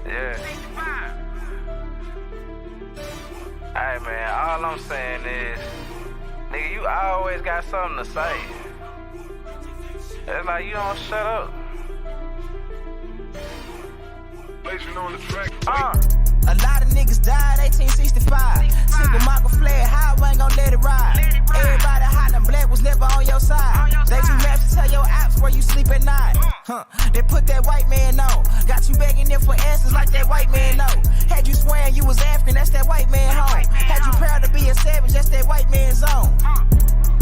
Yeah. Hey man, all I'm saying is, nigga, you always got something to say. It's like you don't shut up. Blazing on the track. A lot of niggas died 1865. Single Michael fled high, I ain't gon' let it ride. Everybody hot and black was never on your side. They too mad to tell your ops where you sleep at night. They put that white man on. Got you begging them for answers like that white man know. Had you swearing you was African, that's that white man home. Had you proud to be a savage, that's that white man's zone.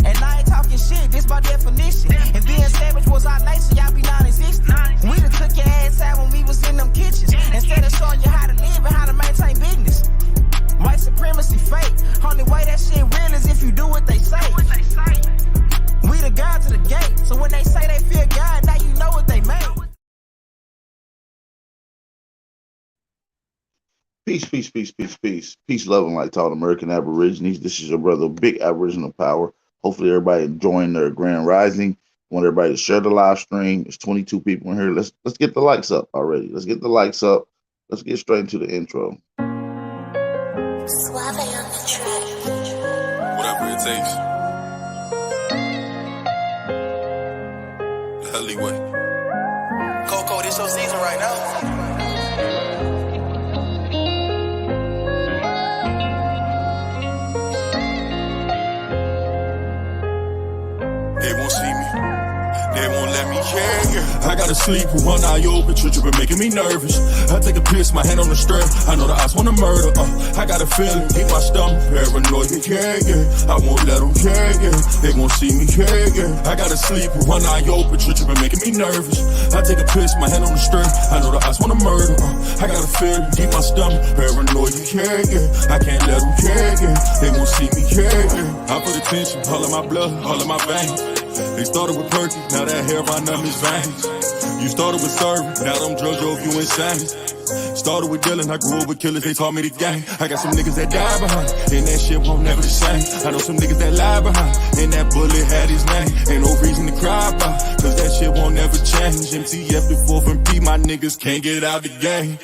And I ain't talking shit, this by definition. And being savage was our nature, y'all be non-existent. We done took your ass out when we was in them kitchens. Instead of showing you how to live and how to maintain business. White supremacy fake. Only way that shit real is if you do what they say. We the God to the gate. So when they say they fear God, now you know what they made. Peace, peace, peace, peace, peace. Peace, love, and light to all American Aborigines. This is your brother, Big Aboriginal Power. Hopefully everybody enjoying their grand rising. I want everybody to share the live stream. There's 22 people in here. Let's get the likes up already. Let's get the likes up. Let's get straight into the intro. Suave on the track. Whatever it takes. The alleyway. Coco, this your season right now. They won't see me. They won't let me care. I gotta sleep with one eye open. Children been making me nervous. I take a piss, my hand on the strap. I know the odds wanna murder. I got a feeling, keep my stomach paranoid. Yeah. I won't let them care. They won't see me. Yeah. I gotta sleep with one eye open. Children been making me nervous. I take a piss, my hand on the strap. I know the odds wanna murder. I got a feeling, keep my stomach paranoid. Yeah. I can't let them care. They won't see me. Yeah. I put attention, all of my blood, all of my veins. They started with perky, now that hair on them is veins. You started with serving, now them drugs drove you insane. Started with dealing, I grew up with killers, they taught me the game. I got some niggas that die behind, and that shit won't never the same. I know some niggas that lie behind, and that bullet had his name. Ain't no reason to cry about, cause that shit won't never change. MTF the 4th and P, my niggas can't get out the game.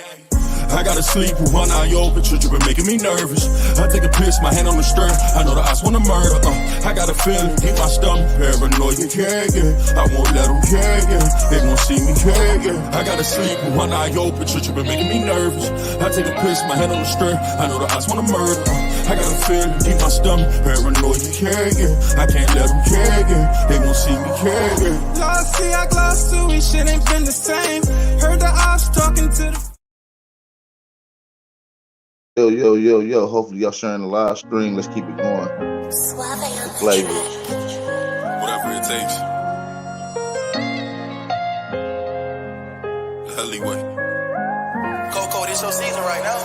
I gotta sleep with one eye open, children been making me nervous. I take a piss, my hand on the stern. I know the odds wanna murder. I got a feeling, keep my stomach paranoid. Yeah. I won't let them care. They won't see me. Yeah. I gotta sleep with one eye open, children been making me nervous. I take a piss, my hand on the stern. I know the odds wanna murder. I got a feeling, keep my stomach paranoid. Yeah. I can't let them care. They won't see me. Yeah. Lost, see, I glossed too. We shit ain't been the same. Heard the ops talking to the. Yo. Hopefully y'all sharing the live stream. Let's keep it going. Suave on the Flavor. track. Whatever it takes. The alleyway. Coco, this your season right now.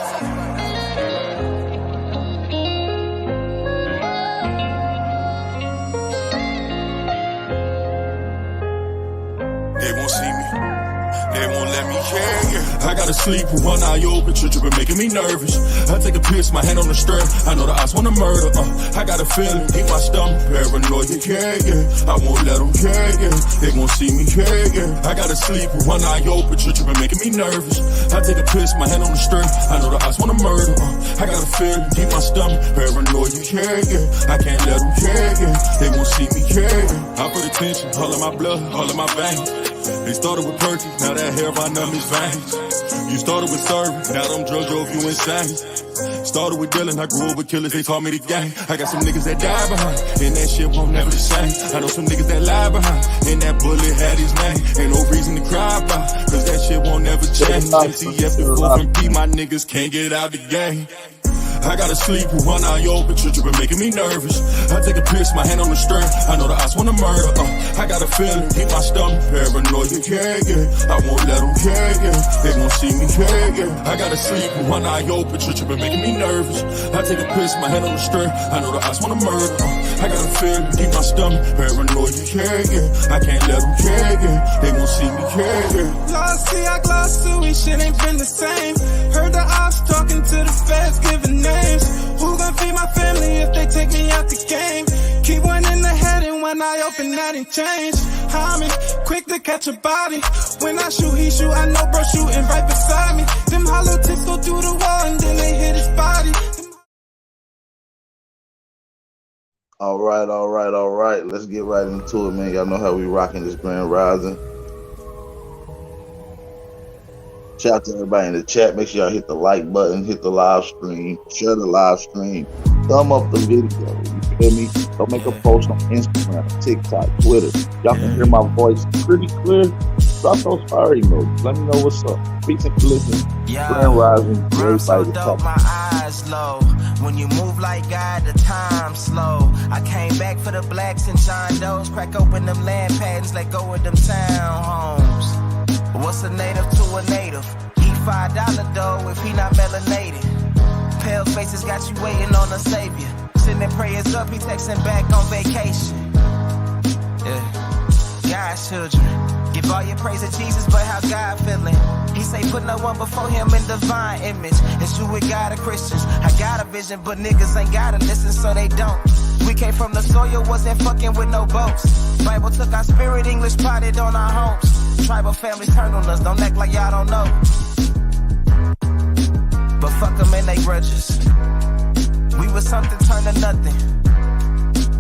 They won't see me. They won't let me care. I gotta sleep with one eye open. Children been making me nervous. I take a piss, my hand on the strap. I know the odds wanna murder. I got a feeling, keep my stomach paranoid. Yeah. I won't let them care. They won't see me. Yeah. I gotta sleep with one eye open. Children been making me nervous. I take a piss, my hand on the strap. I know the odds wanna murder. I got a feeling, keep my stomach paranoid. Yeah. I can't let them care. They won't see me. Yeah. I put attention, all of my blood, all of my veins. They started with perky, now that hair on them is veins. You started with serving, now them drugs drove you insane. Started with dealing, I grew up with killers, they taught me the game. I got some niggas that die behind, and that shit won't never the same. I know some niggas that lie behind, and that bullet had his name. Ain't no reason to cry about, cause that shit won't never change. MTF the 4th and P, my niggas can't get out the game. I gotta sleep with one eye open, children been making me nervous. I take a piss, my hand on the stern. I know the odds wanna murder. I got a feeling, keep my stomach paranoid. Yeah. I won't let them care. They won't see me. Yeah. I gotta sleep with one eye open, children been making me nervous. I take a piss, my hand on the stern. I know the odds wanna murder. I got a feeling, keep my stomach paranoid. Yeah. I can't let them care. They won't see me. Yeah. Lost, see, I glossed too. We shit ain't been the same. Heard the ops talking to the feds, giving names. Who gon' feed my family if they take me out the game? Keep one in the head and one eye open. hoping that it changed. I'm quick to catch a body. When I shoot, he shoot. I know bro shooting right beside me. Them hollow tips go through the wall and then they hit his body. All right. Let's get right into it, man. Y'all know how we rocking this Grand Rising. Shout out to everybody in the chat. Make sure y'all hit the like button, hit the live stream, share the live stream, thumb up the video. You feel me? Don't make a post on Instagram, TikTok, Twitter. Y'all can hear my voice pretty clear. Drop those fire emojis. Let me know what's up. Peace and blessings. Grand Rising. Rhyme so Everybody dope, my eyes low. When you move like God, the time slow. I came back for the blacks and John Doe's. Crack open them land patents, let go of them townhomes. What's a native to a native? He $5 dough if he not melanated. Pale faces got you waiting on a savior. Sending prayers up, he texting back on vacation. Yeah, God's children. Give all your praise to Jesus, but how God feeling? He say put no one before him in divine image. It's you with God of Christians. I got a vision, but niggas ain't gotta listen, so they don't. We came from the soil, wasn't fucking with no boats. Bible took our spirit, English potted on our homes. Tribal families turn on us, don't act like y'all don't know. But fuck them and they grudges. We was something turned to nothing.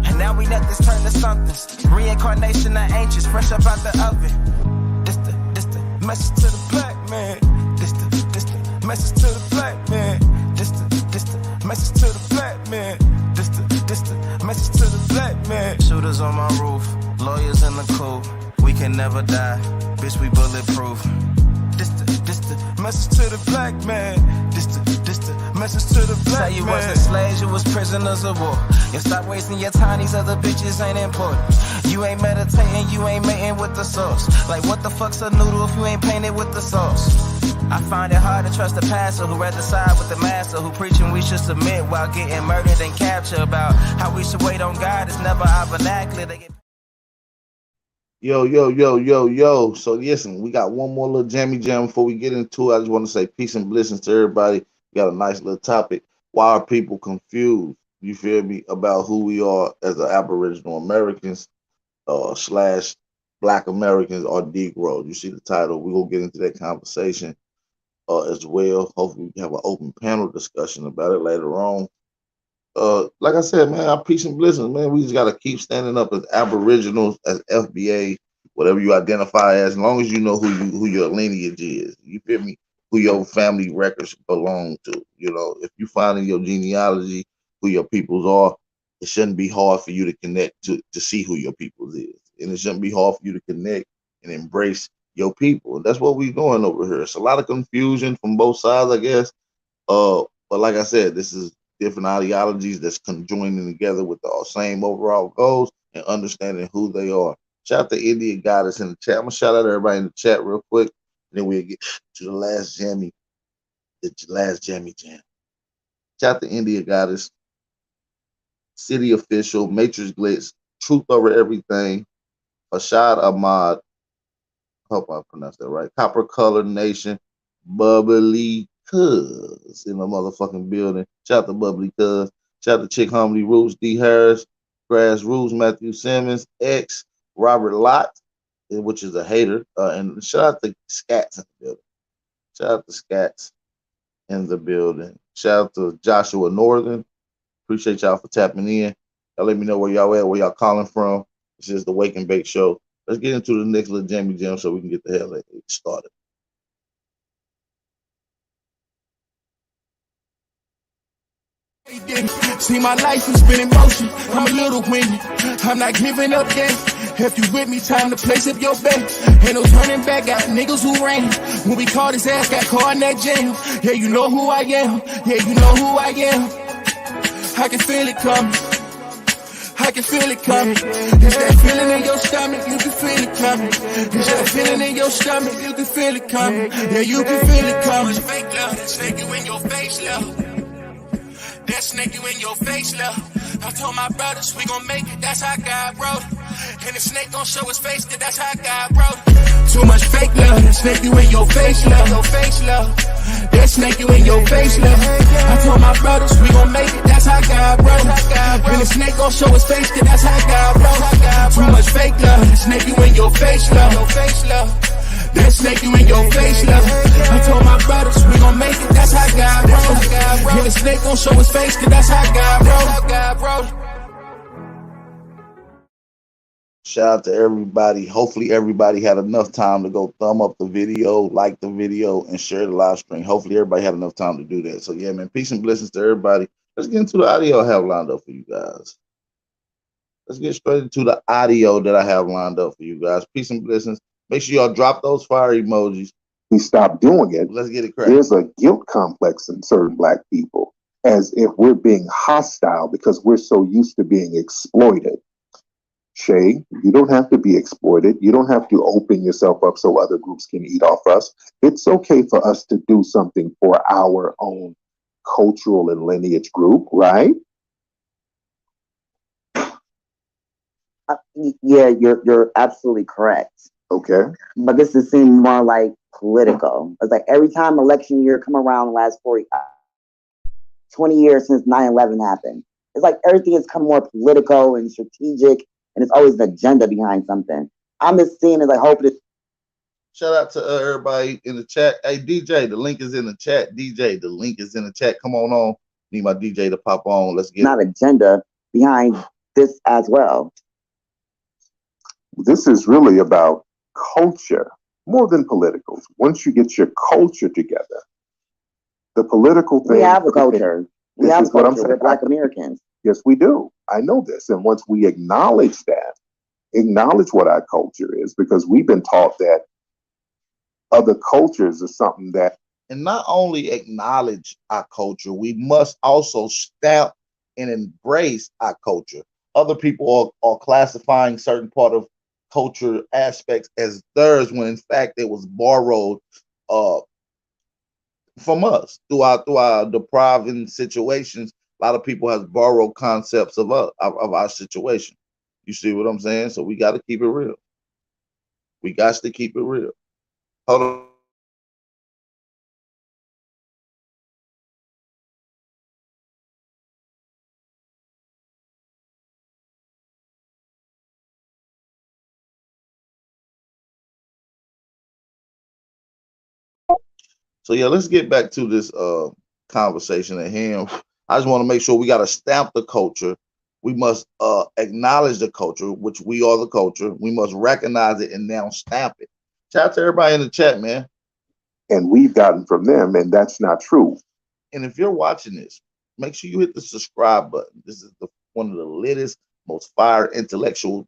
And now we nothing's turned to something. Reincarnation of ancients, fresh up out the oven. This the message to the black man. This the message to the black man. This the message to the black man. This the message to the black man. Shooters on my roof, lawyers in the cool. We can never die, bitch, we bulletproof. This the message to the black man. This the message to the black man. Say you wasn't slaves, you was prisoners of war. You stop wasting your time, these other bitches ain't important. You ain't meditating, you ain't mating with the sauce. Like what the fuck's a noodle if you ain't painted with the sauce? I find it hard to trust the pastor who rather side with the master who preaching we should submit while getting murdered and captured. About how we should wait on God, it's never our vernacular. They get Yo. So listen, we got one more little jammy jam before we get into it. I just want to say peace and blessings to everybody. We got a nice little topic. Why are people confused? You feel me? About who we are as the Aboriginal Americans slash Black Americans or Negroes. You see the title. We're going to get into that conversation as well. Hopefully we can have an open panel discussion about it later on. Like I said, man, our peace and blessings, man. We just got to keep standing up as Aboriginals, as FBA, whatever you identify as long as you know who your lineage is. You feel me? Who your family records belong to. You know, if you find in your genealogy who your peoples are, it shouldn't be hard for you to connect to see who your peoples is. And it shouldn't be hard for you to connect and embrace your people. And that's what we're doing over here. It's a lot of confusion from both sides, I guess. But like I said, this is different ideologies that's conjoining together with the same overall goals and understanding who they are. Shout out to India Goddess in the chat. I'm gonna shout out everybody in the chat real quick, and then we'll get to the last jammy jam. Shout out to India Goddess, City Official, Matrix Glitz, Truth Over Everything, Ashad Ahmad, hope I pronounced that right, Copper Color Nation, Bubbly Cuz in the motherfucking building. Shout out to Bubbly Cuz. Shout out to Chick Homely Roots, D Harris, Grass Roots, Matthew Simmons, X, Robert Lott, which is a hater. And shout out to Scats in the building. Shout out to Scats in the building. Shout out to Joshua Northern. Appreciate y'all for tapping in. Y'all let me know where y'all at, where y'all calling from. This is the Wake and Bake Show. Let's get into the next little jammy jam so we can get the hell started. See, my life has been in motion. I'm a little windy. I'm not giving up yet. If you with me, time to place up your bet. Ain't no turning back. Got niggas who ran. When we caught his ass, got caught in that jam. Yeah, you know who I am. Yeah, you know who I am. I can feel it coming. I can feel it coming. It's that feeling in your stomach, you can feel it coming. It's that feeling in your stomach, you can feel it coming. Yeah, you can feel it coming. Fake love, that snake you in your face, love. That snake you in your face, love. I told my brothers we gon' make it, that's how God wrote it. And the snake gon' show his face, cause that's how God wrote it. Too much fake love, that snake you in your face, love. Your face, love. That snake you in your face, love. I told my brothers we gon' make it, that's how God wrote. And the snake gon' show his face, cause that's how God wrote. Too much fake love, the snake you in your face, love. That snake you in your face, love. I told my brothers we gon' make it, that's how God wrote. And the snake gon' show his face, cause that's how God wrote. Shout out to everybody. Hopefully everybody had enough time to go thumb up the video, like the video, and share the live stream. Hopefully everybody had enough time to do that. So yeah, man, peace and blessings to everybody. Let's get into the audio I have lined up for you guys. Let's get straight into the audio that I have lined up for you guys. Peace and blessings. Make sure y'all drop those fire emojis. We stop doing it. Let's get it correct. There's a guilt complex in certain Black people, as if we're being hostile because we're so used to being exploited. Shay, you don't have to be exploited. You don't have to open yourself up so other groups can eat off us. It's okay for us to do something for our own cultural and lineage group, right? Yeah, you're absolutely correct. Okay. But this is seem more like political. It's like every time election year come around the last 20 years since 9/11 happened, it's like everything has come more political and strategic, and it's always an agenda behind something. I'm just seeing it. I hope it. Shout out to everybody in the chat. Hey, DJ, the link is in the chat. DJ, the link is in the chat. Come on. Need my DJ to pop on. Let's get not agenda behind this as well. This is really about culture more than politicals. Once you get your culture together, the political thing. We have a culture. We have a culture. We're Black Americans. Yes, we do. I know this. And once we acknowledge that, acknowledge what our culture is, because we've been taught that other cultures are something that. And not only acknowledge our culture, we must also stamp and embrace our culture. Other people are classifying certain part of culture aspects as theirs when in fact it was borrowed from us through our depriving situations. A lot of people have borrowed concepts of our situation. You see what I'm saying? So we got to keep it real. We got to keep it real. Hold on. So yeah, let's get back to this conversation at hand. I just want to make sure we got to stamp the culture. We must acknowledge the culture, which we are the culture. We must recognize it and now stamp it. Shout out to everybody in the chat, man. And we've gotten from them, and that's not true. And if you're watching this, make sure you hit the subscribe button. This is one of the latest, most fire intellectual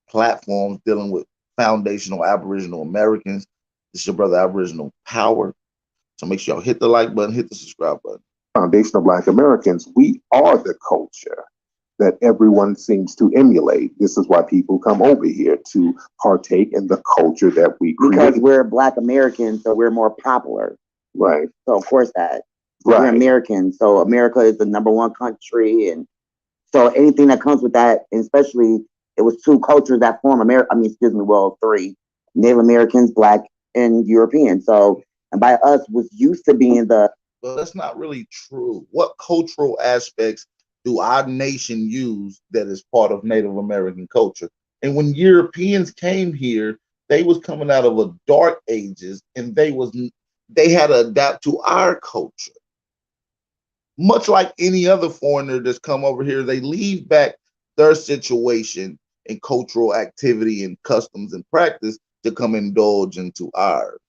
platforms dealing with foundational Aboriginal Americans. This is your brother Aboriginal Power. So make sure y'all hit the like button, hit the subscribe button. Foundational Black Americans, we are the culture that everyone seems to emulate. This is why people come over here to partake in the culture that we create. Because we're Black Americans, so we're more popular. Right. So of course that. Right. We're Americans, so America is the #1 country, and so anything that comes with that, and especially it was 2 cultures that form America. I mean, excuse me, well, 3: Native Americans, Black, and European. So, and by us was used to being the. Well, that's not really true. What cultural aspects do our nation use that is part of Native American culture? And when Europeans came here, they was coming out of a dark ages, and they had to adapt to our culture. Much like any other foreigner that's come over here, they leave back their situation and cultural activity and customs and practice to come indulge into ours.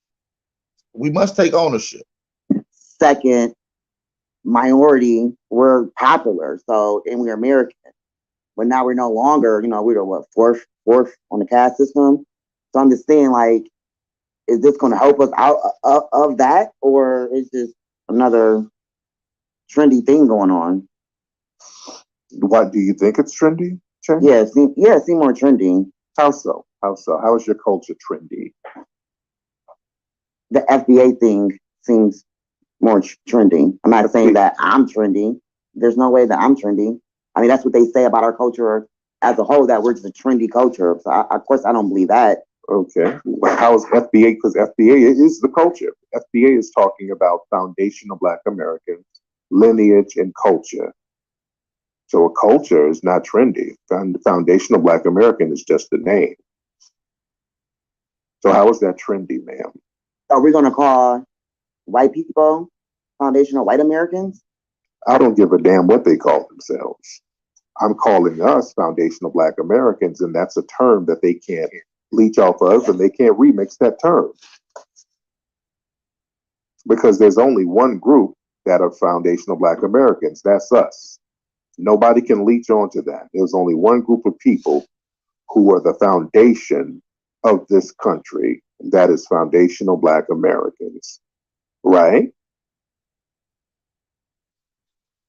We must take ownership. Second, minority, we're popular, so and we're American. But now we're no longer, we're what, fourth on the caste system. So I'm just saying, like, is this going to help us out of that, or is this another trendy thing going on? What do you think it's trendy? Yeah, it seems more trendy. How so? How is your culture trendy? The FBA thing seems more trendy. I'm not saying that I'm trendy. There's no way that I'm trendy. I mean, that's what they say about our culture as a whole, that we're just a trendy culture. So of course I don't believe that. Okay. But how is FBA? Because FBA is the culture. FBA is talking about foundational Black Americans, lineage, and culture. So a culture is not trendy. Foundational Black American is just the name. So how is that trendy, ma'am? Are we gonna call white people foundational white Americans? I don't give a damn what they call themselves. I'm calling us foundational Black Americans, and that's a term that they can't leech off us, and they can't remix that term. Because there's only one group that are foundational Black Americans. That's us. Nobody can leech onto that. There's only one group of people who are the foundation of this country. And that is foundational Black Americans. Right?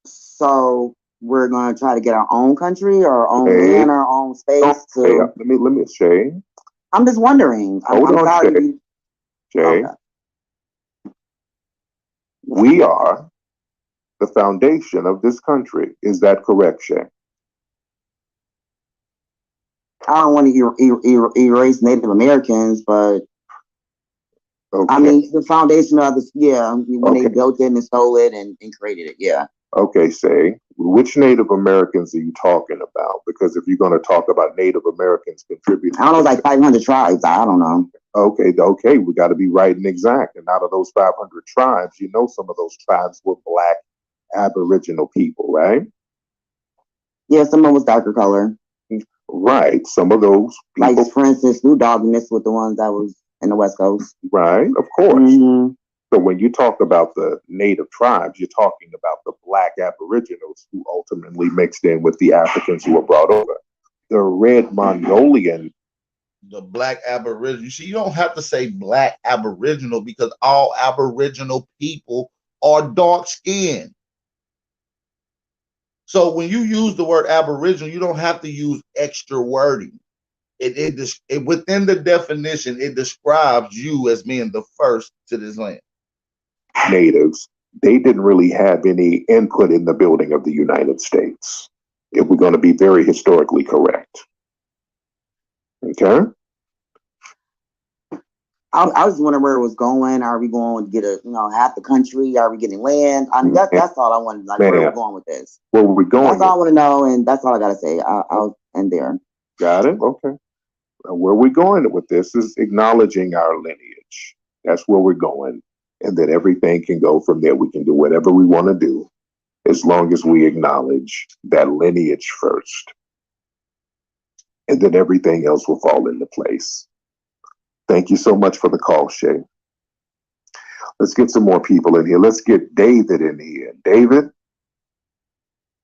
So we're gonna try to get our own country, our own land, our own space. Hey, let me, Shay. I'm just wondering. Hold on, sorry. Shay. Okay. We are the foundation of this country. Is that correct, Shay? I don't want to erase Native Americans, but okay. I mean the foundation of this. Yeah, when they built it and stole it and created it. Yeah. Okay, say, which Native Americans are you talking about? Because if you're going to talk about Native Americans contributing, I don't know, like 500 tribes. I don't know. Okay, we got to be right and exact. And out of those 500 tribes, you know, some of those tribes were Black Aboriginal people, right? Yeah, some of them was darker color. Right. Some of those people, like for instance, Snoop Dogg and this with the ones that was in the West Coast. Right, of course. Mm-hmm. So when you talk about the native tribes, you're talking about the Black Aboriginals who ultimately mixed in with the Africans who were brought over. The Red Mongolian. The Black Aboriginal. You see, you don't have to say Black Aboriginal because all Aboriginal people are dark skinned. So when you use the word Aboriginal, you don't have to use extra wording. It within the definition, it describes you as being the first to this land. Natives, they didn't really have any input in the building of the United States, if we're going to be very historically correct. Okay? I was wondering where it was going. Are we going to get half the country? Are we getting land? I mean, that's all I wanted. Like, where we're going with this. Where were we going? That's all I want to know, and that's all I got to say. I'll end there. Got it? Okay. Where we're going with this is acknowledging our lineage. That's where we're going. And then everything can go from there. We can do whatever we want to do as long as we acknowledge that lineage first. And then everything else will fall into place. Thank you so much for the call, Shay. Let's get some more people in here. Let's get David in here. David,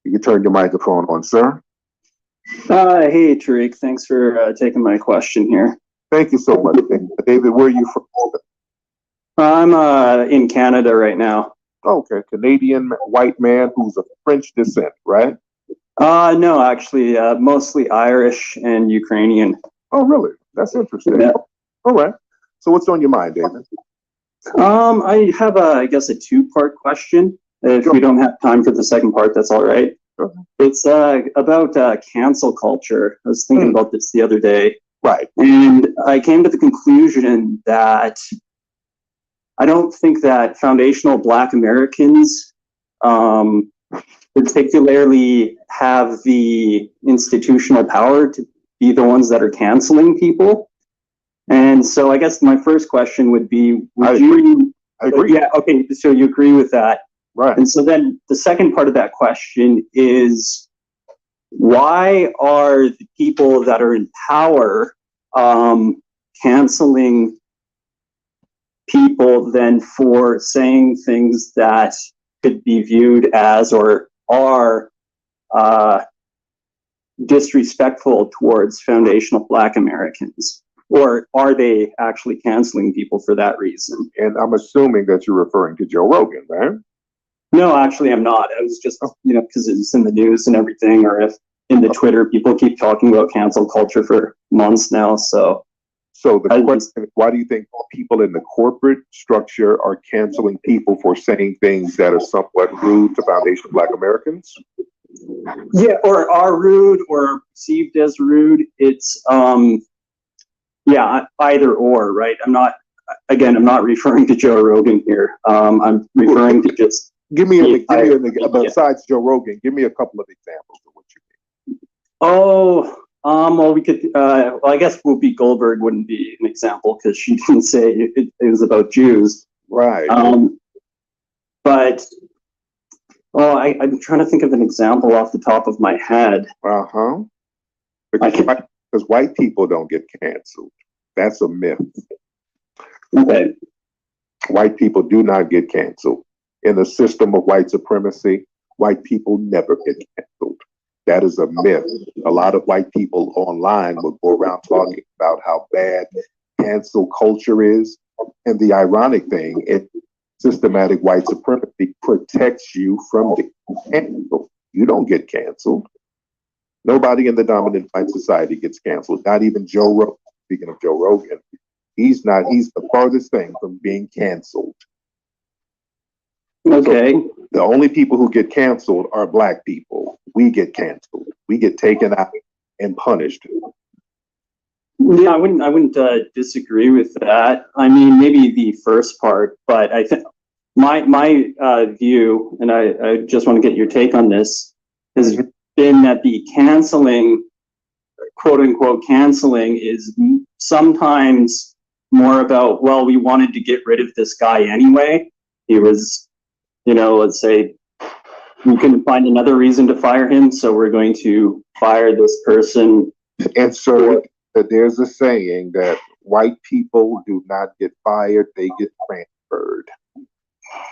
you can turn your microphone on, sir. Hey, Tariq. Thanks for taking my question here. Thank you so much, David. Where are you from? I'm in Canada right now. Okay, Canadian white man who's of French descent, right? No, actually, mostly Irish and Ukrainian. Oh, really? That's interesting. Yeah. All right. So what's on your mind, David? I have I guess a two-part question. If we don't have time for the second part, that's all right. Okay. It's about cancel culture. I was thinking about this the other day. Right. And I came to the conclusion that I don't think that foundational Black Americans particularly have the institutional power to be the ones that are canceling people. And so I guess my first question would be, I agree. Yeah, okay, so you agree with that. Right. And so then the second part of that question is, why are the people that are in power canceling people then for saying things that could be viewed as or are disrespectful towards foundational Black Americans? Or are they actually canceling people for that reason? And I'm assuming that you're referring to Joe Rogan, right? No, actually, I'm not. I was just, because it's in the news and everything, or if in the Twitter, people keep talking about cancel culture for months now. So the question is, why do you think people in the corporate structure are canceling people for saying things that are somewhat rude to foundational Black Americans? Yeah, or are rude or perceived as rude. It's Yeah, either or, right? I'm not referring to Joe Rogan here. I'm referring to just besides Joe Rogan, give me a couple of examples of what you mean. Oh, well, we could. Well, I guess Whoopi Goldberg wouldn't be an example because she didn't say it was about Jews, right? But I'm trying to think of an example off the top of my head. Because white people don't get canceled. That's a myth. Okay. White people do not get canceled. In the system of white supremacy, white people never get canceled. That is a myth. A lot of white people online will go around talking about how bad cancel culture is. And the ironic thing is systematic white supremacy protects you from being canceled. You don't get canceled. Nobody in the dominant white society gets canceled. Not even Joe Rogan. Speaking of Joe Rogan, he's the farthest thing from being canceled. Okay. So the only people who get canceled are black people. We get canceled. We get taken out and punished. Yeah, I wouldn't disagree with that. I mean, maybe the first part, but I think my view, and I just want to get your take on this, has been that the canceling, quote unquote canceling, is sometimes more about, well, we wanted to get rid of this guy anyway. He was, let's say we couldn't find another reason to fire him, so we're going to fire this person. And so there's a saying that white people do not get fired, they get transferred.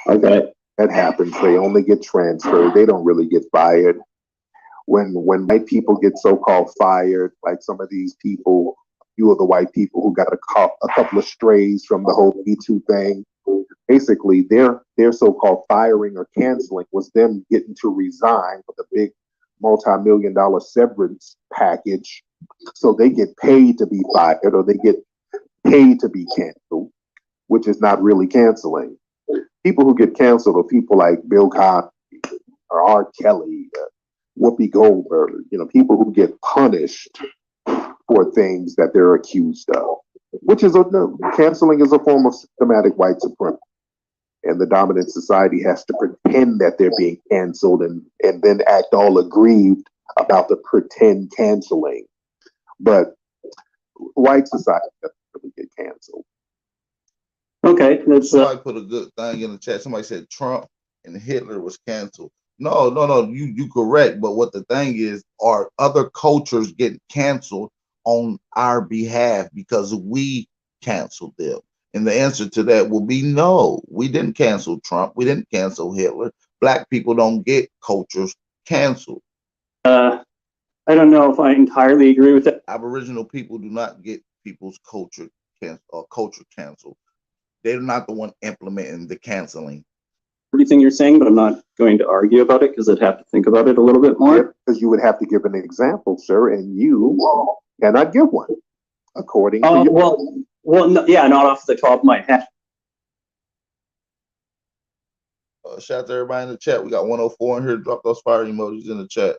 Okay. That happens. They only get transferred. They don't really get fired. When white people get so-called fired, like some of these people, a few of the white people who got a couple of strays from the whole Me Too thing, basically their so-called firing or canceling was them getting to resign with a big multi-million-dollar severance package. So they get paid to be fired, or they get paid to be canceled, which is not really canceling. People who get canceled are people like Bill Cosby or R. Kelly, Whoopi Goldberg, people who get punished for things that they're accused of, which is canceling is a form of systematic white supremacy. And the dominant society has to pretend that they're being canceled and then act all aggrieved about the pretend canceling. But white society doesn't really get canceled. Okay. Somebody put a good thing in the chat. Somebody said Trump and Hitler was canceled. No, you correct. But what the thing is, are other cultures getting canceled on our behalf because we canceled them? And the answer to that will be no. We didn't cancel Trump. We didn't cancel Hitler. Black people don't get cultures canceled. I don't know if I entirely agree with that. Aboriginal people do not get people's culture canceled. They're not the one implementing the canceling. Everything you're saying, but I'm not going to argue about it because I'd have to think about it a little bit more. Because you would have to give an example, sir, and you cannot give one, according to you. Not off the top of my head. Shout out to everybody in the chat. We got 104 in here. Drop those fire emojis in the chat.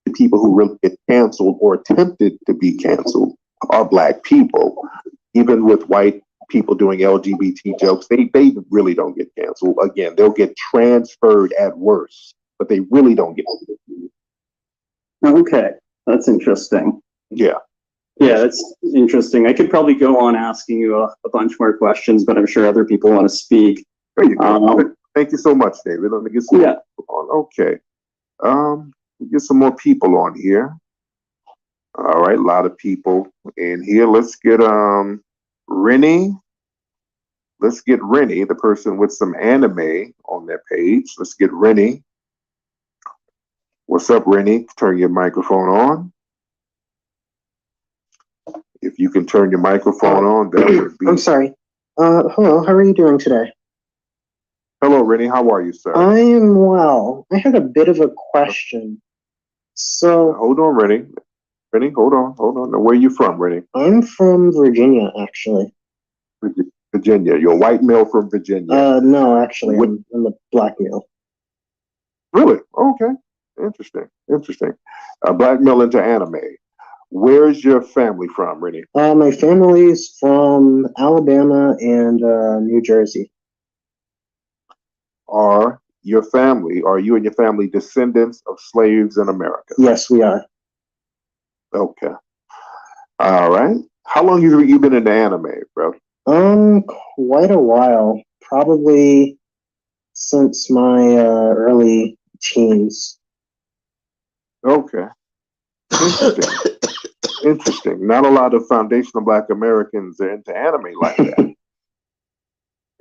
The people who really get canceled or attempted to be canceled are black people. Even with white people doing LGBT jokes, they really don't get canceled. Again, they'll get transferred at worst, but they really don't get canceled. Okay, that's interesting. Yeah, that's interesting. I could probably go on asking you a bunch more questions, but I'm sure other people want to speak. There you go. Thank you so much, David. Let me get some people on. Okay. Get some more people on here. All right, a lot of people in here. Let's get Rennie. Let's get Rennie, the person with some anime on their page. Let's get Rennie. What's up, Rennie? Turn your microphone on. If you can turn your microphone on, that would be. I'm sorry. Hello, how are you doing today? Hello, Rennie. How are you, sir? I am well. I had a bit of a question. So. Hold on, Rennie. Rennie, hold on. Now, where are you from, Rennie? I'm from Virginia, actually. Virginia. You're a white male from Virginia. No, actually, I'm a black male. Really? Okay. Interesting. A black male into anime. Where's your family from, Rennie? My family's from Alabama and New Jersey. Are you and your family descendants of slaves in America? Yes, we are. Okay. All right. How long have you been into anime, bro? Quite a while. Probably since my early teens. Okay. Interesting. Interesting. Not a lot of foundational Black Americans are into anime like that.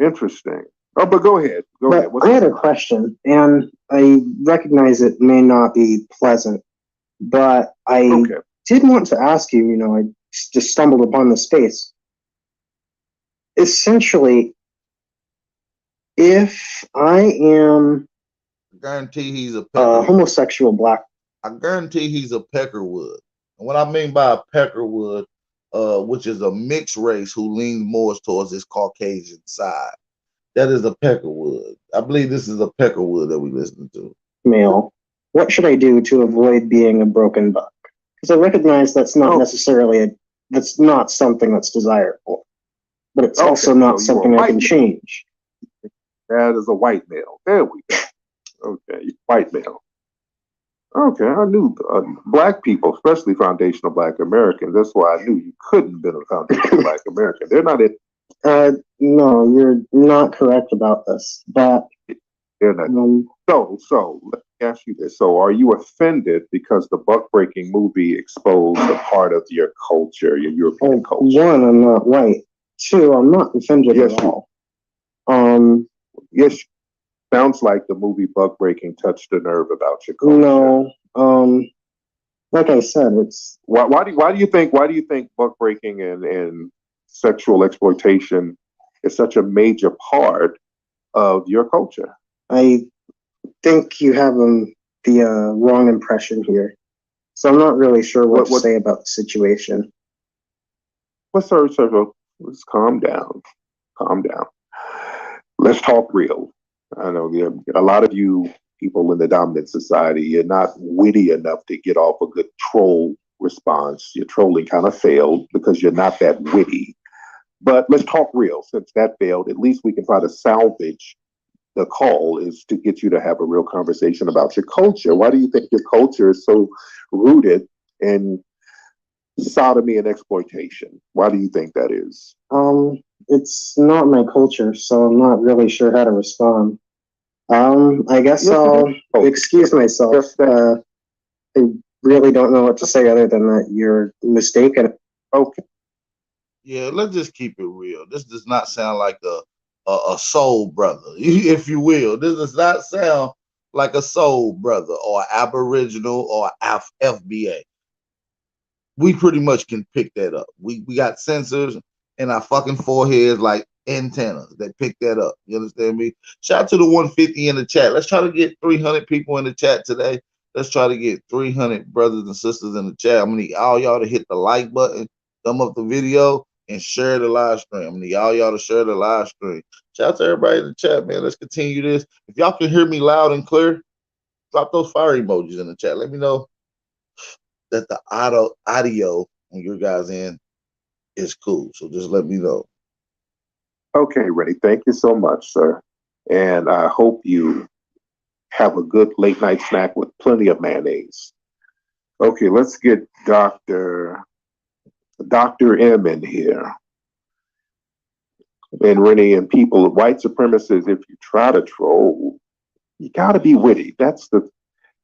Interesting. Oh, but go ahead. Go ahead. I had a question, and I recognize it may not be pleasant, but I did want to ask you, I just stumbled upon the space. Essentially, if I am guarantee he's a peckerwood. Homosexual Black. I guarantee he's a peckerwood. And what I mean by a peckerwood, which is a mixed race who leans more towards this Caucasian side. That is a peckerwood. I believe this is a peckerwood that we listening to. Male. What should I do to avoid being a broken buck? Because I recognize that's not necessarily that's not something that's desirable, but it's also not something I can change. That is a white male. There we go. Okay, white male. Okay, I knew Black people, especially foundational Black Americans. That's why I knew you couldn't have been a foundational Black American. They're not it. No, you're not correct about this. But they're not. So let me ask you this: so, are you offended because the buck breaking movie exposed a part of your culture, your European culture? One, I'm not white. Two, I'm not offended at all. Yes. Sounds like the movie Buck Breaking touched a nerve about your culture. No, like I said, it's why do you think Buck Breaking and sexual exploitation is such a major part of your culture? I think you have the wrong impression here. So I'm not really sure what to say about the situation. Well, sir, let's calm down. Calm down. Let's talk real. I know a lot of you people in the dominant society, you're not witty enough to get off a good troll response. Your trolling kind of failed because you're not that witty. But let's talk real. Since that failed, at least we can try to salvage the call is to get you to have a real conversation about your culture. Why do you think your culture is so rooted in sodomy and exploitation? Why do you think that is? It's not my culture, so I'm not really sure how to respond. I guess I'll excuse myself. I really don't know what to say other than that you're mistaken. Okay. Yeah, let's just keep it real. This does not sound like a soul brother, if you will. This does not sound like a soul brother or Aboriginal or FBA. We pretty much can pick that up. We got sensors in our fucking foreheads like antennas that pick that up. You understand me? Shout out to the 150 in the chat. Let's try to get 300 people in the chat today. Let's try to get 300 brothers and sisters in the chat. I'm gonna need all y'all to hit the like button, thumb up the video, and share the live stream. I'm gonna need all y'all to share the live stream. Shout out to everybody in the chat, man. Let's continue this. If y'all can hear me loud and clear, drop those fire emojis in the chat. Let me know that the audio on your guys' end is cool. So just let me know. Okay, Rennie. Thank you so much, sir. And I hope you have a good late night snack with plenty of mayonnaise. Okay, let's get Dr. M in here. And Rennie and people, white supremacists, if you try to troll, you gotta be witty. That's the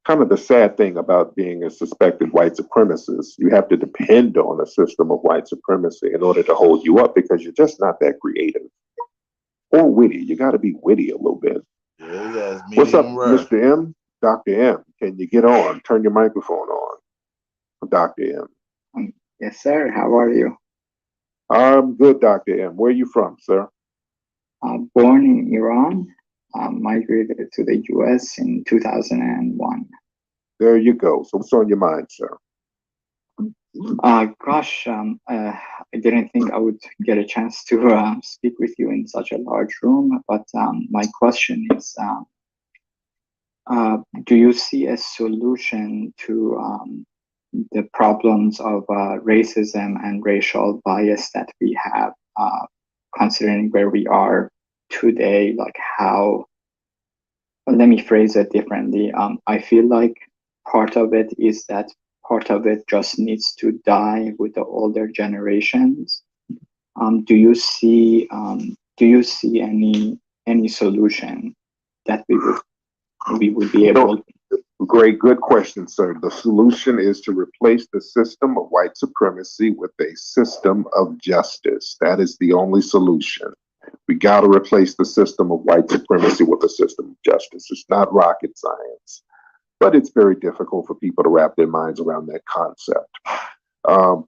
kind of the sad thing about being a suspected white supremacist. You have to depend on a system of white supremacy in order to hold you up because you're just not that creative or witty. You got to be witty a little bit. Yeah, what's up, Mr. M? Dr. M, can you get on? Turn your microphone on. Dr. M. Yes, sir. How are you? I'm good, Dr. M. Where are you from, sir? Born in Iran. Migrated to the U.S. in 2001. There you go. So what's on your mind, sir? Gosh, I didn't think I would get a chance to speak with you in such a large room, but my question is, do you see a solution to the problems of racism and racial bias that we have, considering where we are today, like how, well, let me phrase it differently. I feel like part of it is that part of it just needs to die with the older generations. Do you see any solution that we would be able to? Great, good question, sir. The solution is to replace the system of white supremacy with a system of justice. That is the only solution. We got to replace the system of white supremacy with a system of justice. It's not rocket science, but it's very difficult for people to wrap their minds around that concept.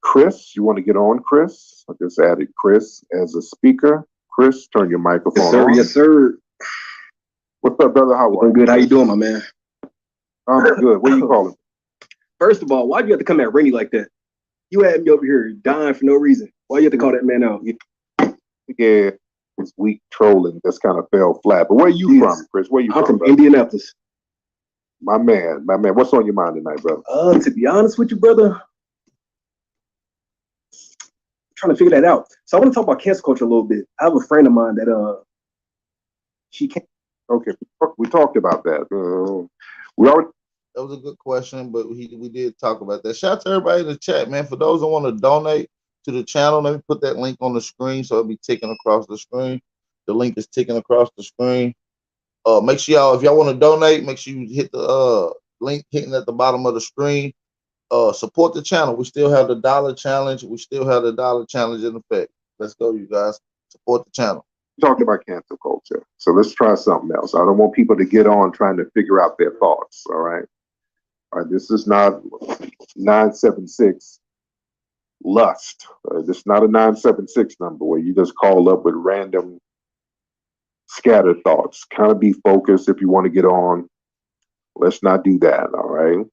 Chris, you want to get on, Chris? I just added Chris as a speaker. Chris, turn your microphone on. Yes, sir. What's up, brother? How are you? Good. How you doing, my man? I'm good. What are you calling? First of all, why'd you have to come at Rennie like that? You had me over here dying for no reason. Why you have to call that man out? Yeah, it's weak trolling. That's kind of fell flat. But where are you from, Chris? Where you I'm from brother? Indianapolis. My man. What's on your mind tonight, brother? To be honest with you, brother, I'm trying to figure that out. So I want to talk about cancel culture a little bit. I have a friend of mine that she can't. Okay, we talked about that. We already. That was a good question, but we did talk about that. Shout out to everybody in the chat, man. For those that want to donate to the channel, let me put that link on the screen so it'll be ticking across the screen. The link is ticking across the screen. Make sure y'all, if y'all want to donate, make sure you hit the link hitting at the bottom of the screen. Support the channel. We still have the $1 challenge. We still have the $1 challenge in effect. Let's go, you guys. Support the channel. Talking about cancel culture. So let's try something else. I don't want people to get on trying to figure out their thoughts. All right. This is not 976 lust. This is not a 976 number where you just call up with random scattered thoughts. Kind of be focused if you want to get on. Let's not do that. All right.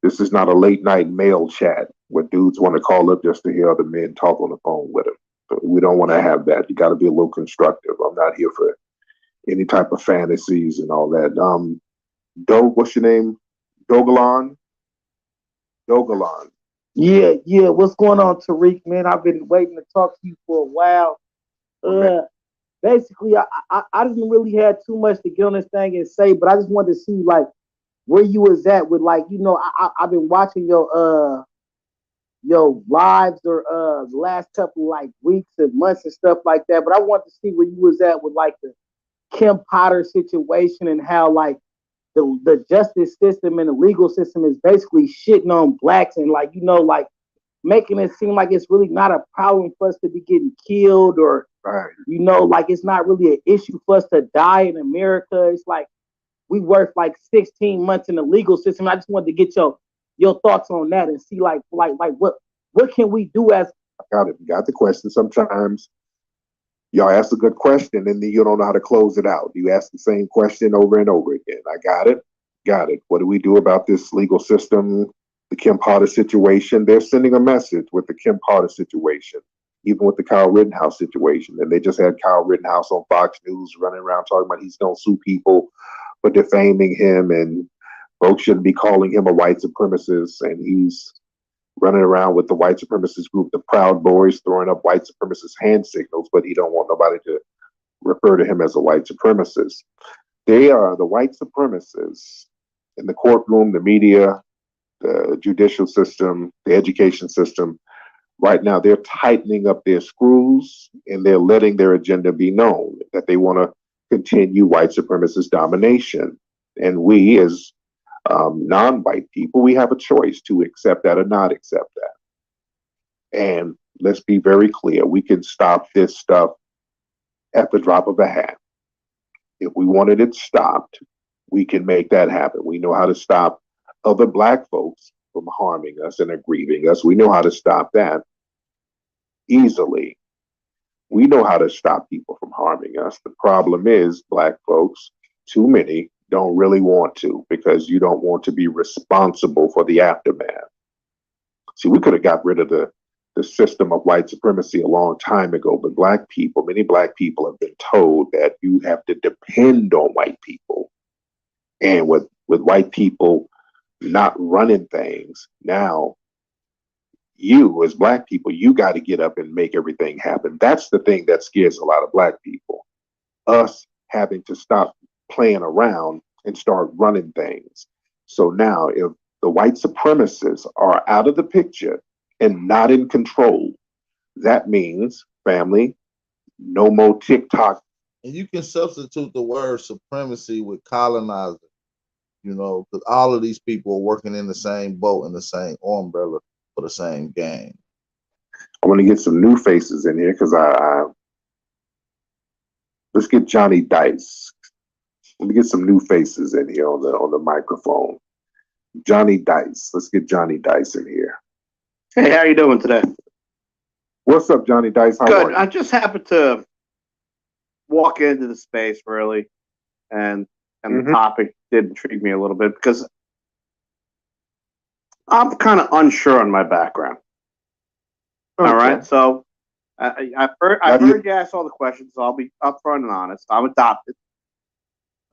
This is not a late night mail chat where dudes want to call up just to hear other men talk on the phone with them. We don't want to have that. You got to be a little constructive. I'm not here for any type of fantasies and all that. What's your name? Dogalan. Yeah. What's going on, Tariq, man? I've been waiting to talk to you for a while. Basically, I didn't really have too much to get on this thing and say, but I just wanted to see, like, where you was at with, like, you know, I've been watching your lives or the last couple, like, weeks and months and stuff like that, but I wanted to see where you was at with, like, the Kim Potter situation and how, like, the justice system and the legal system is basically shitting on blacks and, like, you know, like, making it seem like it's really not a problem for us to be getting killed or, you know, like, it's not really an issue for us to die in America. It's like we worked like 16 months in the legal system. I just wanted to get your thoughts on that and see like what can we do as. Got the question. Sometimes y'all ask a good question and then you don't know how to close it out. You ask the same question over and over again. I got it. What do we do about this legal system? The Kim Potter situation. They're sending a message with the Kim Potter situation, even with the Kyle Rittenhouse situation. And they just had Kyle Rittenhouse on Fox News running around talking about he's going to sue people for defaming him and folks shouldn't be calling him a white supremacist. And he's running around with the white supremacist group, the Proud Boys, throwing up white supremacist hand signals, but he don't want nobody to refer to him as a white supremacist. They are the white supremacists in the courtroom, the media, the judicial system, the education system. Right now, they're tightening up their screws and they're letting their agenda be known that they want to continue white supremacist domination. And we, as non-white people, we have a choice to accept that or not accept that. And let's be very clear, we can stop this stuff at the drop of a hat. If we wanted it stopped, we can make that happen. We know how to stop other black folks from harming us and aggrieving us. We know how to stop that easily. We know how to stop people from harming us. The problem is black folks, too many, don't really want to because you don't want to be responsible for the aftermath. See, we could have got rid of the system of white supremacy a long time ago, but black people, many black people have been told that you have to depend on white people. And with white people not running things. Now, you as black people, you got to get up and make everything happen. That's the thing that scares a lot of black people. Us having to stop playing around and start running things. So now, if the white supremacists are out of the picture and not in control, that means, family, no more TikTok. And you can substitute the word supremacy with colonizer, you know, because all of these people are working in the same boat, in the same umbrella for the same game. I want to get some new faces in here because let's get Johnny Dice. Let me get some new faces in here on the microphone. Johnny Dice. Let's get Johnny Dice in here. Hey, how you doing today? What's up, Johnny Dice? How Good. are you? I just happened to walk into the space really, and the topic did intrigue me a little bit because I'm kind of unsure on my background. Okay. All right, so I've heard you ask all the questions. So I'll be upfront and honest. I'm adopted.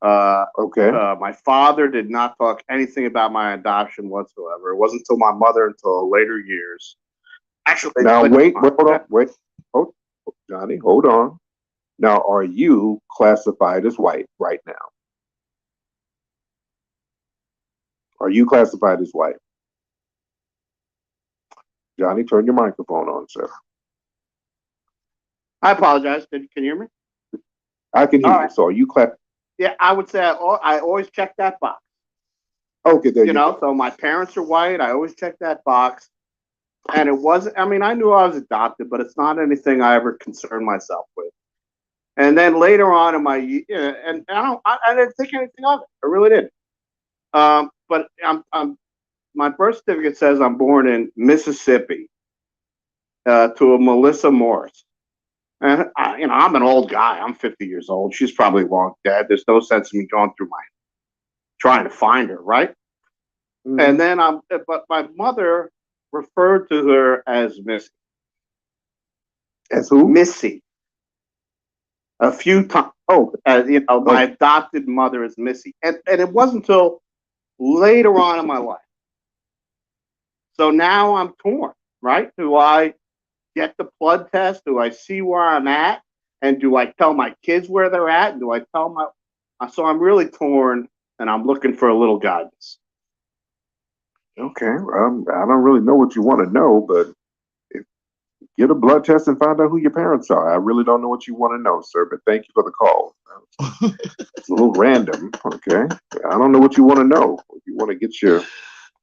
Okay. My father did not talk anything about my adoption whatsoever. It wasn't until my mother until later years. Actually, Now hold on, Johnny, hold on. Now, are you classified as white right now? Are you classified as white? Johnny, turn your microphone on, sir. I apologize. Can you hear me? I can hear All you. right. So are you classified? Yeah, I would say I always check that box. Okay, there You you know, go. so my parents are white. I always check that box. And it wasn't, I mean, I knew I was adopted, but it's not anything I ever concerned myself with. And then later on in my, and I didn't think anything of it. I really didn't. But my birth certificate says I'm born in Mississippi to a Melissa Morris. And, I'm an old guy. I'm 50 years old. She's probably long dead. There's no sense in me going through trying to find her, right? Mm-hmm. And then but my mother referred to her as Missy. As who? Missy. A few times. My adopted mother is Missy. And it wasn't until later on in my life. So now I'm torn, right? Do I get the blood test? Do I see where I'm at? And do I tell my kids where they're at? And do I tell so I'm really torn and I'm looking for a little guidance. Okay. I don't really know what you want to know, but get a blood test and find out who your parents are. I really don't know what you want to know, sir, but thank you for the call. It's a little random. Okay. I don't know what you want to know. If you want to get your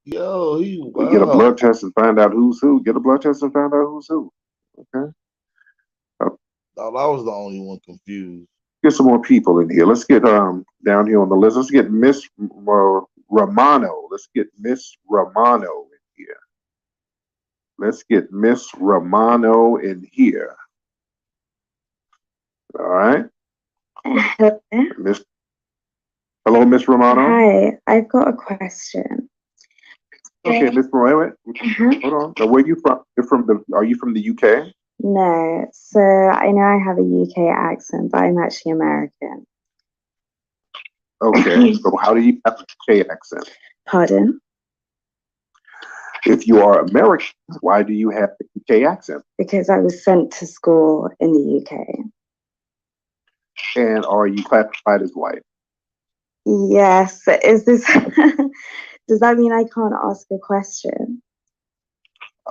get a blood test and find out who's who. Get a blood test and find out who's who. Okay. I was the only one confused. Get some more people in here. Let's get down here on the list. Let's get Miss Romano. Let's get Miss Romano in here. Let's get Miss Romano in here. All right. Hello, Miss Romano. Hi, I've got a question. Okay, Miss Romano. Hold on. Now, where are you from? Are you from the UK? No, so I know I have a UK accent, but I'm actually American. Okay, so how do you have a UK accent? Pardon? If you are American, why do you have the UK accent? Because I was sent to school in the UK. And are you classified as white? Yes. Is this? Does that mean I can't ask a question?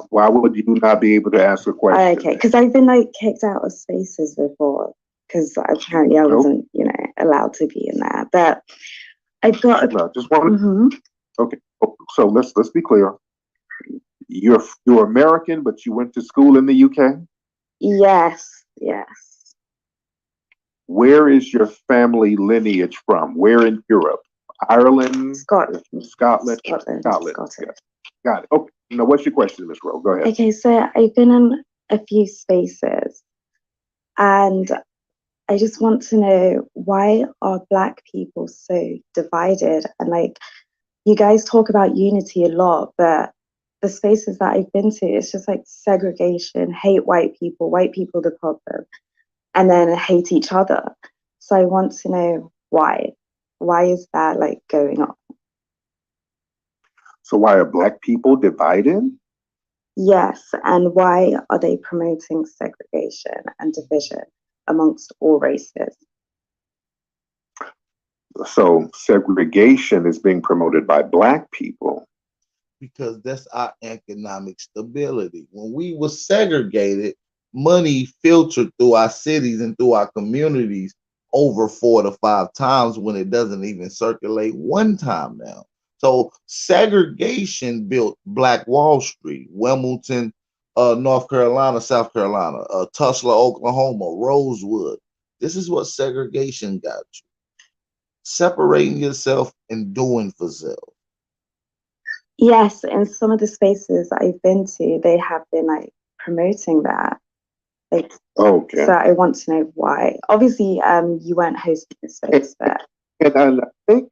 Why would you not be able to ask a question? Okay, because I've been kicked out of spaces before because apparently I wasn't, allowed to be in there. But I've got. Just one. Okay, so let's be clear. You're American, but you went to school in the UK? Yes. Where is your family lineage from? Where in Europe? Ireland? Scotland. Scotland. Got it. Okay. Now, what's your question, Ms. Rowe? Go ahead. Okay, so I've been in a few spaces, and I just want to know, why are Black people so divided? And you guys talk about unity a lot, but the spaces that I've been to, it's just segregation, hate white people the problem, and then hate each other. So I want to know why. Why is that going on? So why are black people divided? Yes, and why are they promoting segregation and division amongst all races? So segregation is being promoted by black people. Because that's our economic stability. When we were segregated, money filtered through our cities and through our communities over 4 to 5 times when it doesn't even circulate one time now. So segregation built Black Wall Street, Wilmington, North Carolina, South Carolina, Tulsa, Oklahoma, Rosewood. This is what segregation got you. Separating yourself and doing for self. Yes, in some of the spaces I've been to, they have been like promoting that. Like, okay. So I want to know why. Obviously, you weren't hosting the space, but and I think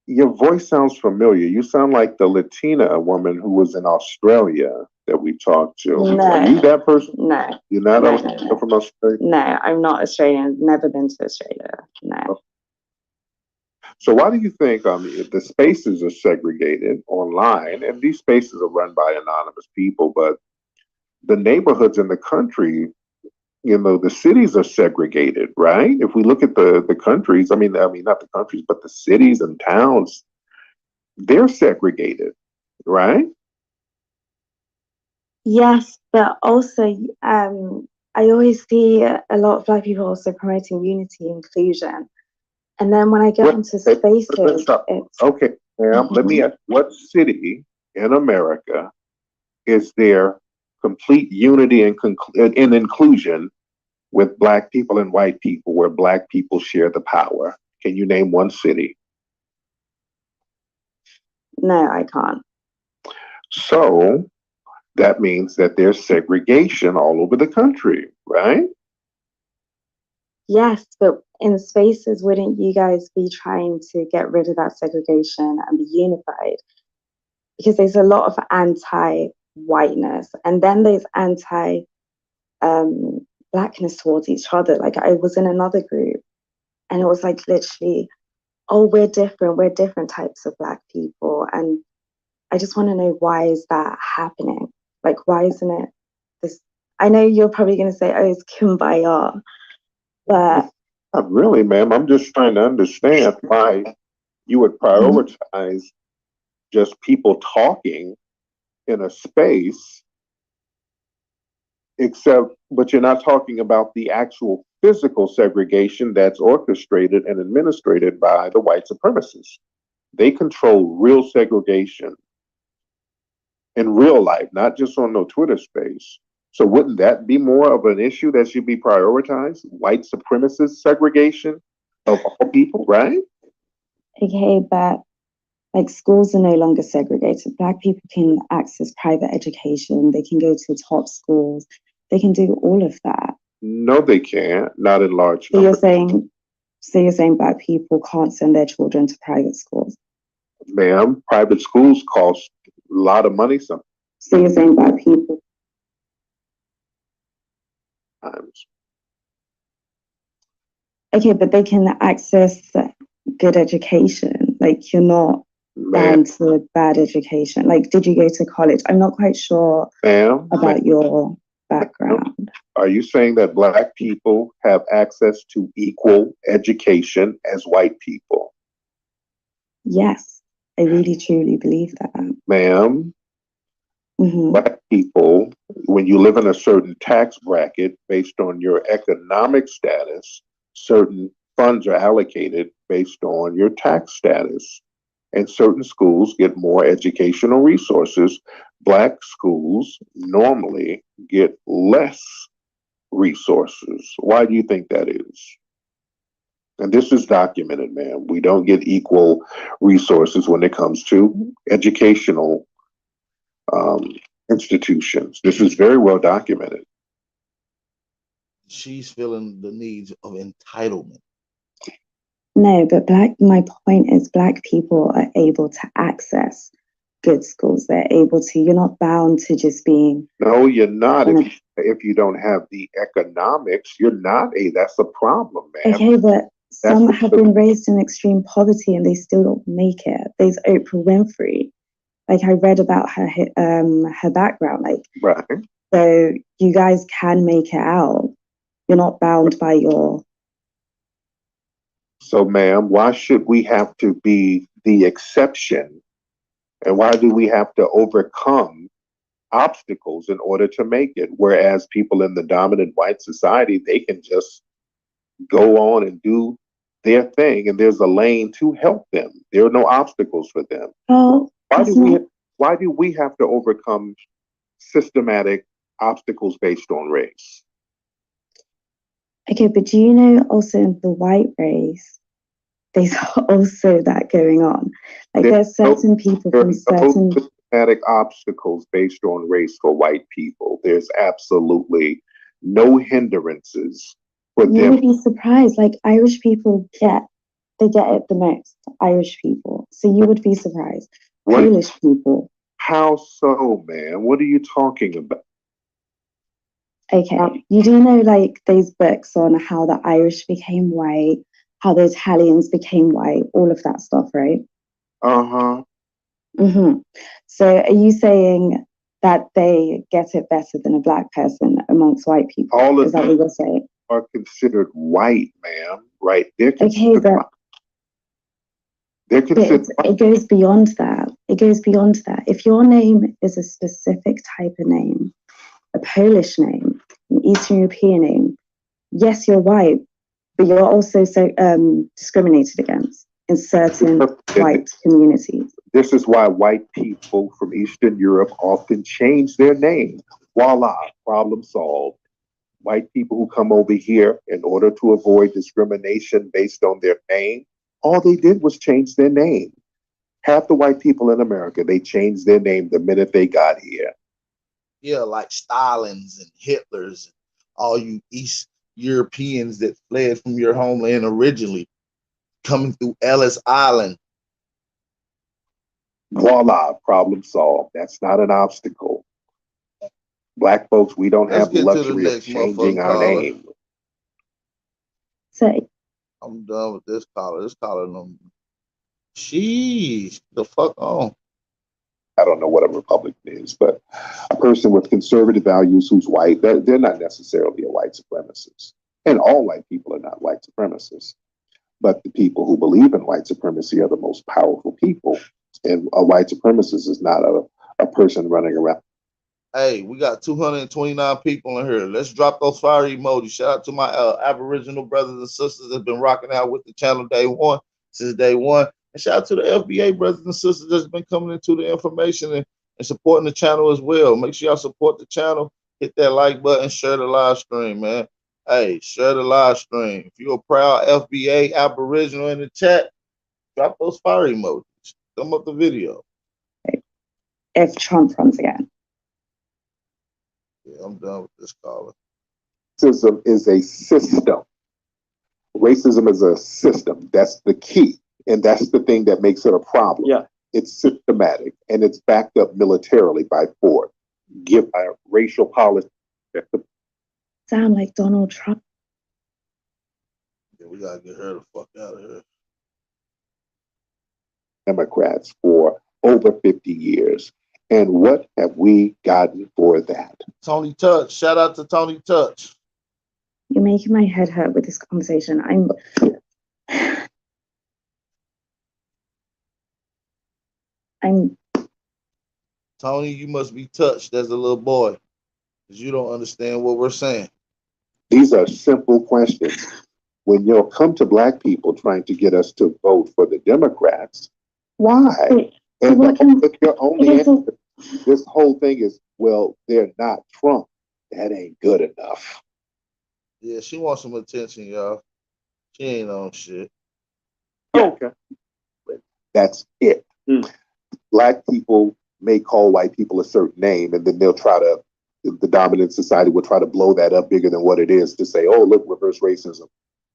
your voice sounds familiar. You sound like the Latina woman who was in Australia that we talked to. No. Are you that person? No. You're not No. from Australia? No, I'm not Australian. Never been to Australia. No. So why do you think the spaces are segregated online, and these spaces are run by anonymous people, but the neighborhoods in the country, the cities are segregated, right? If we look at the countries, I mean not the countries, but the cities and towns, they're segregated, right? Yes, but also, I always see a lot of black people also promoting unity, inclusion. And then when I get into spaces, it's... Okay, ma'am, let me ask, what city in America is there complete unity and inclusion with black people and white people, where black people share the power? Can you name one city? No, I can't. So that means that there's segregation all over the country, right? Yes, but in spaces, wouldn't you guys be trying to get rid of that segregation and be unified? Because there's a lot of anti-whiteness, and then there's anti-blackness towards each other. Like, I was in another group, and it was like literally, oh, we're different types of black people. And I just want to know, why is that happening? Like, why isn't it this? I know you're probably going to say, oh, it's kumbaya, but... Not really, ma'am. I'm just trying to understand why you would prioritize just people talking in a space, but you're not talking about the actual physical segregation that's orchestrated and administrated by the white supremacists. They control real segregation in real life, not just on no Twitter space. So wouldn't that be more of an issue that should be prioritized? White supremacist segregation of all people, right? Okay, but like, schools are no longer segregated. Black people can access private education. They can go to top schools. They can do all of that. No, they can't. Not in large numbers. So you're saying black people can't send their children to private schools? Ma'am, private schools cost a lot of money sometimes. So you're saying black people... Okay, but they can access good education. Like, you're not bound to bad education. Like, did you go to college? I'm not quite sure about your background. Are you saying that black people have access to equal education as white people? Yes, I really truly believe that. Ma'am, black people, when you live in a certain tax bracket based on your economic status, certain funds are allocated based on your tax status. And certain schools get more educational resources. Black schools normally get less resources. Why do you think that is? And this is documented, ma'am. We don't get equal resources when it comes to educational institutions. This is very well documented. She's feeling the needs of entitlement. No, but my point is, black people are able to access good schools. They're able to, you're not bound to just being... No, you're not. If you don't have the economics, you're not that's a problem, man. Okay, but some have been raised in extreme poverty and they still don't make it. There's Oprah Winfrey. Like I read about her background. Like, Right. so you guys can make it out. You're not bound by your. So, ma'am, why should we have to be the exception? And why do we have to overcome obstacles in order to make it? Whereas people in the dominant white society, they can just go on and do their thing, and there's a lane to help them. There are no obstacles for them. Oh, Why do we have to overcome systematic obstacles based on race? Okay, but do you know also in the white race, there's also that going on. Like there's certain people from certain systematic obstacles based on race for white people. There's absolutely no hindrances for them. You would be surprised. Like Irish people get it the most. Irish people. So you would be surprised. Polish people. How so, man? What are you talking about? Okay, you do know like those books on how the Irish became white, how the Italians became white, all of that stuff, right? Uh-huh. Mm-hmm. So are you saying that they get it better than a black person amongst white people? All of Is that what you're saying? Are considered white, ma'am, right? They're considered white. They're considered it goes beyond that. It goes beyond that. If your name is a specific type of name, a Polish name, an Eastern European name, yes, you're white, but you're also discriminated against in certain white communities. This is why white people from Eastern Europe often change their name. Voila, problem solved. White people who come over here in order to avoid discrimination based on their name, all they did was change their name. Half the white people in America, they changed their name the minute they got here. Yeah, like Stalins and Hitlers, and all you East Europeans that fled from your homeland originally, coming through Ellis Island. Voila, problem solved. That's not an obstacle. Black folks, we don't have the luxury of changing our name. Say, I'm done with this caller. This caller, sheesh, the fuck on. I don't know what a Republican is, but a person with conservative values who's white, they're not necessarily a white supremacist. And all white people are not white supremacists. But the people who believe in white supremacy are the most powerful people. And a white supremacist is not a person running around. Hey, we got 229 people in here. Let's drop those fire emojis. Shout out to my Aboriginal brothers and sisters that have been rocking out with the channel since day one. And shout out to the FBA brothers and sisters that's been coming into the information and supporting the channel as well. Make sure y'all support the channel. Hit that like button, share the live stream, man. Hey, share the live stream. If you're a proud FBA Aboriginal in the chat, drop those fire emojis. Thumb up the video. If Trump runs again. Yeah, I'm done with this caller. Racism is a system. Racism is a system. That's the key. And that's the thing that makes it a problem. Yeah. It's systematic and it's backed up militarily by force. Give racial policy. Sound like Donald Trump. Yeah, we gotta get her the fuck out of here. Democrats for over 50 years. And what have we gotten for that? Tony Touch. Shout out to Tony Touch. You're making my head hurt with this conversation. Tony, you must be touched as a little boy, because you don't understand what we're saying. These are simple questions. When you'll come to Black people trying to get us to vote for the Democrats, why? Your only answer, this whole thing is, well, they're not Trump. That ain't good enough. Yeah, she wants some attention, y'all. She ain't on shit. Okay. That's it. Black people may call white people a certain name, and then they'll try to, the dominant society will try to blow that up bigger than what it is to say, oh, look, reverse racism.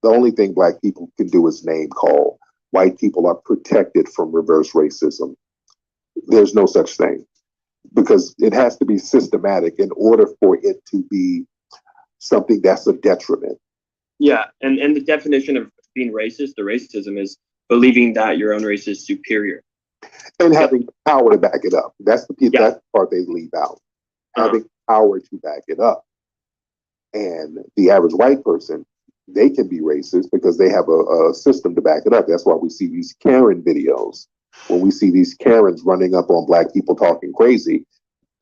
The only thing Black people can do is name call. White people are protected from reverse racism. There's no such thing, because it has to be systematic in order for it to be something that's a detriment. Yeah, and the definition of being racist, the racism is believing that your own race is superior. And having the power to back it up. That's that's the part they leave out. Having power to back it up. And the average white person, they can be racist because they have a system to back it up. That's why we see these Karen videos. When we see these Karens running up on black people talking crazy,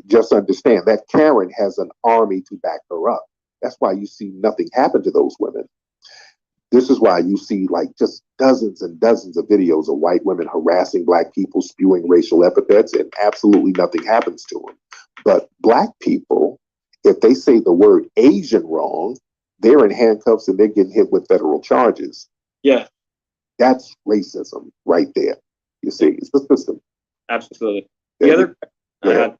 just understand that Karen has an army to back her up. That's why you see nothing happen to those women. This is why you see like just dozens and dozens of videos of white women harassing black people, spewing racial epithets, and absolutely nothing happens to them. But black people, if they say the word Asian wrong, they're in handcuffs and they're getting hit with federal charges. Yeah. That's racism right there. You see, it's the system. Absolutely. The other I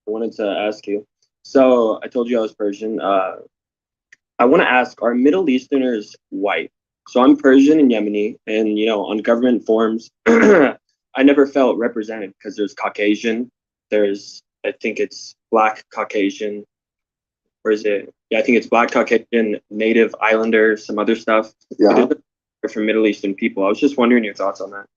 wanted to ask you. So I told you I was Persian. I want to ask, are Middle Easterners white? So I'm Persian and Yemeni, and on government forms, I never felt represented because there's Caucasian, there's I think it's Black Caucasian, or is it? Yeah, I think it's Black Caucasian, Native Islander, some other stuff. Yeah. For Middle Eastern people, I was just wondering your thoughts on that.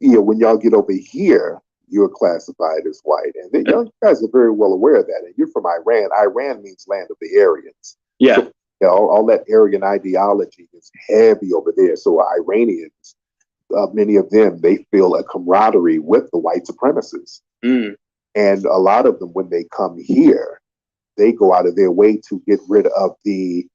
When y'all get over here, you're classified as white, and you guys are very well aware of that. And you're from Iran. Iran means land of the Aryans. Yeah. So, all that Aryan ideology is heavy over there. So Iranians, many of them, they feel a camaraderie with the white supremacists. And a lot of them, when they come here, they go out of their way to get rid of the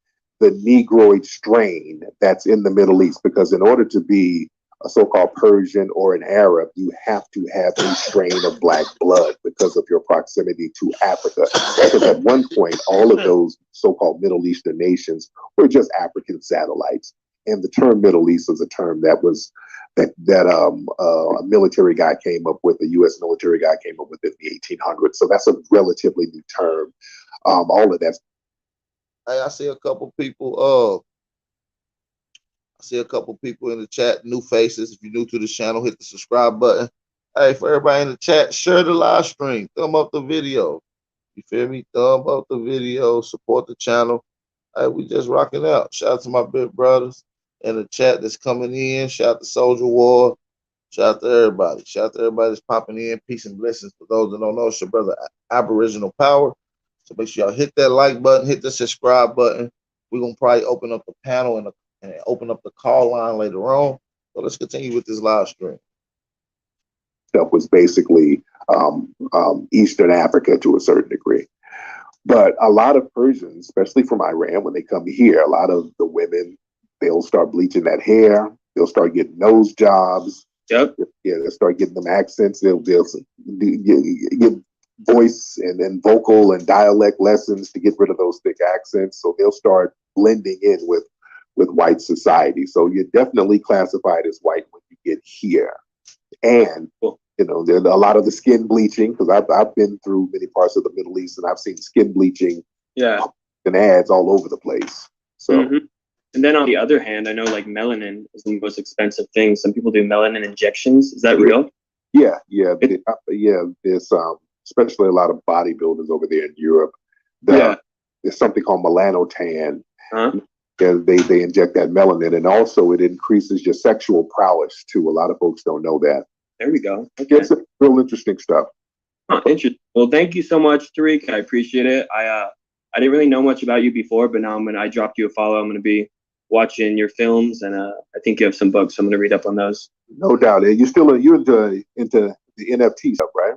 Negroid strain that's in the Middle East, because in order to be a so-called Persian or an Arab, you have to have a strain of black blood because of your proximity to Africa. Because at one point, all of those so-called Middle Eastern nations were just African satellites. And the term Middle East is a term that a military guy came up with, a U.S. military guy came up with in the 1800s. So that's a relatively new term. All of that. Hey, I see a couple people. I see a couple people in the chat, new faces. If you're new to the channel, hit the subscribe button. Hey, for everybody in the chat, share the live stream. Thumb up the video. You feel me? Thumb up the video. Support the channel. Hey, we just rocking out. Shout out to my big brothers in the chat that's coming in. Shout out to Soldier War. Shout out to everybody. Shout out to everybody that's popping in. Peace and blessings. For those that don't know, it's your brother Aboriginal Power. So make sure y'all hit that like button, hit the subscribe button. We're going to probably open up the panel and open up the call line later on. So let's continue with this live stream. Stuff was basically Eastern Africa to a certain degree. But a lot of Persians, especially from Iran, when they come here, a lot of the women, they'll start bleaching that hair. They'll start getting nose jobs. Yep. Yeah, they'll start getting them accents. They'll get voice and vocal and dialect lessons to get rid of those thick accents. So they'll start blending in with white society. So you're definitely classified as white when you get here. And, there's a lot of the skin bleaching, because I've been through many parts of the Middle East and I've seen skin bleaching and ads all over the place. So, And then on the other hand, I know like melanin is the most expensive thing. Some people do melanin injections. Is that real? Yeah. There's especially a lot of bodybuilders over there in Europe. There's something called melanotan. They inject that melanin, and also it increases your sexual prowess too. A lot of folks don't know that. There we go. Okay. It's real interesting stuff. Interesting. Well, thank you so much, Tariq. I appreciate it. I didn't really know much about you before, but now I dropped you a follow. I'm gonna be watching your films, and I think you have some books, so I'm gonna read up on those. No doubt. And you're into the NFT stuff, right?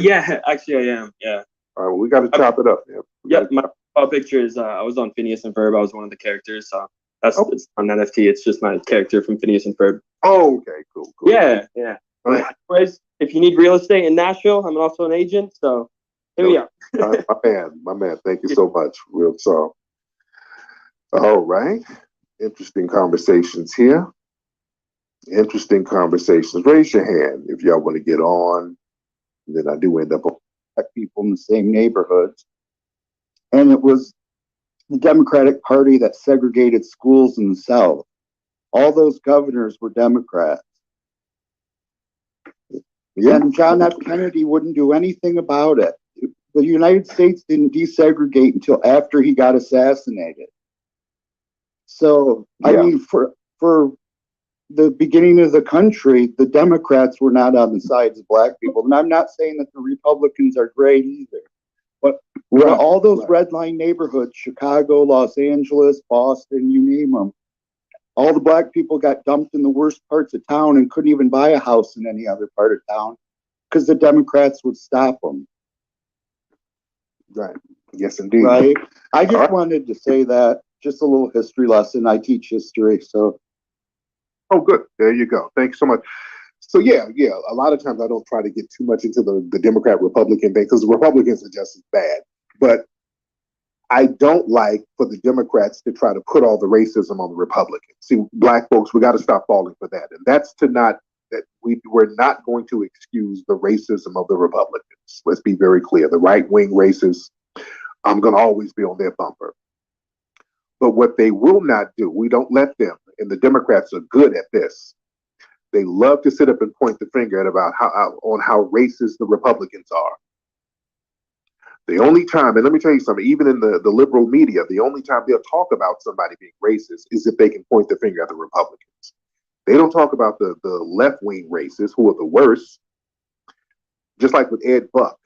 Yeah, actually I am. Yeah. All right, well, we got to chop it up, man. Yep. My profile picture is I was on Phineas and Ferb. I was one of the characters, so it's on NFT. It's just my character from Phineas and Ferb. Oh, okay, cool. Yeah. Anyways, if you need real estate in Nashville, I'm also an agent. So here we are. My man. Thank you so much. Real talk. All right. Interesting conversations here. Interesting conversations. Raise your hand if y'all want to get on. And then I do end up on people in the same neighborhoods. And it was the Democratic Party that segregated schools in the South. All those governors were Democrats. Yeah. And John F. Kennedy wouldn't do anything about it. The United States didn't desegregate until after he got assassinated. So, I mean, for the beginning of the country, the Democrats were not on the sides of black people. And I'm not saying that the Republicans are great either. But all those red line neighborhoods, Chicago, Los Angeles, Boston, you name them, all the black people got dumped in the worst parts of town and couldn't even buy a house in any other part of town because the Democrats would stop them. Right. Yes, indeed. Right. I just wanted to say that, just a little history lesson. I teach history, so. Oh, good. There you go. Thanks so much. So yeah, a lot of times I don't try to get too much into the Democrat-Republican thing because the Republicans are just as bad. But I don't like for the Democrats to try to put all the racism on the Republicans. See, black folks, we got to stop falling for that. And that's we're not going to excuse the racism of the Republicans. Let's be very clear. The right-wing racists, I'm going to always be on their bumper. But what they will not do, we don't let them, and the Democrats are good at this. They love to sit up and point the finger at about how racist the Republicans are. The only time, and let me tell you something, even in the liberal media, the only time they'll talk about somebody being racist is if they can point the finger at the Republicans. They don't talk about the left-wing racists who are the worst. Just like with Ed Buck,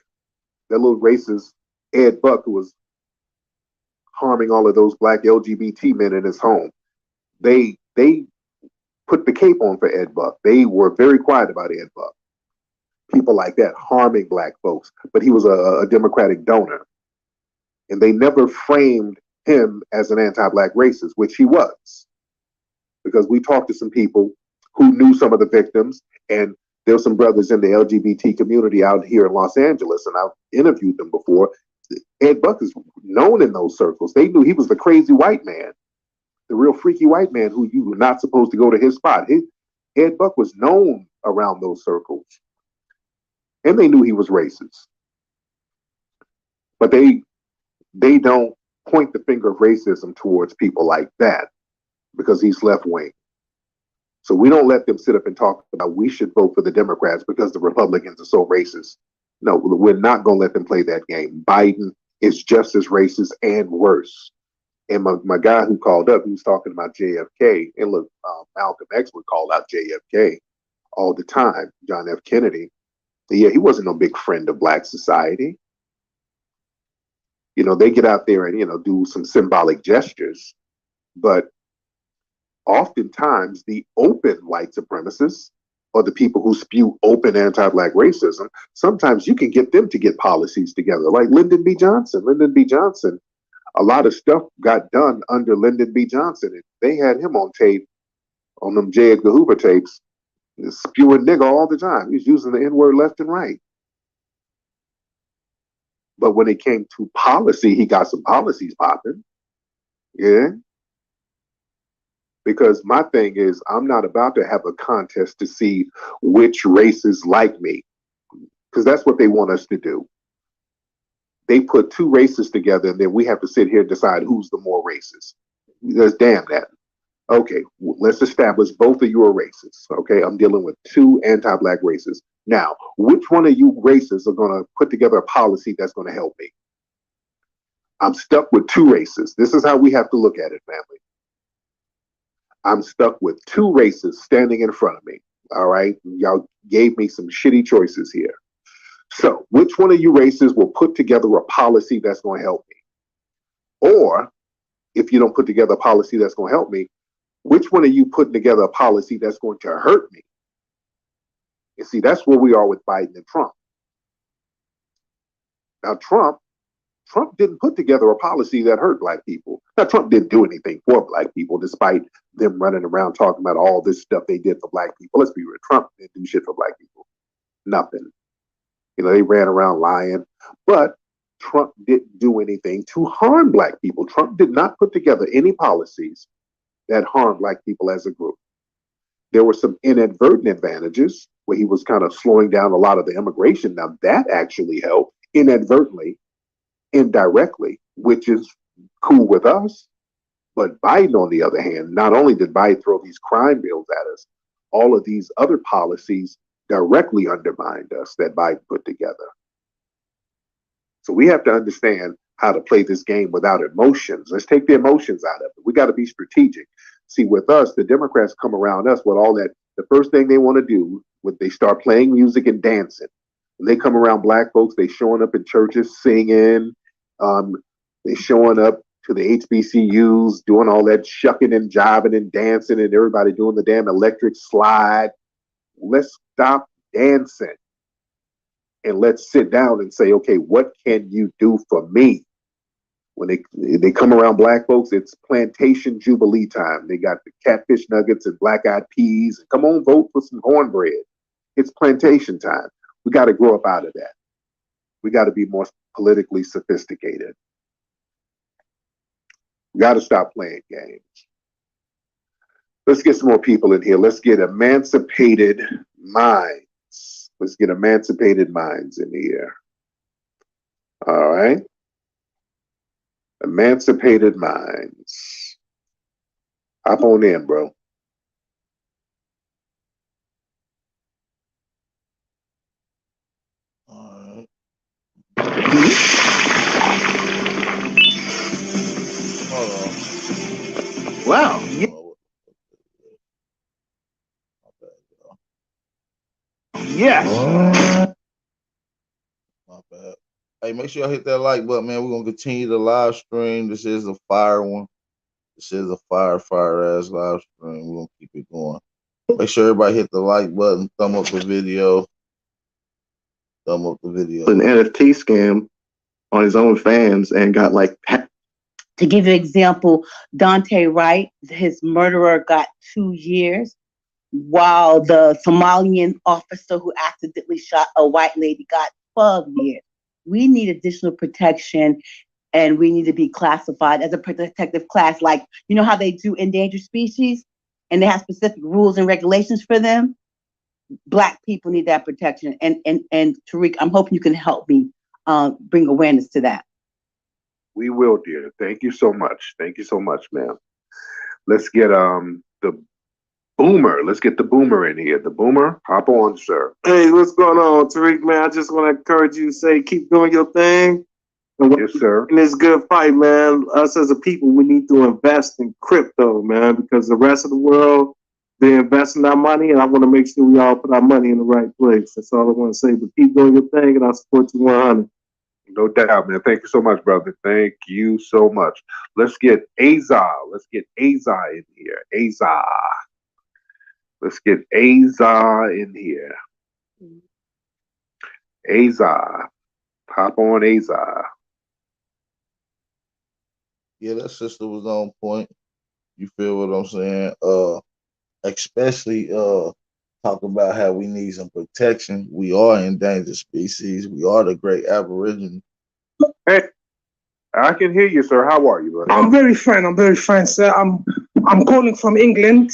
that little racist Ed Buck who was harming all of those black LGBT men in his home. They put the cape on for Ed Buck. They were very quiet about Ed Buck. People like that harming black folks, but he was a Democratic donor. And they never framed him as an anti-black racist, which he was. Because we talked to some people who knew some of the victims, and there were some brothers in the LGBT community out here in Los Angeles, and I've interviewed them before. Ed Buck is known in those circles. They knew he was the crazy white man, the real freaky white man who you were not supposed to go to his spot. Ed Buck was known around those circles. And they knew he was racist. But they don't point the finger of racism towards people like that because he's left-wing. So we don't let them sit up and talk about we should vote for the Democrats because the Republicans are so racist. No, we're not going to let them play that game. Biden is just as racist and worse. And my guy who called up, he was talking about JFK. And look, Malcolm X would call out JFK all the time, John F. Kennedy. Yeah, he wasn't no big friend of black society. You know, they get out there and, do some symbolic gestures. But oftentimes the open white supremacists or the people who spew open anti-black racism, sometimes you can get them to get policies together. Like Lyndon B. Johnson. Lyndon B. Johnson, a lot of stuff got done under Lyndon B. Johnson. And they had him on tape, on them J. Edgar Hoover tapes, spewing nigger all the time. He's using the N-word left and right. But when it came to policy, he got some policies popping. Yeah. Because my thing is, I'm not about to have a contest to see which races like me. Because that's what they want us to do. They put two races together and then we have to sit here and decide who's the more racist. That's damn that. Okay, let's establish both of you are racist. Okay, I'm dealing with two anti-black racists. Now, which one of you racists are going to put together a policy that's going to help me? I'm stuck with two racists. This is how we have to look at it, family. I'm stuck with two racists standing in front of me. All right, y'all gave me some shitty choices here. So, which one of you racists will put together a policy that's going to help me? Or, if you don't put together a policy that's going to help me, which one of you putting together a policy that's going to hurt me? You see, that's where we are with Biden and Trump. Now, Trump didn't put together a policy that hurt black people. Now, Trump didn't do anything for black people, despite them running around talking about all this stuff they did for black people. Let's be real. Trump didn't do shit for black people. Nothing. They ran around lying. But Trump didn't do anything to harm black people. Trump did not put together any policies that harmed black people as a group. There were some inadvertent advantages where he was kind of slowing down a lot of the immigration. Now that actually helped inadvertently, indirectly, which is cool with us. But Biden, on the other hand, not only did Biden throw these crime bills at us, all of these other policies directly undermined us that Biden put together. So we have to understand how to play this game without emotions. Let's take the emotions out of it. We got to be strategic. See, with us, the Democrats come around us with all that. The first thing they want to do when they start playing music and dancing, when they come around black folks, they showing up in churches singing. They showing up to the HBCUs doing all that shucking and jiving and dancing, and everybody doing the damn electric slide. Let's stop dancing and let's sit down and say, okay, what can you do for me? When they come around black folks, it's plantation jubilee time. They got the catfish nuggets and black-eyed peas. Come on, vote for some cornbread. It's plantation time. We got to grow up out of that. We got to be more politically sophisticated. We got to stop playing games. Let's get some more people in here. Let's get emancipated minds. Let's get emancipated minds in here. All right. Emancipated minds. Hop on in, bro. All right. Wow. Yes. My bad. Hey, make sure y'all hit that like button, man. We're gonna continue the live stream. This is a fire one. This is a fire ass live stream. We're gonna keep it going. Make sure everybody hit the like button, thumb up the video. Thumb up the video. An NFT scam on his own fans and got like. To give you an example, Dante Wright, his murderer got 2 years, while the Somalian officer who accidentally shot a white lady got 12 years. We need additional protection, and we need to be classified as a protective class. Like, you know how they do endangered species, and they have specific rules and regulations for them? Black people need that protection. And Tariq, I'm hoping you can help me bring awareness to that. We will, dear. Thank you so much. Thank you so much, ma'am. Let's get the Boomer. Let's get the Boomer in here. The Boomer, hop on, sir. Hey, what's going on, Tariq, man? I just want to encourage you to say, keep doing your thing. Yes, sir. In this good fight, man, us as a people, we need to invest in crypto, man, because the rest of the world, they're investing our money, and I want to make sure we all put our money in the right place. That's all I want to say. But keep doing your thing, and I'll support you 100. No doubt, man. Thank you so much, brother. Thank you so much. Let's get Azar. Let's get Azar in here. Azar. Let's get Azar in here. Azar. Hop on, Azar. Yeah, that sister was on point. You feel what I'm saying? Especially talk about how we need some protection. We are endangered species. We are the great Aborigine. Hey, I can hear you, sir. How are you, brother? I'm very fine, sir. I'm calling from England.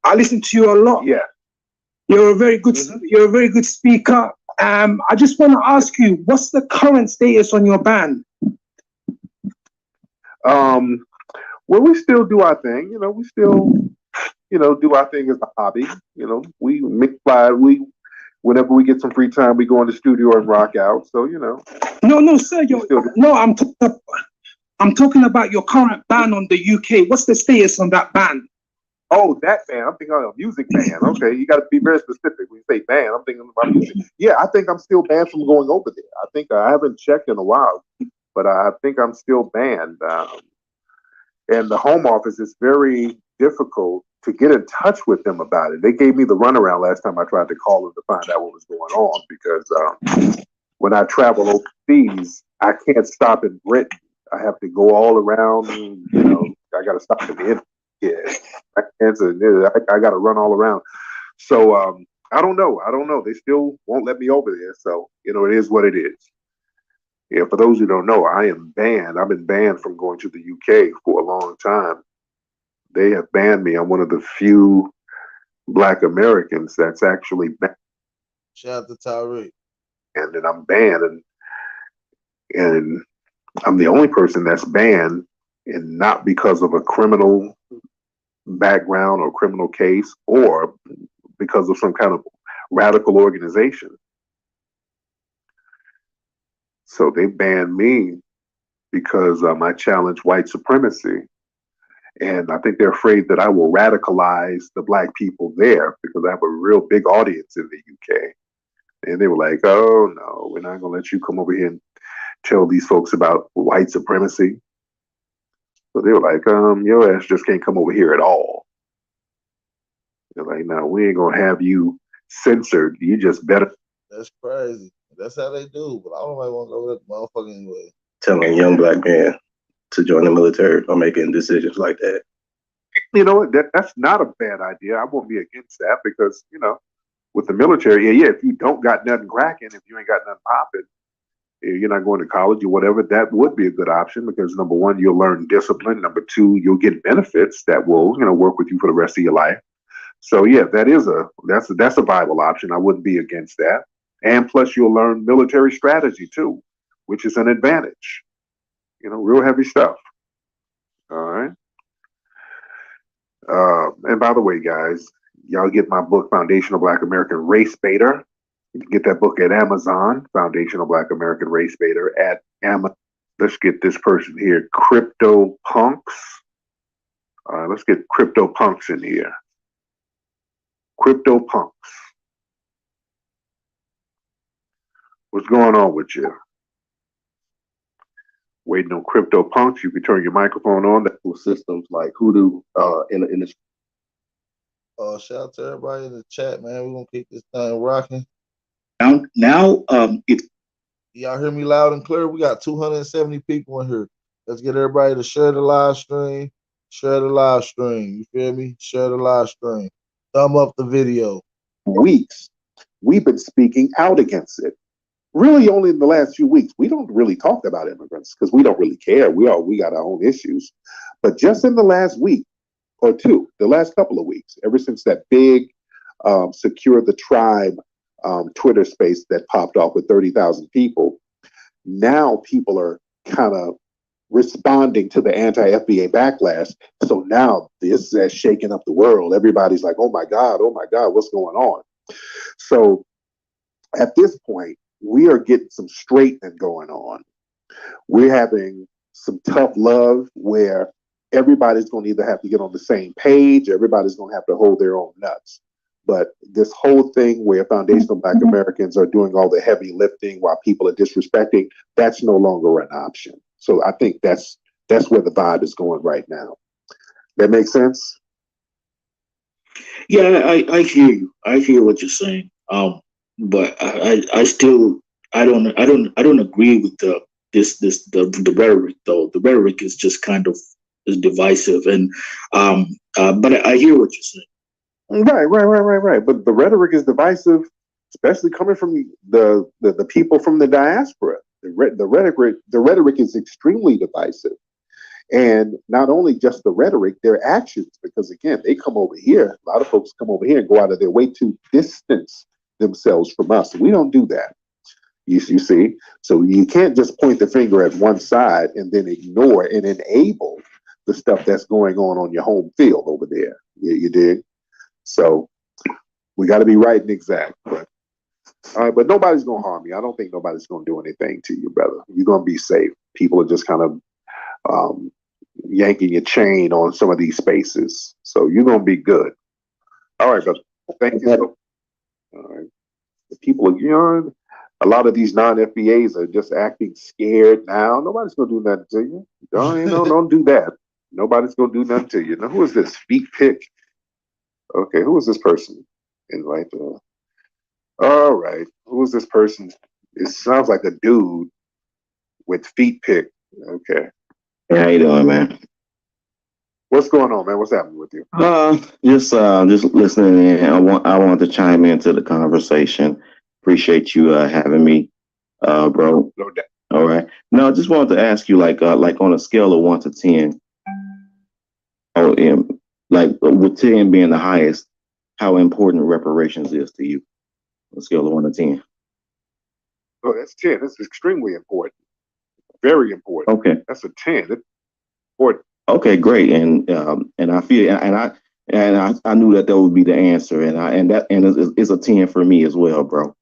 I listen to you a lot. Yeah. You're a very good speaker. I just want to ask you, what's the current status on your band? Well, we still do our thing. You know, we still, do our thing as a hobby. We mix fly. Whenever we get some free time, we go in the studio and rock out. So, No, sir. I'm talking about your current band on the UK. What's the status on that band? Oh, that band. I'm thinking of a music band. Okay, you got to be very specific. When you say band, I'm thinking about music. Yeah, I think I'm still banned from going over there. I think I haven't checked in a while, but I think I'm still banned. And the home office is very difficult to get in touch with them about it. They gave me the runaround last time I tried to call them to find out what was going on because when I travel overseas, I can't stop in Britain. I have to go all around. I got to stop at the end. Yeah, I got to run all around. So I don't know. They still won't let me over there. So it is what it is. Yeah, for those who don't know, I am banned. I've been banned from going to the UK for a long time. They have banned me. I'm one of the few Black Americans that's actually banned. Shout out to Tariq. And then I'm banned, and I'm the only person that's banned, and not because of a criminal background or criminal case or because of some kind of radical organization. So they banned me because I challenged white supremacy. And I think they're afraid that I will radicalize the black people there because I have a real big audience in the UK. And they were like, oh, no, we're not going to let you come over here and tell these folks about white supremacy. So they were like, your ass just can't come over here at all. They're like, no, we ain't going to have you censored. You just better. That's crazy. That's how they do. But I don't really want to go with that motherfucker anyway. Telling a young black man to join the military or making decisions like that. You know what? That's not a bad idea. I won't be against that because, with the military, if you don't got nothing cracking, if you ain't got nothing popping, you're not going to college or whatever, that would be a good option because number one, you'll learn discipline. Number two, you'll get benefits that will, work with you for the rest of your life. So yeah, that's a viable option. I wouldn't be against that. And plus you'll learn military strategy too, which is an advantage. Real heavy stuff. All right. And by the way, guys, y'all get my book, Foundational Black American Race Baiter. You can get that book at Amazon, Foundational Black American Race Baiter at Amazon. Let's get this person here, Crypto Punks. Let's get Crypto Punks in here. Crypto Punks. What's going on with you? Waiting on Crypto Punks. You can turn your microphone on. With systems like Hoodoo in the Shout out to everybody in the chat, man. We're gonna keep this thing rocking. Now, y'all hear me loud and clear? We got 270 people in here. Let's get everybody to share the live stream. Share the live stream. You feel me? Share the live stream. Thumb up the video. Weeks, we've been speaking out against it. Really, only in the last few weeks. We don't really talk about immigrants because we don't really care. We got our own issues. But just in the last week or two, the last couple of weeks, ever since that big Secure the Tribe Twitter space that popped off with 30,000 people, now people are kind of responding to the anti-FBA backlash. So now this is shaking up the world. Everybody's like, oh my God, what's going on? So at this point, we are getting some straightening going on. We're having some tough love where everybody's going to either have to get on the same page, everybody's going to have to hold their own nuts. But this whole thing where foundational Black Americans are doing all the heavy lifting while people are disrespecting, that's no longer an option. So I think that's where the vibe is going right now. That makes sense? Yeah, I hear you. I hear what you're saying. But I still don't agree with the rhetoric though. The rhetoric is just kind of is divisive, and but I hear what you're saying. Right. But the rhetoric is divisive, especially coming from the people from the diaspora. The rhetoric is extremely divisive. And not only just the rhetoric, their actions, because again, they come over here. A lot of folks come over here and go out of their way to distance themselves from us. We don't do that. You see? So you can't just point the finger at one side and then ignore and enable the stuff that's going on your home field over there. You dig? So we got to be right and exact. But nobody's going to harm you. I don't think nobody's going to do anything to you, brother. You're going to be safe. People are just kind of yanking your chain on some of these spaces. So you're going to be good. All right, brother. Thank you. All right. The people are, a lot of these non-FBAs are just acting scared now. Nobody's going to do nothing to you. Don't do that. Nobody's going to do nothing to you. Now, who is this? Feet pick. Okay, who is this person? Invite them. All right. Who is this person? It sounds like a dude with feet pick. Okay. Hey, how you doing, man? What's going on, man? What's happening with you? Just listening in. I want to chime into the conversation. Appreciate you having me, bro. No doubt. All right. No, I just wanted to ask you, like on a scale of 1 to 10, like with 10 being the highest, how important reparations is to you? On a scale of 1 to 10. Oh, that's 10. That's extremely important. Very important. Okay. That's a 10. That's important. Okay, great. And I feel I knew that would be the answer, and it's a 10 for me as well, bro.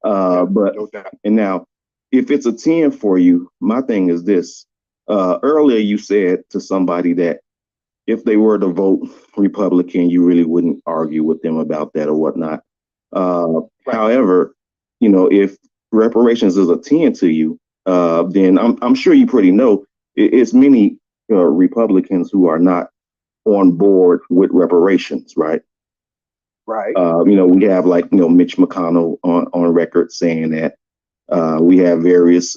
But no doubt. And now, if it's a 10 for you, my thing is this. Earlier you said to somebody that if they were to vote Republican, you really wouldn't argue with them about that or whatnot. However, if reparations is a 10 to you, then I'm sure you pretty know it's many Republicans who are not on board with reparations, right? Right. We have Mitch McConnell on record saying that. We have various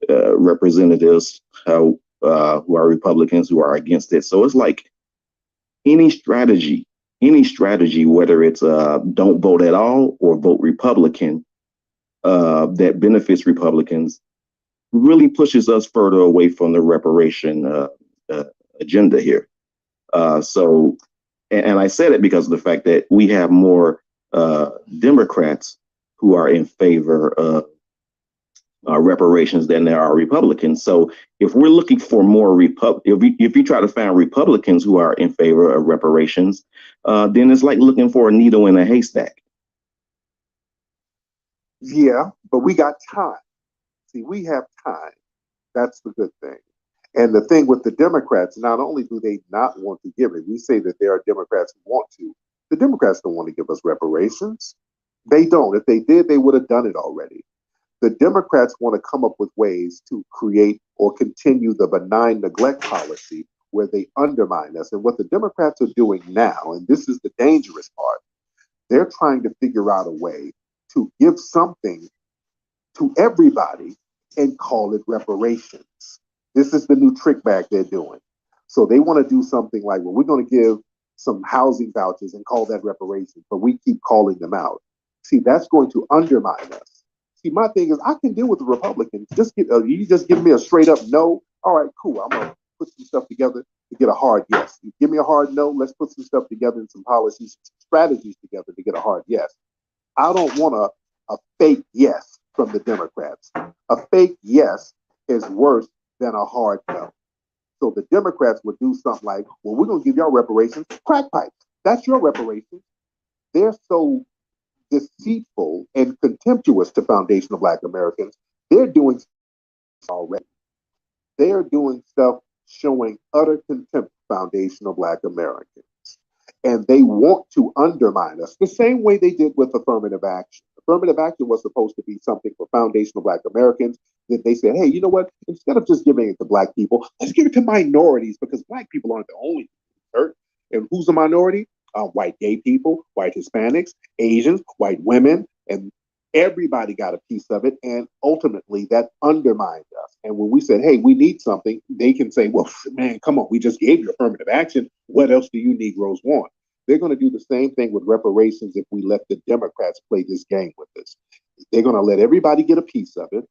representatives who are Republicans who are against it. So it's like any strategy, whether it's don't vote at all or vote Republican, that benefits Republicans, really pushes us further away from the reparation agenda here. And I said it because of the fact that we have more Democrats who are in favor of reparations than there are Republicans. So if we're looking for more if you try to find Republicans who are in favor of reparations, then it's like looking for a needle in a haystack. Yeah, but we got time. See, we have time. That's the good thing. And the thing with the Democrats, not only do they not want to give it, we say that there are Democrats who want to. The Democrats don't want to give us reparations. They don't. If they did, they would have done it already. The Democrats want to come up with ways to create or continue the benign neglect policy where they undermine us. And what the Democrats are doing now, and this is the dangerous part, they're trying to figure out a way to give something to everybody and call it reparations. This is the new trick bag they're doing. So they want to do something like, well, we're going to give some housing vouchers and call that reparations, but we keep calling them out. See, that's going to undermine us. See, my thing is, I can deal with the Republicans. You just give me a straight up no. All right, cool. I'm gonna put some stuff together to get a hard yes. You give me a hard no. Let's put some stuff together and some policies, strategies together to get a hard yes. I don't want a fake yes from the Democrats. A fake yes is worse than a hard no. So the Democrats would do something like, well, we're going to give y'all reparations, crack pipes. That's your reparations. They're so deceitful and contemptuous to foundational Black Americans. They're doing already. They're doing stuff showing utter contempt for foundational Black Americans. And they want to undermine us the same way they did with affirmative action. Affirmative action was supposed to be something for foundational Black Americans. Then they said, hey, you know what? Instead of just giving it to Black people, let's give it to minorities because Black people aren't the only hurt. And who's a minority? White gay people, white Hispanics, Asians, white women, and everybody got a piece of it. And ultimately, that undermined us. And when we said, hey, we need something, they can say, well, man, come on, we just gave you affirmative action. What else do you Negroes want? They're going to do the same thing with reparations if we let the Democrats play this game with us. They're going to let everybody get a piece of it,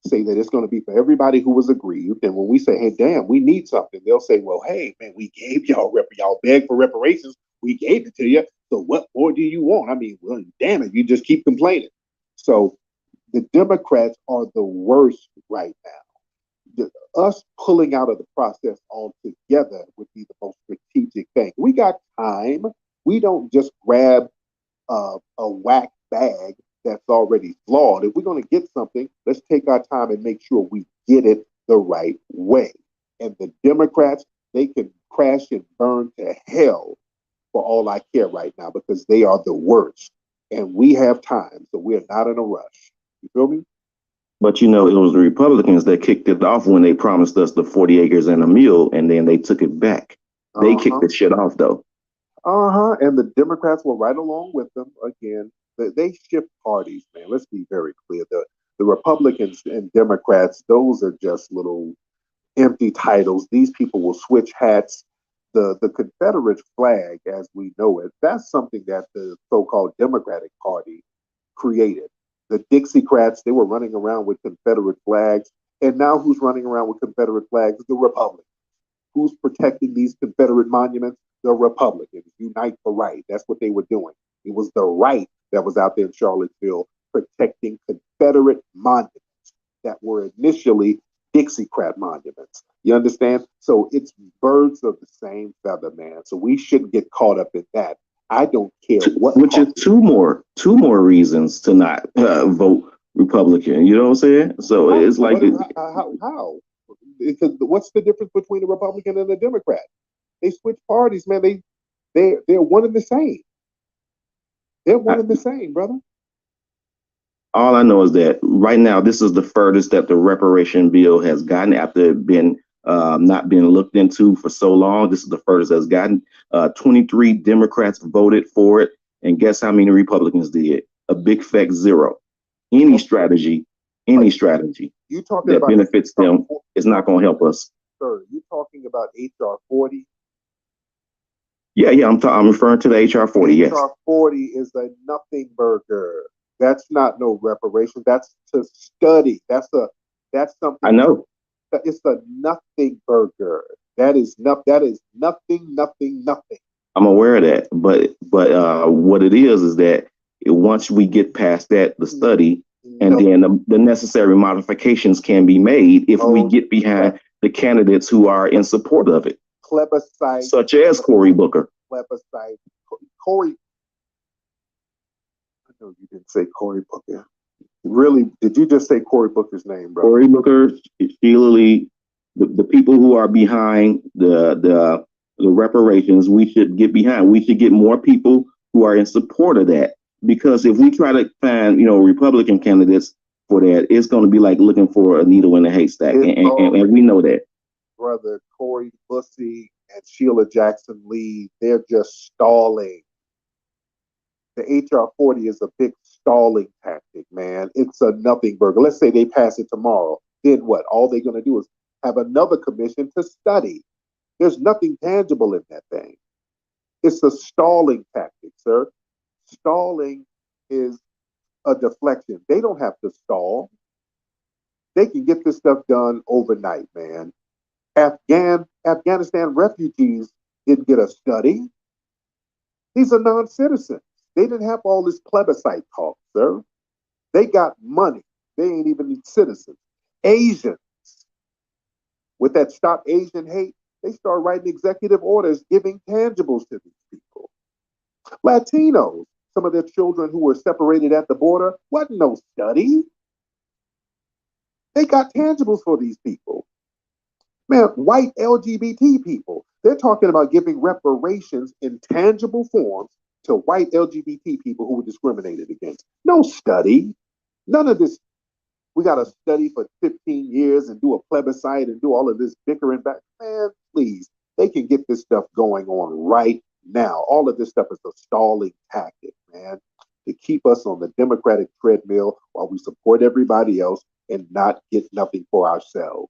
say that it's going to be for everybody who was aggrieved. And when we say, hey, damn, we need something, they'll say, well, hey, man, we gave y'all begged for reparations. We gave it to you. So what more do you want? I mean, well, damn it, you just keep complaining. So the Democrats are the worst right now. Us pulling out of the process altogether would be the most strategic thing. We got time. We don't just grab a whack bag that's already flawed. If we're going to get something, let's take our time and make sure we get it the right way. And the Democrats, they can crash and burn to hell for all I care right now because they are the worst. And we have time, so we're not in a rush. You feel me? But it was the Republicans that kicked it off when they promised us the 40 acres and a mule, and then they took it back. They kicked the shit off, though. And the Democrats were right along with them. Again, they shift parties, man. Let's be very clear. The Republicans and Democrats, those are just little empty titles. These people will switch hats. The Confederate flag, as we know it, that's something that the so-called Democratic Party created. The Dixiecrats, they were running around with Confederate flags. And now who's running around with Confederate flags? The Republicans. Who's protecting these Confederate monuments? The Republicans. Unite for right. That's what they were doing. It was the right that was out there in Charlottesville protecting Confederate monuments that were initially Dixiecrat monuments. You understand? So it's birds of the same feather, man. So we shouldn't get caught up in that. I don't care what. Which is two more reasons to not vote Republican. You know what I'm saying? So it's like how? Because what's the difference between a Republican and a Democrat? They switch parties, man. They're one and the same. They're one and the same, brother. All I know is that right now, this is the furthest that the reparation bill has gotten after it been not being looked into for so long. This is the furthest it's gotten. 23 Democrats voted for it, and guess how many Republicans did? A big fat zero. Any strategy you talking that about benefits them is not going to help us. Sir, you talking about HR 40? Yeah, I'm referring to the HR 40. Yes. HR 40 is a nothing burger. That's not no reparation. That's to study. That's something. I know. It's a nothing burger. That is nothing. I'm aware of that, but what it is that once we get past that, the study, and then the necessary modifications can be made if we get behind the candidates who are in support of it, plebiscite, such as Cory Booker. Plebiscite, Cory. I know you didn't say Cory Booker. Really? Did you just say Cory Booker's name, bro? Cory Booker, Sheila Lee, the people who are behind the reparations, we should get behind. We should get more people who are in support of that. Because if we try to find, Republican candidates for that, it's going to be like looking for a needle in a haystack, and we know that. Brother, Cory Bussey and Sheila Jackson Lee, they're just stalling. The HR 40 is a big stalling tactic, man. It's a nothing burger. Let's say they pass it tomorrow. Then what? All they're going to do is have another commission to study. There's nothing tangible in that thing. It's a stalling tactic, sir. Stalling is a deflection. They don't have to stall. They can get this stuff done overnight, man. Afghanistan refugees didn't get a study. These are non-citizens. They didn't have all this plebiscite talk, sir. They got money. They ain't even citizens. Asians, with that Stop Asian Hate, they start writing executive orders giving tangibles to these people. Latinos, some of their children who were separated at the border, wasn't no study. They got tangibles for these people. Man, white LGBT people, they're talking about giving reparations in tangible forms to white LGBT people who were discriminated against. No study. None of this. We got to study for 15 years and do a plebiscite and do all of this bickering back. Man, please. They can get this stuff going on right now. All of this stuff is a stalling tactic, man, to keep us on the Democratic treadmill while we support everybody else and not get nothing for ourselves.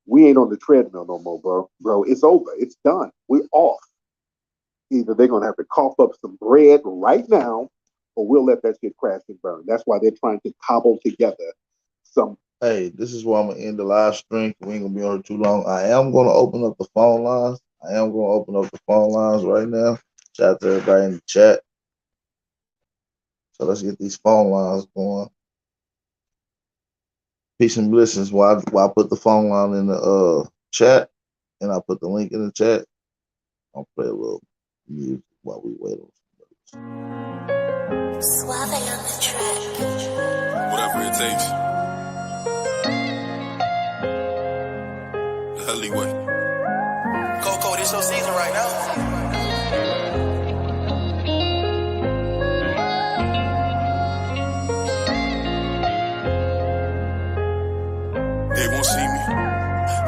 We ain't on the treadmill no more, bro. It's over. It's done. We're off. Either they're going to have to cough up some bread right now, or we'll let that shit crash and burn. That's why they're trying to cobble together some. Hey, this is why I'm going to end the live stream. We ain't going to be on here too long. I am going to open up the phone lines. Right now. Shout out to everybody in the chat. So let's get these phone lines going. Peace and blessings. While I put the phone line in the chat, and I put the link in the chat, I'll play a little music while we wait on somebody. Suave on the track. Whatever it takes. The alleyway. Coco, this your season right now. They won't see me.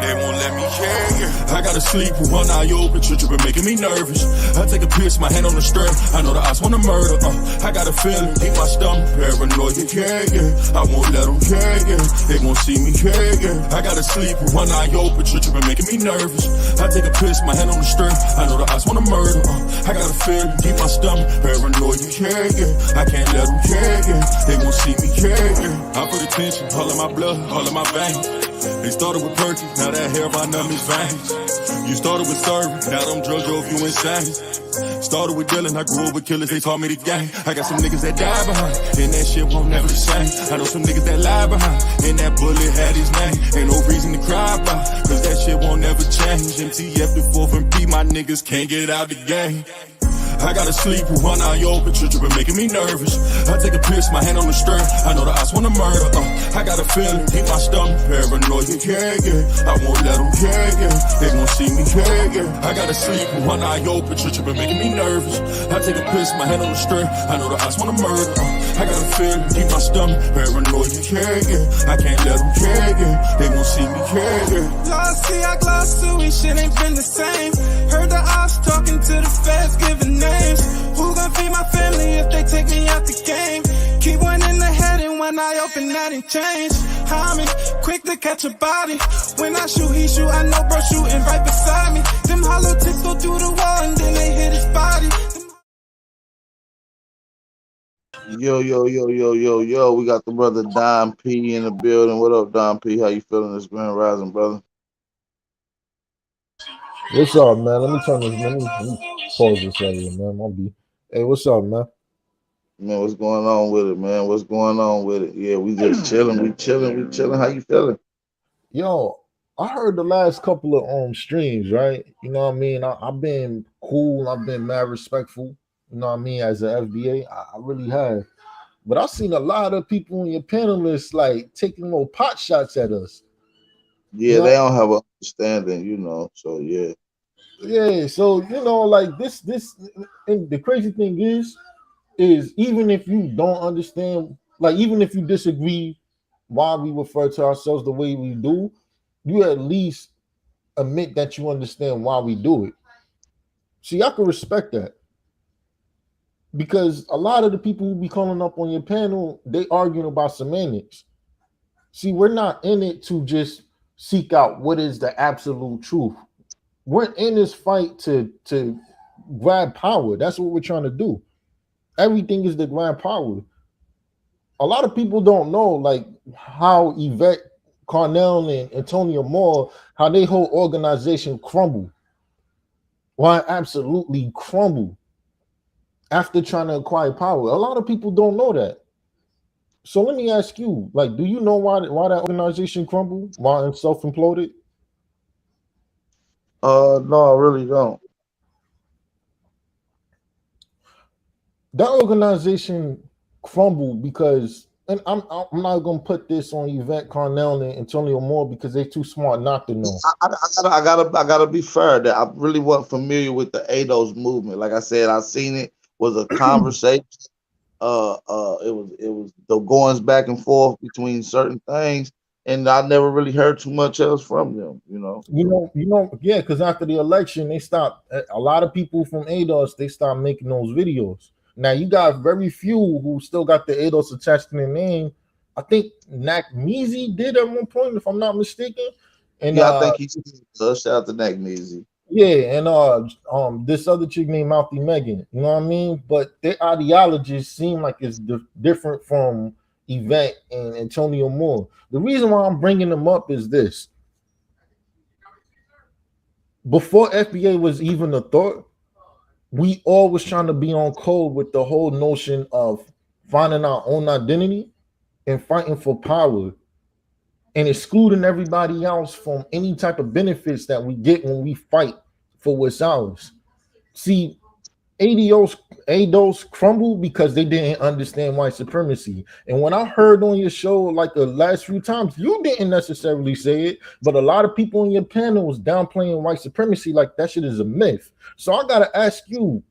They won't let me hear. I gotta sleep with one eye open, tripping, making me nervous. I take a piss, my hand on the strap. I know the odds wanna murder. I got a feeling deep my stomach, paranoid, yeah. I won't let them, yeah. They won't see me, yeah. I gotta sleep with one eye open, tripping, making me nervous. I take a piss, my hand on the strap. I know the odds wanna murder. I got a feeling deep my stomach, paranoid, yeah. I can't let them, yeah. They won't see me, yeah. I put attention, all in my blood, all in my veins. They started with Perky, now that hair by numb is veins. You started with serving, now them drugs drove you insane. Started with dealing, I grew up with killers, they taught me the game. I got some niggas that die behind, and that shit won't never the same. I know some niggas that lie behind, and that bullet had his name. Ain't no reason to cry about, cause that shit won't never change. MTF the 4th and P, my niggas can't get out the game. I gotta sleep with one eye open, tripping, making me nervous. I take a piss, my hand on the stern. I know the eyes wanna murder. I got a feeling, deep my stomach, paranoid, yeah. I won't let them care, yeah. They gon' see me, yeah. I gotta sleep with one eye open, tripping, making me nervous. I take a piss, my hand on the stern. I know the eyes wanna murder. I got a feeling, deep my stomach, paranoid, yeah. I can't let them care, yeah. They gon' see me, yeah. Lost, see, I glossed to it, shit ain't been the same. Heard the ops talking to the feds, giving names. Who gon' feed my family if they take me out the game? Keep one in the head and when I open that ain't change. I'm quick to catch a body. When I shoot, he shoot, I know bro shooting right beside me. Them hollow tips go through the wall and then they hit his body. Yo. We got the brother Don P in the building. What up, Don P? How you feeling this Grand Rising, brother? What's up, man? Let me turn this. Let me pause this area, man. I'll be. Hey, what's up, man? Man, what's going on with it, man? What's going on with it? Yeah, we just chilling. We chilling. How you feeling? Yo, I heard the last couple of streams, right? You know what I mean? I've been cool. I've been mad respectful. You know what I mean? As an FBA, I really have. But I've seen a lot of people in your panelists like taking little pot shots at us. Yeah, they don't have an understanding, you know. So yeah. Yeah, so like this, and the crazy thing is even if you don't understand, like even if you disagree why we refer to ourselves the way we do, you at least admit that you understand why we do it. See, I can respect that. Because a lot of the people who be calling up on your panel, they arguing about semantics. See, we're not in it to just seek out what is the absolute truth. We're in this fight to grab power. That's what we're trying to do. Everything is to grab power. A lot of people don't know like how Yvette Carnell and Antonio Moore, how their whole organization crumbled. Why absolutely crumbled after trying to acquire power. A lot of people don't know that. So let me ask you, like, do you know why that organization crumbled? Why it self-imploded? No, I really don't. That organization crumbled because, and I'm not gonna put this on Yvette Carnell and Antonio Moore because they're too smart not to know. I gotta be fair that I really wasn't familiar with the ADOS movement. Like I said, I seen it was a conversation. It was the goings back and forth between certain things, and I never really heard too much else from them. Yeah, because after the election, they stopped. A lot of people from ADOS they stopped making those videos. Now you got very few who still got the ADOS attached to their name. I think Nakmeezy did at one point, if I'm not mistaken. And yeah, I think he does. Shout out to Nakmeezy. Yeah, and this other chick named Mouthy Megan, you know what I mean? But their ideologies seem like it's different from Yvette and Antonio Moore. The reason why I'm bringing them up is this: before FBA was even a thought, we all was trying to be on code with the whole notion of finding our own identity and fighting for power and excluding everybody else from any type of benefits that we get when we fight for what's ours. See, ADOS crumbled because they didn't understand white supremacy. And when I heard on your show like the last few times, you didn't necessarily say it, but a lot of people on your panel was downplaying white supremacy like that shit is a myth. So I gotta ask you,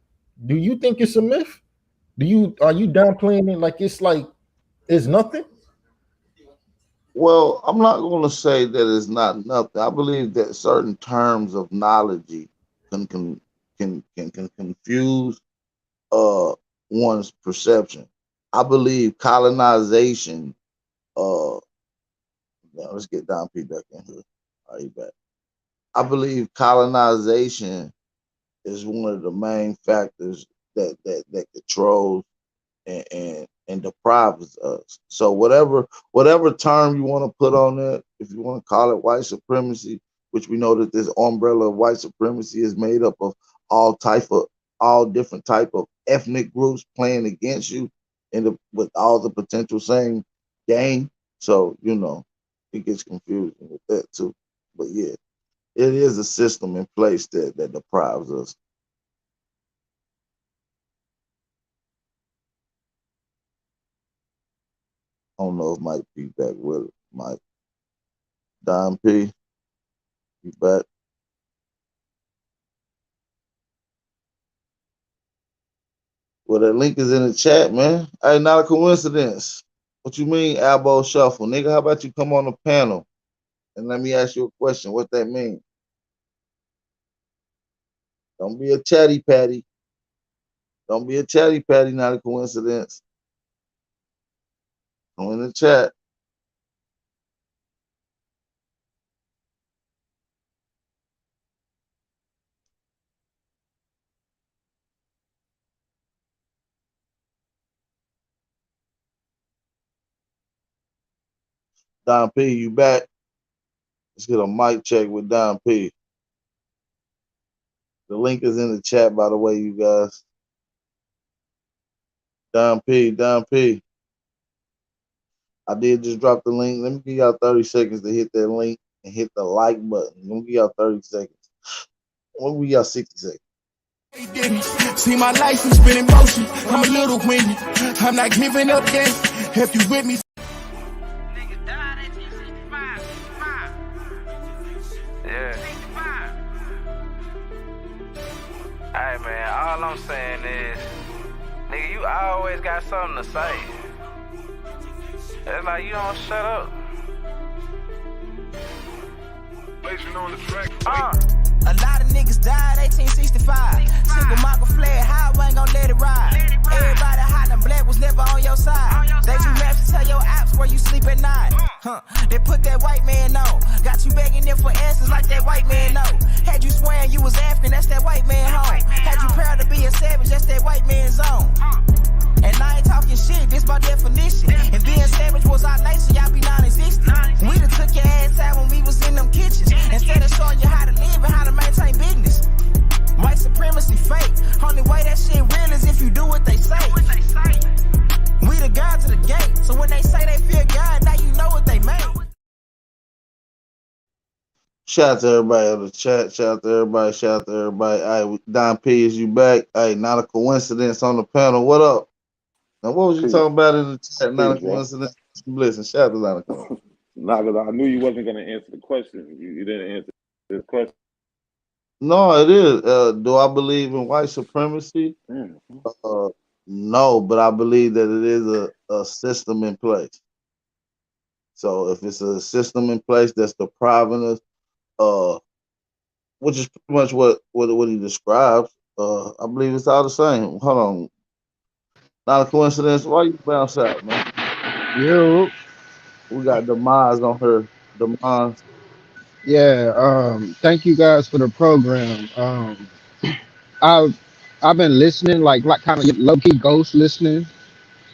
do you think it's a myth? Are you downplaying it like it's nothing? Well, I'm not going to say that it's not nothing. I believe that certain terms of knowledge can confuse one's perception. I believe colonization. Now let's get Don P back in here. Are you back? I believe colonization is one of the main factors that controls and deprives us. So whatever term you want to put on it, if you want to call it white supremacy, which we know that this umbrella of white supremacy is made up of all different type of ethnic groups playing against you with all the potential same game. So it gets confusing with that too. But yeah, it is a system in place that deprives us. don't know if Mike be back with it. Mike. Don P, you back? Well, that link is in the chat, man. Hey, not a coincidence. What you mean, elbow shuffle? Nigga, how about you come on the panel and let me ask you a question? What that mean? Don't be a chatty patty. Don't be a chatty patty, not a coincidence. Come in the chat. Don P, you back? Let's get a mic check with Don P. The link is in the chat, by the way, you guys. Don P, Don P. I did just drop the link. Let me give y'all 30 seconds to hit that link and hit the like button. Let me give y'all 30 seconds. Let me give y'all 60 seconds. See my license been in motion. I'm a little windy. I'm not giving up yet. If you with me. Yeah. Hey man, all I'm saying is, nigga, you always got something to say. It's like you don't shut up. On the track. A lot of niggas died 1865. Single Michael fled, how I ain't gon' let it ride. Everybody hot and black was never on your side. They do maps to tell your apps where you sleep at night. They put that white man on. Got you begging them for answers like that white man know. Had you swearing you was African, that's that white man home. Had you proud to be a savage, that's that white man's zone. And I ain't talking shit, this by definition. If being savage was our nature, y'all be non-existent. We done took your ass out when we was in them kitchens. Instead of showing you how to live and how to maintain business. White supremacy fake. Only way that shit real is if you do what they say. We the God to the gate. So when they say they fear God, now you know what they made. Shout out to everybody in the chat. Shout out to everybody. Shout out to everybody. All right, Don P, is you back? Hey, not a coincidence on the panel. What up? Now, what was you talking about in the chat? Not a coincidence. Listen, shout out to not a coincidence. Nah, because I knew you wasn't going to answer the question. You didn't answer the question. No, it is. Do I believe in white supremacy? No, but I believe that it is a system in place. So if it's a system in place that's depriving us, which is pretty much what he describes, I believe it's all the same. Hold on. Not a coincidence. Why you bounce out, man? Yo. We got Demise on her. Demise. Yeah, thank you guys for the program. I've I've been listening, like kind of low key ghost listening.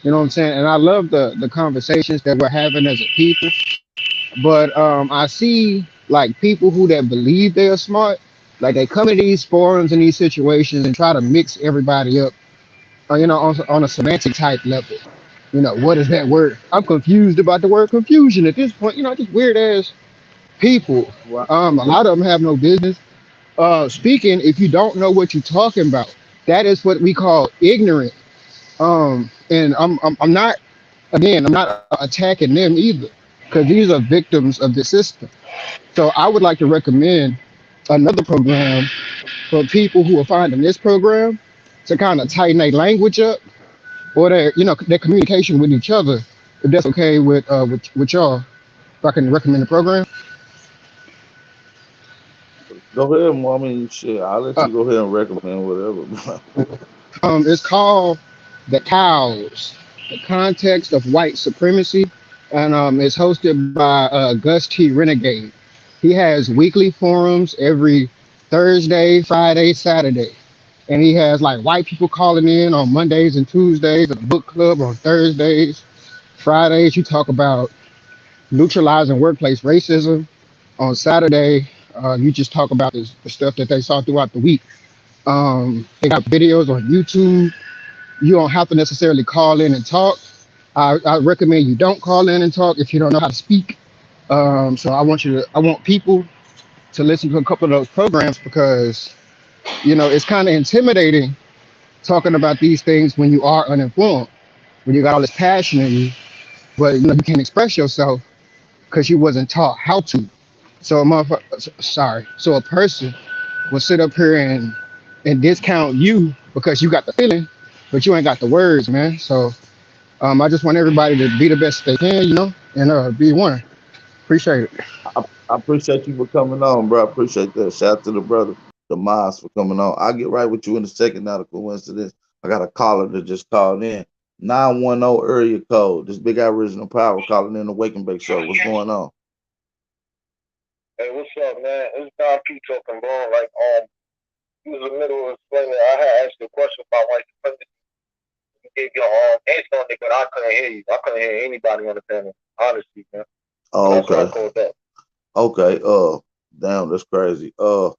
You know what I'm saying? And I love the conversations that we're having as a people. But I see like people who that believe they are smart, like they come to these forums and these situations and try to mix everybody up, on a semantic type level. What is that word? I'm confused about the word confusion at this point. Just weird ass people. Wow. A lot of them have no business speaking if you don't know what you're talking about. That is what we call ignorant. And I'm not, again, I'm not attacking them either, because these are victims of the system. So I would like to recommend another program for people who are finding this program to kind of tighten their language up, or their communication with each other. If that's okay with y'all, if I can recommend the program. Go ahead, mommy. Shit, I'll let you go ahead and recommend whatever. It's called The Cows, The Context of White Supremacy, and it's hosted by Gus T. Renegade. He has weekly forums every Thursday, Friday, Saturday. And he has like white people calling in on Mondays and Tuesdays, a book club on Thursdays. Fridays, you talk about neutralizing workplace racism. On Saturday, you just talk about the stuff that they saw throughout the week. They got videos on YouTube. You don't have to necessarily call in and talk. I recommend you don't call in and talk if you don't know how to speak. So I want people to listen to a couple of those programs, because it's kind of intimidating talking about these things when you are uninformed, when you got all this passion in you, but you can't express yourself because you wasn't taught how to. So a motherfucker, sorry. So a person will sit up here and discount you because you got the feeling, but you ain't got the words, man. So I just want everybody to be the best they can, and be one. Appreciate it. I appreciate you for coming on, bro. I appreciate that. Shout out to the brother, the Moss, for coming on. I'll get right with you in a second. Not a coincidence. I got a caller that just called in. 910 area code. This big Aboriginal Power calling in the Wake and Bake Show. What's going on? Hey, what's up, man? It's Don P talking, bro. Like, you was in the middle of explaining. I had asked you a question about white supremacy. You gave your answer on it, but I couldn't hear you. I couldn't hear anybody on the panel. Honestly, man. Oh, That's why I okay. called that. Okay. Damn, that's crazy. No,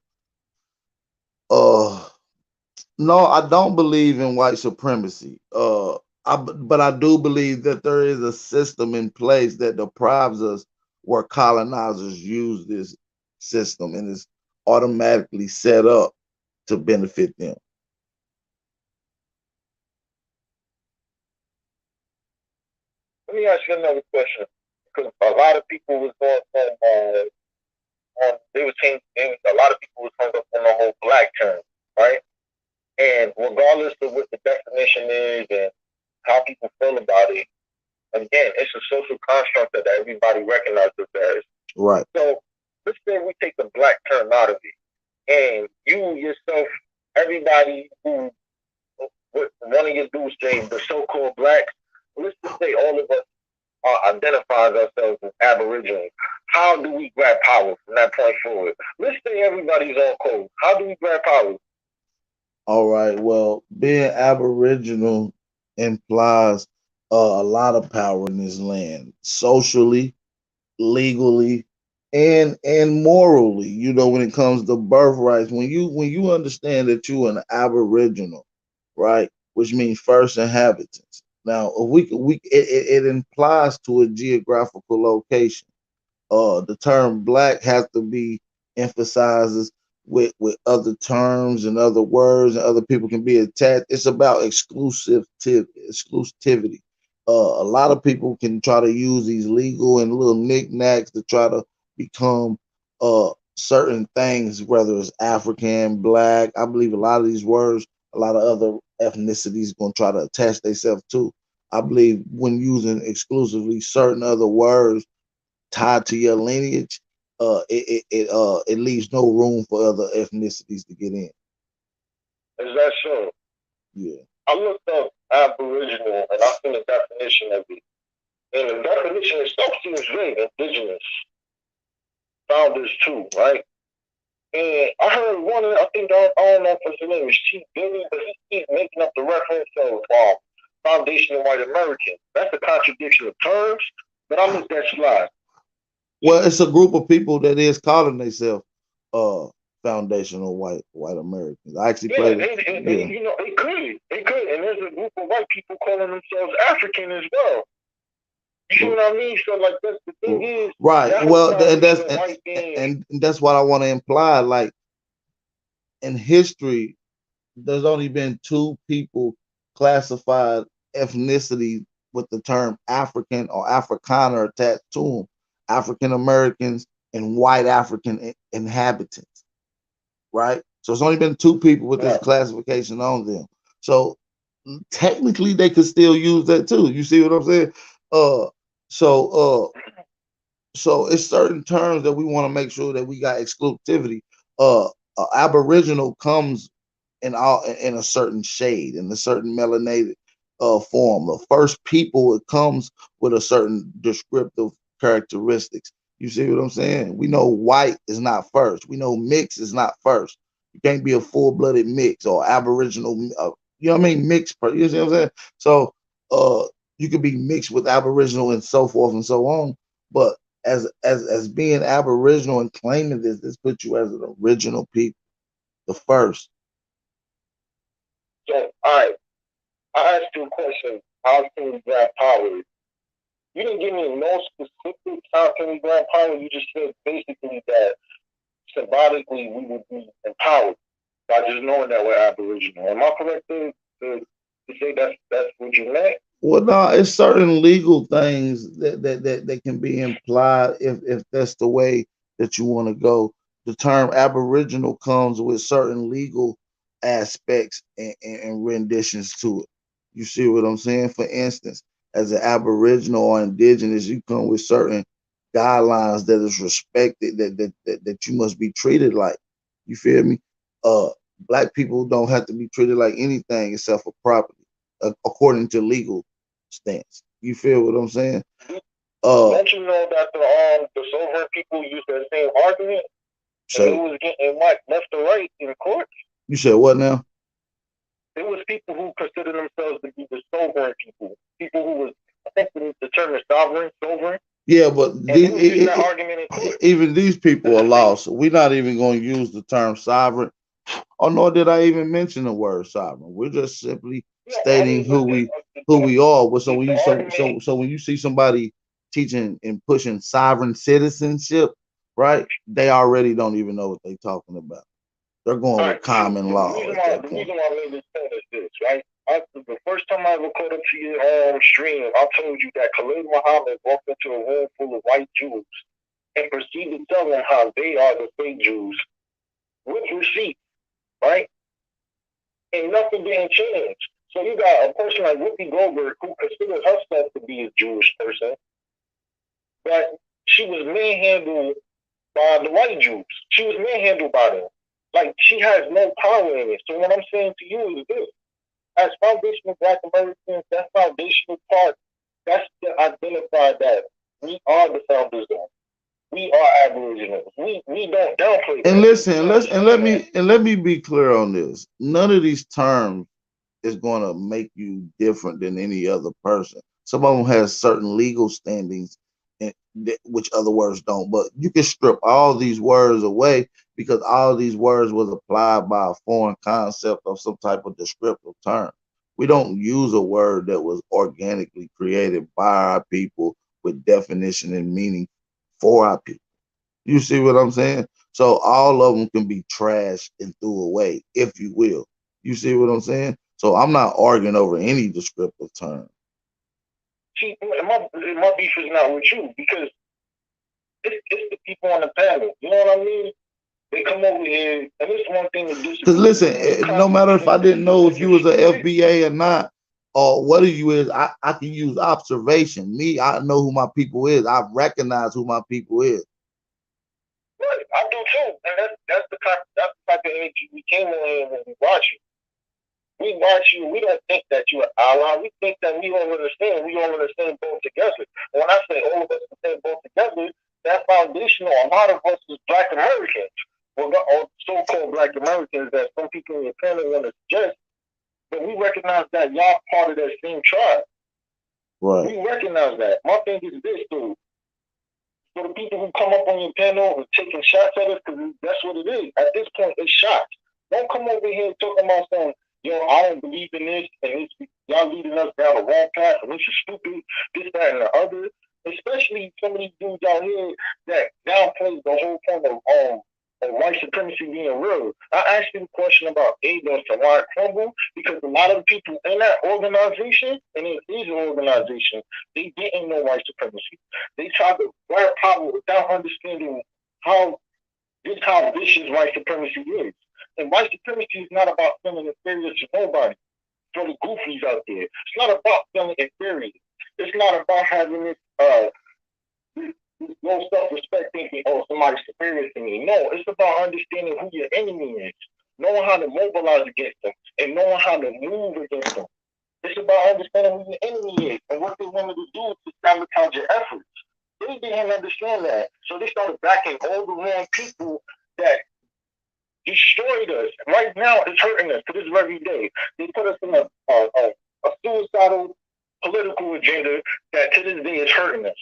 I don't believe in white supremacy. But I do believe that there is a system in place that deprives us where colonizers use this system and is automatically set up to benefit them. Let me ask you another question. Because a lot of people was they were saying a lot of people was hung up on the whole black term, right? And regardless of what the definition is and how people feel about it, again, it's a social construct that everybody recognizes as. Right. So let's say we take the black term out of it, and you yourself, everybody who one of your dudes say the so-called blacks, let's just say all of us identifies ourselves as Aboriginal. How do we grab power from that point forward? Let's say everybody's on code. How do we grab power? All right. Well, being Aboriginal implies a lot of power in this land, socially, legally, and morally. When it comes to birthrights, when you understand that you're an Aboriginal, right, which means first inhabitants. Now, if it implies to a geographical location. The term black has to be emphasizes with other terms and other words and other people can be attached. It's about exclusivity. A lot of people can try to use these legal and little knickknacks to try to become certain things, whether it's African, black. I believe a lot of these words, a lot of other ethnicities going to try to attach themselves to. I believe when using exclusively certain other words tied to your lineage, it leaves no room for other ethnicities to get in. Is that so? Yeah. I looked up Aboriginal and I seen the definition of it. And the definition itself seems vague, indigenous. Founders too, right? And I heard one of I don't know if his name is Chief Billy, but he keeps making up the reference of foundational white Americans. That's a contradiction of terms, but I'm let that slide. Well, it's a group of people that is calling themselves foundational white Americans. I actually played it. They could, and there's a group of white people calling themselves African as well. You see what I mean? So like that's the thing is right. Well, and that's what I want to imply. Like in history, there's only been two people classified ethnicity with the term African or Afrikaner attached to them: African Americans and white African inhabitants. Right. So it's only been two people with this classification on them. So technically, they could still use that too. You see what I'm saying? So it's certain terms that we want to make sure that we got exclusivity. Aboriginal comes in a certain shade, in a certain melanated form. The first people, it comes with a certain descriptive characteristics. You see what I'm saying? We know white is not first. We know mix is not first. You can't be a full-blooded mix or Aboriginal. You know what I mean? Mixed. You see what I'm saying? So you could be mixed with Aboriginal and so forth and so on. But as being Aboriginal and claiming this puts you as an original people, the first. So, all right, I asked you a question. How can we grab power? You didn't give me no specifics. How can we grab power? You just said basically that symbolically we would be empowered by just knowing that we're Aboriginal. Am I correct to say that's what you meant? Well, no, it's certain legal things that can be implied if that's the way that you want to go. The term Aboriginal comes with certain legal aspects and renditions to it. You see what I'm saying? For instance, as an Aboriginal or Indigenous, you come with certain guidelines that is respected that you must be treated like. You feel me? Uh, Black people don't have to be treated like anything except for property, according to legal stance. You feel what I'm saying? Don't you know that the sovereign people use that same argument? And it was getting like left or right in court. You said what now? There was people who consider themselves to be the sovereign people. People who was, I think the term is sovereign. Yeah, but argument in court. even these people are lost. We're not even going to use the term sovereign. Or nor did I even mention the word sovereign. We're just simply stating who we are. So when you see somebody teaching and pushing sovereign citizenship, right? They already don't even know what they're talking about. They're going with common law at that The point. reason why I made this point is this, right? The first time I ever caught up to your stream, I told you that Khalid Muhammad walked into a room full of white Jews and proceeded to tell them how they are the fake Jews with receipts, right? And nothing didn't change. So you got a person like Whoopi Goldberg who considers herself to be a Jewish person, but she was manhandled by the white Jews. She was manhandled by them. Like, she has no power in it. So what I'm saying to you is this. As foundational Black Americans, that foundational part, that's to identify that we are the founders of. We are Aboriginals. We don't downplay that. And listen, let me be clear on this. None of these terms is going to make you different than any other person. Some of them has certain legal standings, which other words don't. But you can strip all these words away because all these words was applied by a foreign concept of some type of descriptive term. We don't use a word that was organically created by our people with definition and meaning for our people. You see what I'm saying? So all of them can be trashed and threw away, if you will. You see what I'm saying? So I'm not arguing over any descriptive term. See, my beef is not with you because it's the people on the panel. You know what I mean? They come over here, and it's one thing to do. Because listen, no matter if I didn't know if you was a FBA or not, or what you is, I can use observation. Me, I know who my people is. I recognize who my people is. Right, I do too, and that's the type of energy we came on here when we watch you. We watch you. We don't think that you're an ally. We think that we all understand. We all understand both together. And when I say all of us understand both together, that foundational. A lot of us is Black Americans, or so-called Black Americans that some people in your panel want to suggest. But we recognize that y'all part of that same tribe. Right. We recognize that. My thing is this, dude. For the people who come up on your panel and taking shots at us, because that's what it is. At this point, it's shots. Don't come over here talking about saying, yo, I don't believe in this, and y'all leading us down the wrong path, and this is stupid, this, that, and the other. Especially some of these dudes out here that downplays the whole point of white supremacy being real. I asked you a question about Aid and Samar Crumble because a lot of people in that organization, and it is an organization, they didn't know white supremacy. They tried to grab power without understanding how vicious white supremacy is. And white supremacy is not about feeling inferior to nobody. For the goofies out there, it's not about feeling inferior. It's not about having this no self-respect thinking, oh, somebody's superior to me. No, it's about understanding who your enemy is, knowing how to mobilize against them, and knowing how to move against them. It's about understanding who your enemy is and what they wanted to do to sabotage your efforts. They didn't understand that. So they started backing all the wrong people that destroyed us. Right now, it's hurting us to this very day. They put us in a suicidal political agenda that to this day is hurting us.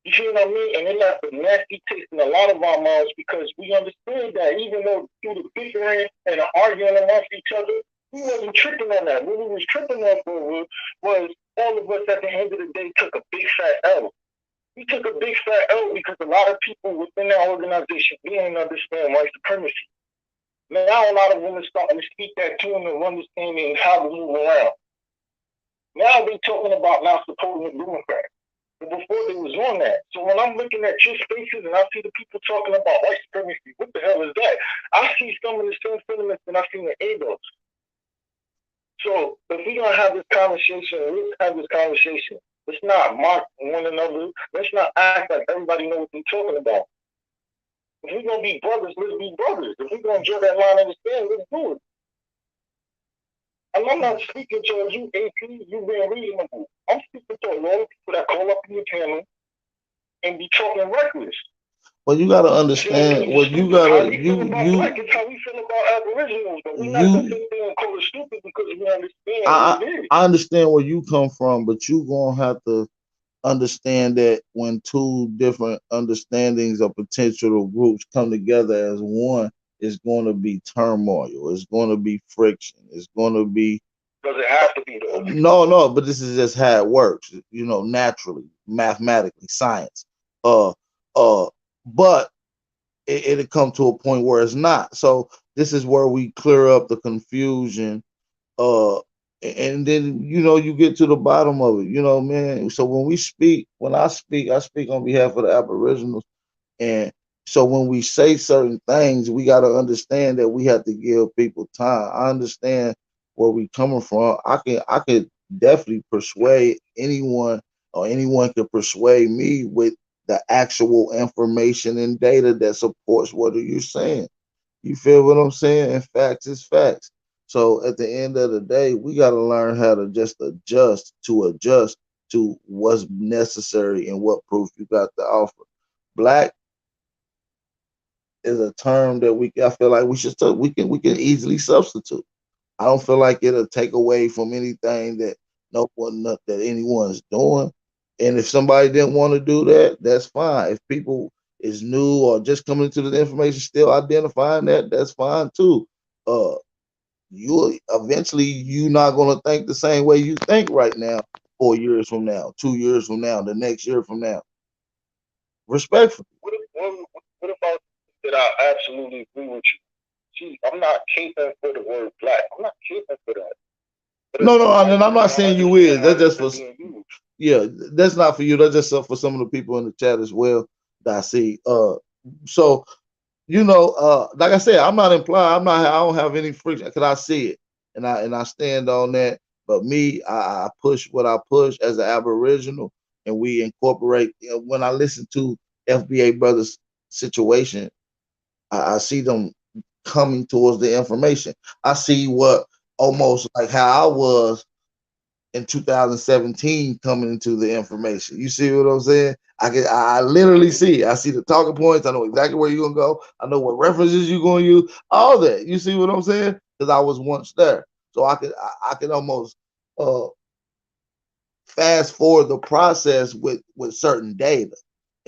You see what I mean? And it left a nasty taste in a lot of our mouths because we understood that even though through the bickering and the arguing amongst each other, we wasn't tripping on that. What we was tripping on for was all of us at the end of the day took a big fat L. We took a big fat L because a lot of people within that organization didn't understand white supremacy. Now a lot of women starting to speak that to them and understanding how to move around. Now they talking about not supporting the Democrats. But before they was on that. So when I'm looking at your spaces and I see the people talking about white supremacy, what the hell is that? I see some of the same sentiments that I see in the ADOS. So if we're gonna have this conversation, let's have this conversation. Let's not mock one another. Let's not act like everybody knows what we're talking about. If we're gonna be brothers, let's be brothers. If we're gonna draw that line in the sand, let's do it. And I'm not speaking to you, AP, you being reasonable. I'm speaking to a lot of people that call up in your panel and be talking reckless. Well, you gotta understand. Well, you gotta Black is how we feel about Aboriginals, but we're not gonna sit there and call it stupid because we understand what it is. I understand where you come from, but you gonna have to understand that when two different understandings of potential groups come together as one, it's going to be turmoil. It's going to be friction. It's going to be. Does it have to be though? No, but this is just how it works. You know, naturally, mathematically, science. But it'll come to a point where it's not. So this is where we clear up the confusion. And then you get to the bottom of it, man. So when I speak on behalf of the Aboriginals, and so when we say certain things, we got to understand that we have to give people time. I understand where we coming from. I could definitely persuade anyone, or anyone could persuade me with the actual information and data that supports what are you saying. You feel what I'm saying? And facts is facts. So at the end of the day, we got to learn how to just adjust to what's necessary and what proof you got to offer. Black is a term that I feel like we can easily substitute. I don't feel like it'll take away from anything that that anyone's doing. And if somebody didn't want to do that, that's fine. If people is new or just coming into the information, still identifying that's fine too. You eventually you're not gonna think the same way you think right now, 4 years from now, 2 years from now, the next year from now. Respectfully. What if I that I absolutely agree with you? See, I'm not caping for the word black. I'm not caping for that. No, and I'm not saying you is. That's just for that's not for you. That's just for some of the people in the chat as well that I see. So like I said, I'm not implying. I don't have any friction because I see it and I stand on that. But me, I push what I push as an Aboriginal, and we incorporate. When I listen to FBA brothers' situation, I see them coming towards the information. I see what almost like how I was in 2017 coming into the information. You see what I'm saying? I literally see. I see the talking points. I know exactly where you're gonna go. I know what references you're gonna use. All that. You see what I'm saying? Because I was once there, so I could almost fast forward the process with certain data,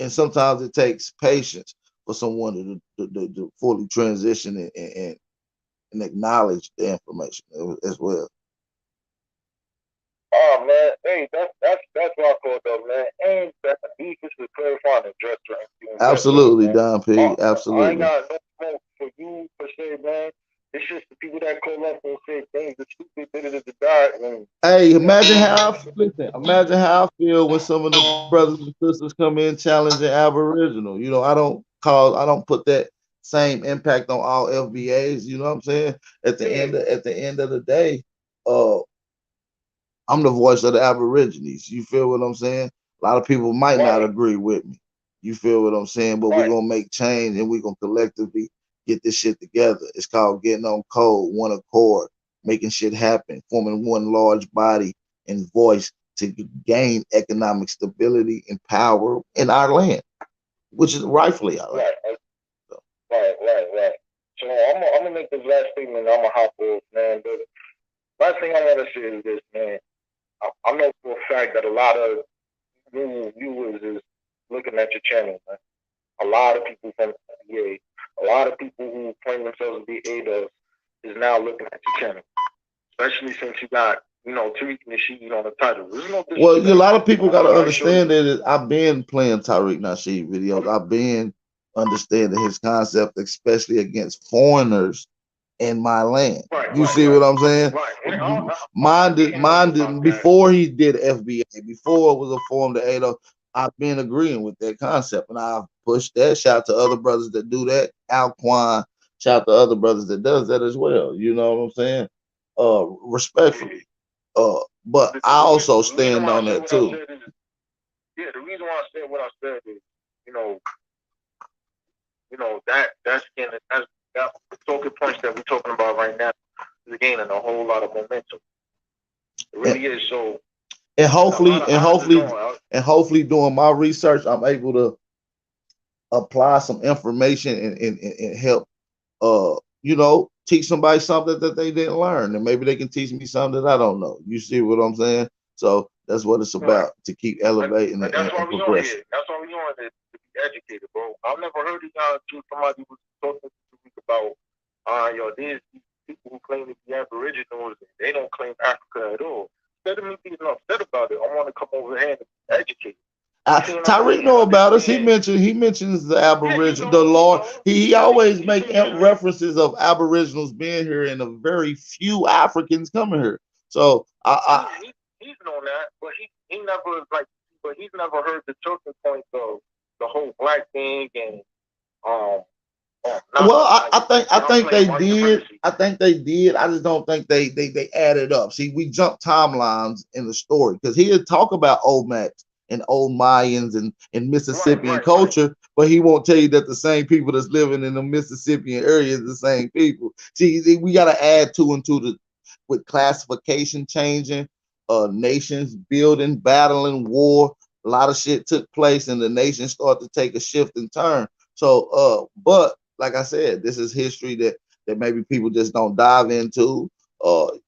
and sometimes it takes patience for someone to fully transition and acknowledge the information as well. Oh man, hey, that's what I call though, man. And that beef is to clarify and address certain. Absolutely, Don P. Absolutely. I ain't got no smoke for you per se, man. It's just the people that call up and say things are stupid, and hey, imagine how I feel when some of the brothers and sisters come in challenging Aboriginal. I don't put that same impact on all FBAs. You know what I'm saying? At the end of the day, I'm the voice of the Aborigines. You feel what I'm saying? A lot of people might not agree with me. You feel what I'm saying? But we're gonna make change and we're gonna collectively get this shit together. It's called getting on code, one accord, making shit happen, forming one large body and voice to gain economic stability and power in our land, which is rightfully our land. Right. So I'm gonna make this last statement. I'm gonna hop off, man. But last thing I want to say is this, man. I know for a fact that a lot of viewers is looking at your channel, man. A lot of people from the a lot of people who claim themselves to be ADOS is now looking at your channel. Especially since you got, Tariq Nasheed on the title. Well, a lot of people got to understand that I've been playing Tariq Nasheed videos. I've been understanding his concept, especially against foreigners in my land. Right, You right, see right. what I'm saying? Right. And Mine did before he did FBA, before it was a form to 80. I've been agreeing with that concept, and I've pushed that. Shout out to other brothers that do that. Alquan, shout out to other brothers that does that as well. You know what I'm saying? Respectfully. But I also stand on that too. Yeah, the reason why I said what I said is, you know, that's getting that talking points that we're talking about right now is gaining a whole lot of momentum. It really is. So and hopefully doing my research, I'm able to apply some information and help teach somebody something that they didn't learn, and maybe they can teach me something that I don't know. You see what I'm saying? So that's what it's about, to keep elevating and progressing. That's why we on it, to be educated, bro. I've never heard of y'all until somebody was talking to me about there's these people who claim to be Aboriginals and they don't claim Africa at all. Instead of me being upset about it, I want to come over here and be educated. Tariq know about us. He mentions the Aboriginal, the Lord. He always make references of Aboriginals being here and a very few Africans coming here. So he's known that, but he he's never heard the talking points of the whole black thing and I think they did. I think they did. I just don't think they added up. See, we jump timelines in the story because he'll talk about Olmecs and old Mayans and Mississippian culture, but he won't tell you that the same people that's living in the Mississippian area is the same people. See, we got to add two and two with classification changing, nations building, battling, war. A lot of shit took place, and the nation started to take a shift and turn. So, but like I said, this is history that maybe people just don't dive into.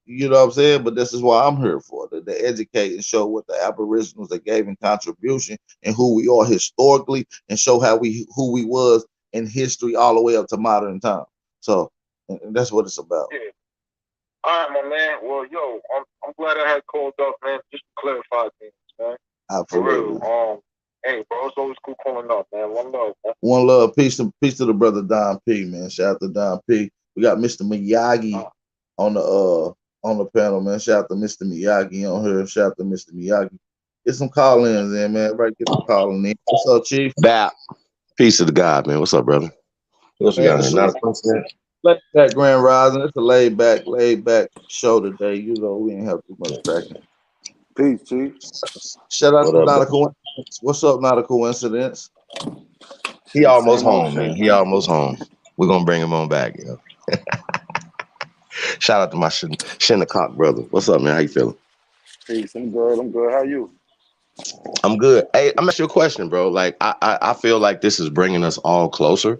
You know what I'm saying? But this is why I'm here for, to educate and show what the Aboriginals that gave in contribution and who we are historically, and show who we was in history all the way up to modern time. So and that's what it's about. Yeah. All right, my man. Well, yo, I'm glad I had called up, man, just to clarify things, man. Absolutely. For real. Hey, bro, it's always cool calling up, man. One love, man. One love. Peace to the brother Don P, man. Shout out to Don P. We got Mr. Miyagi on the panel, man. Shout out to Mr. Miyagi on here. Shout out to Mr. Miyagi. Get some call-ins in, man. Everybody get the calling in. What's up, Chief? Bap. Peace to the God, man. What's up, brother? What else we got? Not a question. Laid back Grand Rising. It's a laid back show today. You know, we ain't have too much cracking. Peace, Chief. Shout out to up, Not a Coincidence. What's up, Not a Coincidence? He almost home, man. He almost home. We're gonna bring him on back, you know. Shout out to my Shinnecock brother. What's up, man? How you feeling? Peace. I'm good. How are you? I'm good. Hey, I'm asking you a question, bro. Like I feel like this is bringing us all closer.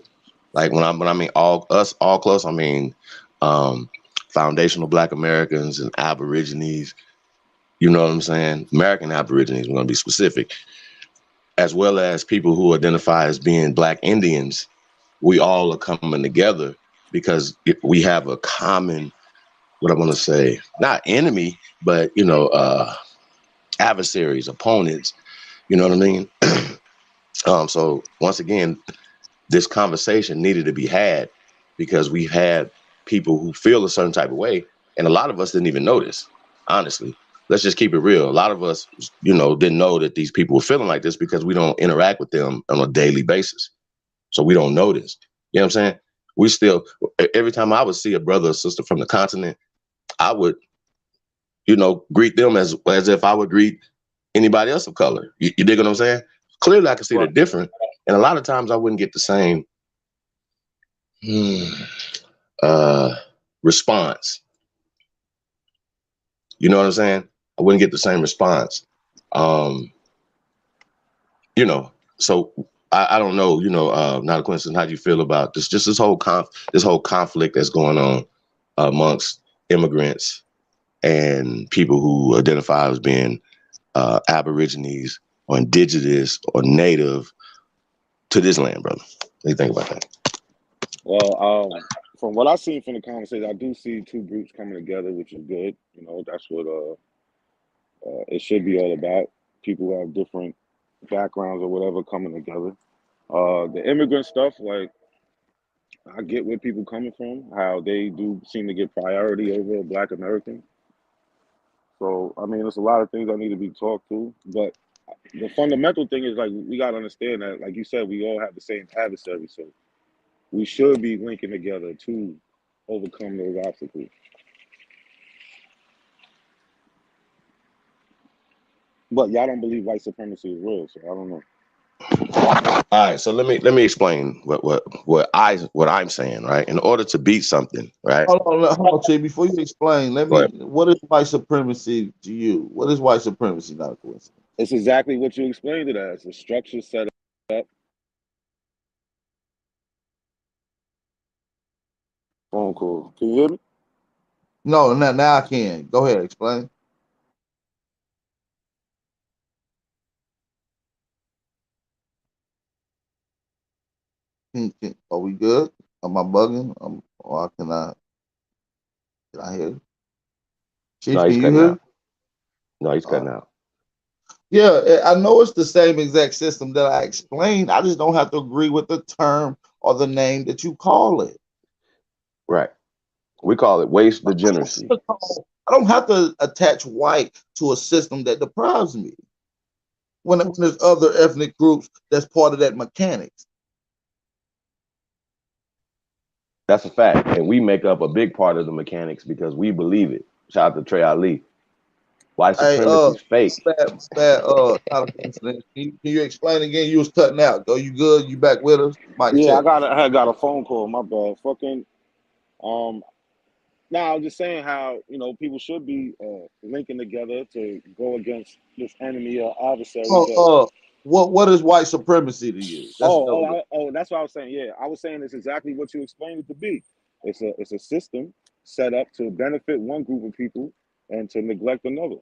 Like when I mean all close, I mean foundational Black Americans and Aborigines. You know what I'm saying? American Aborigines, we're gonna be specific, as well as people who identify as being Black Indians. We all are coming together because we have a common, what I want to say, not enemy, but adversaries, opponents. You know what I mean? So once again, this conversation needed to be had because we had people who feel a certain type of way, and a lot of us didn't even notice. Honestly, let's just keep it real. A lot of us, didn't know that these people were feeling like this because we don't interact with them on a daily basis, so we don't notice. You know what I'm saying? We still, every time I would see a brother or sister from the continent, I would, greet them as if I would greet anybody else of color. You dig what I'm saying? Clearly, I can see the difference, and a lot of times I wouldn't get the same response. You know what I'm saying? I wouldn't get the same response. So I don't know. Not a coincidence. How do you feel about this? Just this whole conflict that's going on amongst immigrants and people who identify as being Aborigines or indigenous or native to this land, brother. What do you think about that? Well, from what I've seen from the conversation, I do see two groups coming together, which is good. That's what it should be all about. People who have different backgrounds or whatever coming together. The immigrant stuff, like, I get where people coming from, how they do seem to get priority over Black Americans. So I mean, there's a lot of things that need to be talked to, but the fundamental thing is like we gotta understand that, like you said, we all have the same adversary, so we should be linking together to overcome those obstacles. But y'all don't believe white supremacy is real, so I don't know. All right, so let me explain what I'm saying, right? In order to beat something, right? Hold on, Chief. Before you explain, Go ahead. what is white supremacy to you? What is white supremacy, not a coincidence? It's exactly what you explained it as. A structure set up. Phone call. Can you hear me? No, now I can. Go ahead, explain. Are we good? Am I bugging? Or can I hear? No, Chief, can he's you cutting hear? out. No, he's cutting out. Yeah, I know it's the same exact system that I explained. I just don't have to agree with the term or the name that you call it. Right. We call it waste degeneracy. I don't have to attach white to a system that deprives me when there's other ethnic groups that's part of that mechanics. That's a fact. And we make up a big part of the mechanics because we believe it. Shout out to Trey Ali. White Hey, supremacy is fake. not a coincidence. Can you explain again? You was cutting out. Are you good? You back with us? Mic Yeah, check. I got a phone call. My bad. Fucking. Um. Now I was just saying how people should be linking together to go against this enemy or adversary. But What is white supremacy to you? that's what I was saying. Yeah, I was saying it's exactly what you explained it to be. It's a system set up to benefit one group of people and to neglect another.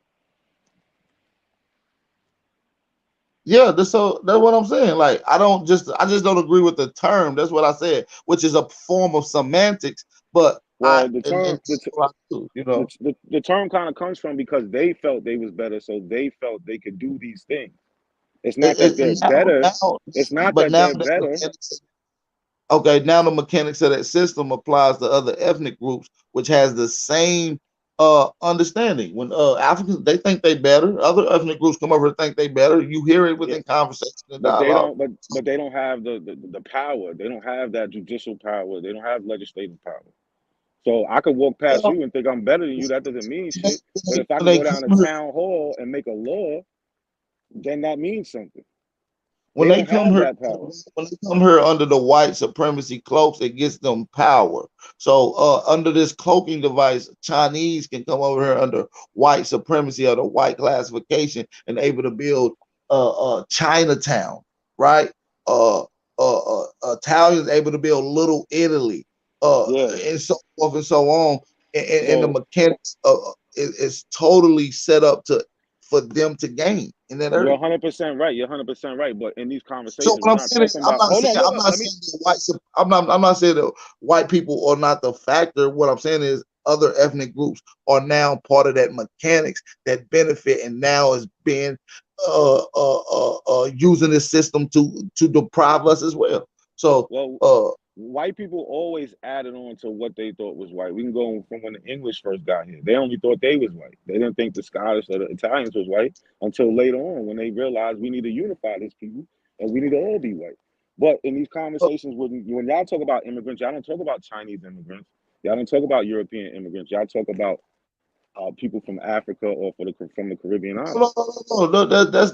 Yeah, that's what I'm saying. Like I just don't agree with the term. That's what I said, which is a form of semantics. But Well, the and term the term kind of comes from because they felt they was better, so they felt they could do these things. It's not that they're better. It's not but that now they're better. okay, now the mechanics of that system applies to other ethnic groups, which has the same understanding. When Africans they think they better, other ethnic groups come over and think they better. You hear it Yeah, within conversation and but they dialogue. don't. But they don't have the power. They don't have that judicial power. They don't have legislative power. So I could walk past you and think I'm better than you. That doesn't mean shit. But if I could They go down to come here, town hall and make a law, then that means something. when They they don't come have here, that power. when they come here under the white supremacy cloaks, it gives them power. So under this cloaking device, Chinese can come over here under white supremacy or the white classification and able to build Chinatown, right? Uh, Italians able to build Little Italy, Yeah. and so forth and so on. And the So mechanics is totally set up for them to gain in that you're area. 100% right. You're 100% right. But in these So conversations, we're what I'm not saying is, talking about. Hold on, hold on. I'm not Let me. saying that I'm not saying that white people are not the factor. What I'm saying is other ethnic groups are now part of that mechanics that benefit, and now is being using this system to deprive us as well. So Well, white people always added on to what they thought was white. We can go from when the English first got here. They only thought they was white. They didn't think the Scottish or the Italians was white until later on when they realized we need to unify these people and we need to all be white. But in these conversations, when y'all talk about immigrants, y'all don't talk about Chinese immigrants. Y'all don't talk about European immigrants. Y'all talk about people from Africa or from the Caribbean islands.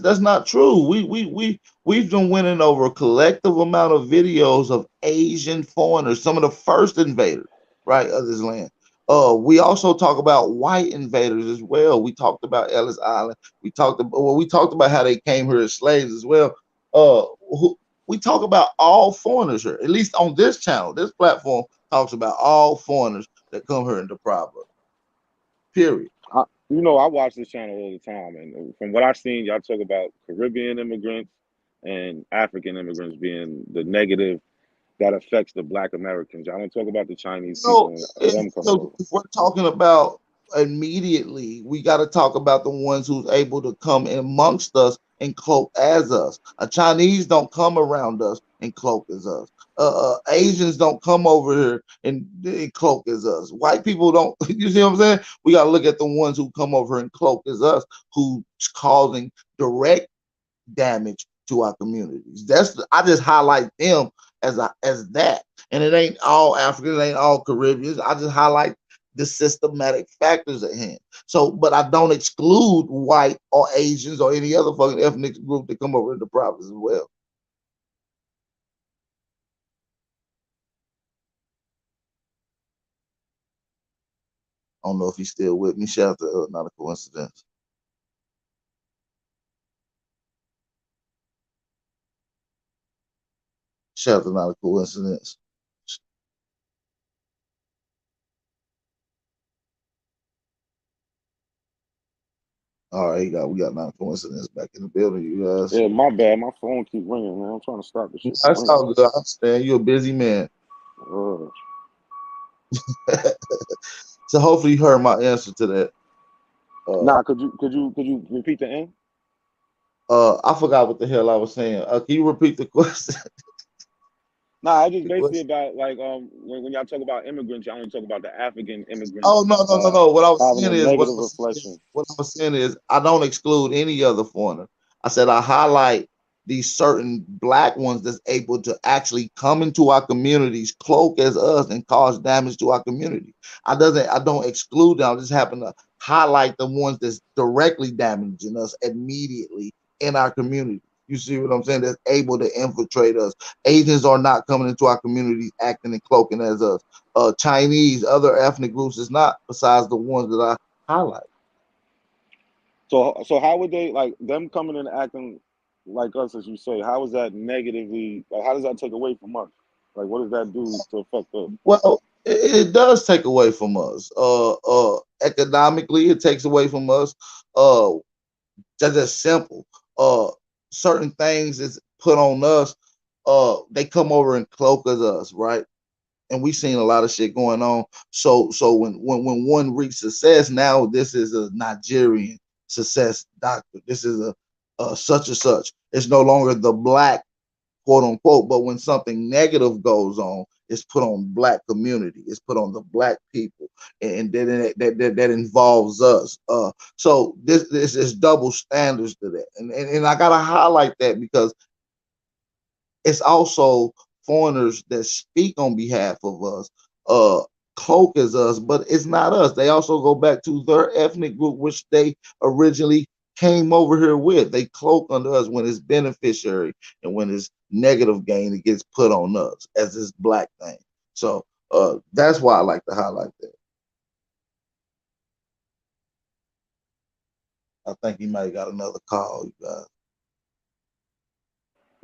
That's not true. We've been winning over a collective amount of videos of Asian foreigners, some of the first invaders, right, of this land. We also talk about white invaders as well. We talked about Ellis Island. We talked about how they came here as slaves as well. We talk about all foreigners here, at least on this channel. This platform talks about all foreigners that come here and deprive us. Period. I watch this channel all the time, and from what I've seen, y'all talk about Caribbean immigrants and African immigrants being the negative that affects the Black Americans. Y'all don't talk about the Chinese So, people and them coming over. if we're talking about immediately, we got to talk about the ones who's able to come in amongst us and cloak as us. A Chinese don't come around us and cloak as us. Asians don't come over here and cloak as us. White people don't. You see what I'm saying? We got to look at the ones who come over and cloak as us, who's causing direct damage to our communities. I just highlight them as that, and it ain't all Africans, it ain't all Caribbeans. I just highlight the systematic factors at hand. So, but I don't exclude white or Asians or any other fucking ethnic group that come over in the province as well. I don't know if he's still with me. Shout out to Not a Coincidence. Shout out to Not a Coincidence. All right, we got Not a Coincidence back in the building, you guys. Yeah, my bad. My phone keep ringing, man. I'm trying to stop this shit. That's all good. I understand. You're a busy man. So hopefully you heard my answer to that. Nah, could you repeat the end? I forgot what the hell I was saying. Can you repeat the question? Nah, I just basically about like when y'all talk about immigrants, y'all only talk about the African immigrants. Oh no. What I was having saying a is negative reflection. what I was saying is I don't exclude any other foreigner. I said I highlight these certain black ones that's able to actually come into our communities, cloak as us, and cause damage to our community. I don't exclude them. I just happen to highlight the ones that's directly damaging us immediately in our community. You see what I'm saying? That's able to infiltrate us. Asians are not coming into our communities acting and cloaking as us. Chinese, other ethnic groups is not, besides the ones that I highlight. So how would they like them coming and acting like us, as you say? How is that negatively? Like, how does that take away from us? Like, what does that do to affect us? Well, it does take away from us. Economically, it takes away from us. That's just simple. Certain things is put on us. They come over and cloak as us, right? And we've seen a lot of shit going on. So when one reaches success, now this is a Nigerian success doctor. This is a such and such. It's no longer the black quote unquote, but when something negative goes on, it's put on black community. It's put on the black people, and then that involves us. So this is double standards to that, and I gotta highlight that because it's also foreigners that speak on behalf of us, cloak as us, but it's not us. They also go back to their ethnic group, which they originally came over here with. They cloak under us when it's beneficiary, and when it's negative gain, it gets put on us as this black thing. So that's why I like to highlight that. I think he might have got another call, you guys.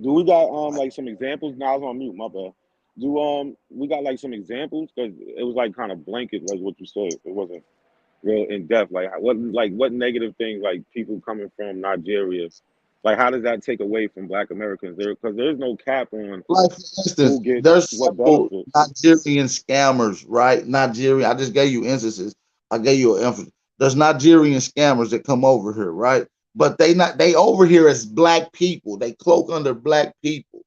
Do we got like some examples? Now I was on mute, my bad. Do we got like some examples? Because it was like kind of blanket, like what you said. It wasn't real in depth. What negative things like people coming from Nigeria, like how does that take away from Black Americans? Because there's no cap on Like for instance, who gets there's what simple benefits. Nigerian scammers, right? Nigerian. I just gave you instances. I gave you an emphasis. There's Nigerian scammers that come over here, right? But they over here as black people. They cloak under black people,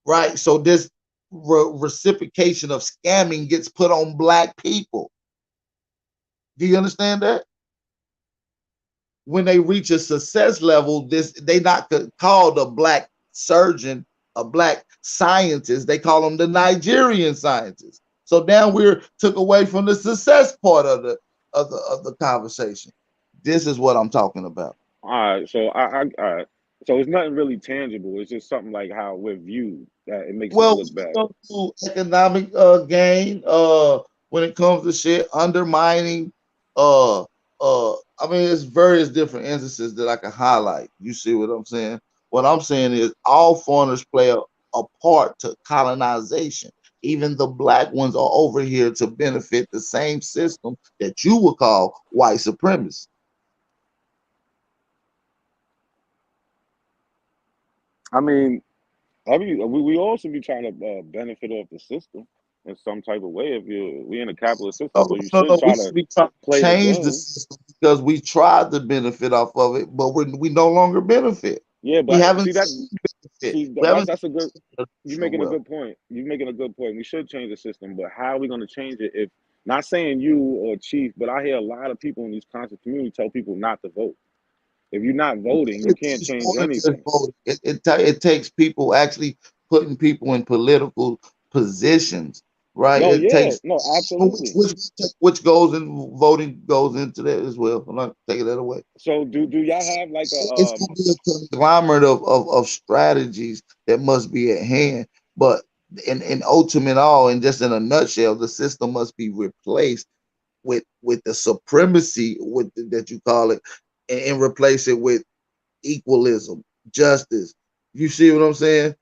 right? So this reciprocation of scamming gets put on black people. Do you understand that? When they reach a success level, they not called a black surgeon, a black scientist. They call them the Nigerian scientist. So now we're took away from the success part of the conversation. This is what I'm talking about. All right, so all right. So it's nothing really tangible. It's just something like how we're viewed that it makes us Well, look when it bad. comes to economic gain, when it comes to shit undermining, uh, I mean, it's various different instances that I can highlight. You see what I'm saying? What I'm saying is all foreigners play a part to colonization. Even the black ones are over here to benefit the same system that you would call white supremacy. I mean, we also be trying to benefit off the system in some type of way. If we in a capitalist system, so you should No. We try to should be trying to play the change the game. system because we tried to benefit off of it, but we no longer benefit. Yeah, We but haven't see that seen it. see We haven't that's a good. seen the You're traditional making a wealth. good point. You're making a good point. We should change the system, but how are we going to change it if not saying you or Chief, but I hear a lot of people in these conscious communities tell people not to vote. If you're not voting, you can't It's change more than just anything. voting. It takes people actually putting people in political positions, right? No, It yeah, takes no, absolutely. which goes in voting goes into that as well. I'm not taking that away. So do y'all have like a It's going to be a conglomerate of strategies that must be at hand. But in ultimate all, and just in a nutshell, the system must be replaced with the supremacy that you call it, and replace it with equalism, justice. You see what I'm saying?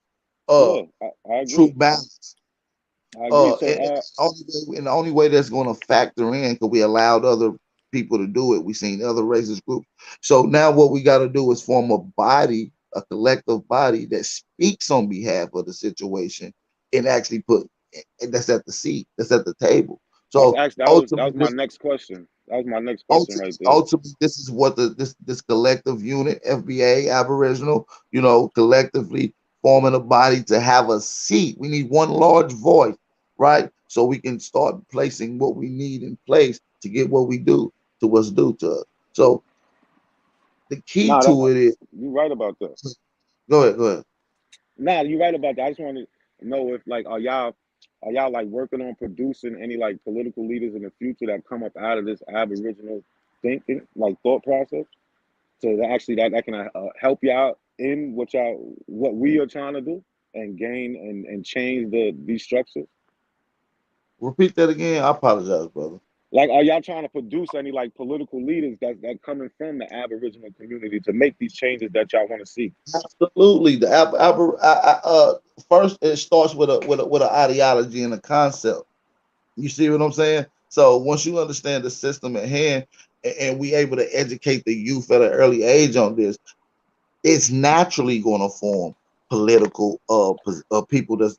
Uh, yeah, I true agree. balance. I agree. So And the only way that's going to factor in because we allowed other people to do it. We seen other racist groups. So now what we got to do is form a body, a collective body that speaks on behalf of the situation and actually and that's at the seat, that's at the table. that's So actually that was ultimately, my next question. That was my next question ultimately, right there. ultimately, this is what this collective unit, FBA, Aboriginal, collectively forming a body to have a seat. We need one large voice, right? So we can start placing what we need in place to get what we do to what's due to us. So the key Nah, that to it is you're right about that. go ahead. Nah, you're right about that. I just want to know if like are y'all like working on producing any like political leaders in the future that come up out of this Aboriginal thinking, like thought process, so that actually that can help you out in what we are trying to do and gain and change these structures. Repeat that again. I apologize, brother. Like, are y'all trying to produce any like political leaders that coming from the Aboriginal community to make these changes that y'all want to see? Absolutely. First, it starts with an ideology and a concept. You see what I'm saying? So once you understand the system at hand, and we able to educate the youth at an early age on this, it's naturally going to form political people that's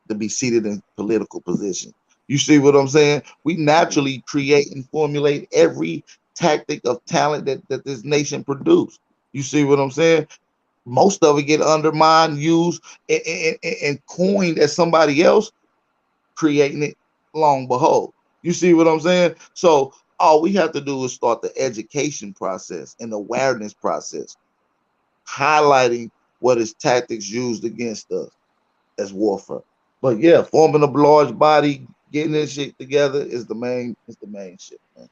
to be seated in political position. You see what I'm saying? We naturally create and formulate every tactic of talent that this nation produce. You see what I'm saying? Most of it get undermined, used, and coined as somebody else creating it, long behold. You see what I'm saying? So all we have to do is start the education process and awareness process, highlighting what is tactics used against us as warfare. But yeah, forming a large body, getting this shit together is the main shit, man.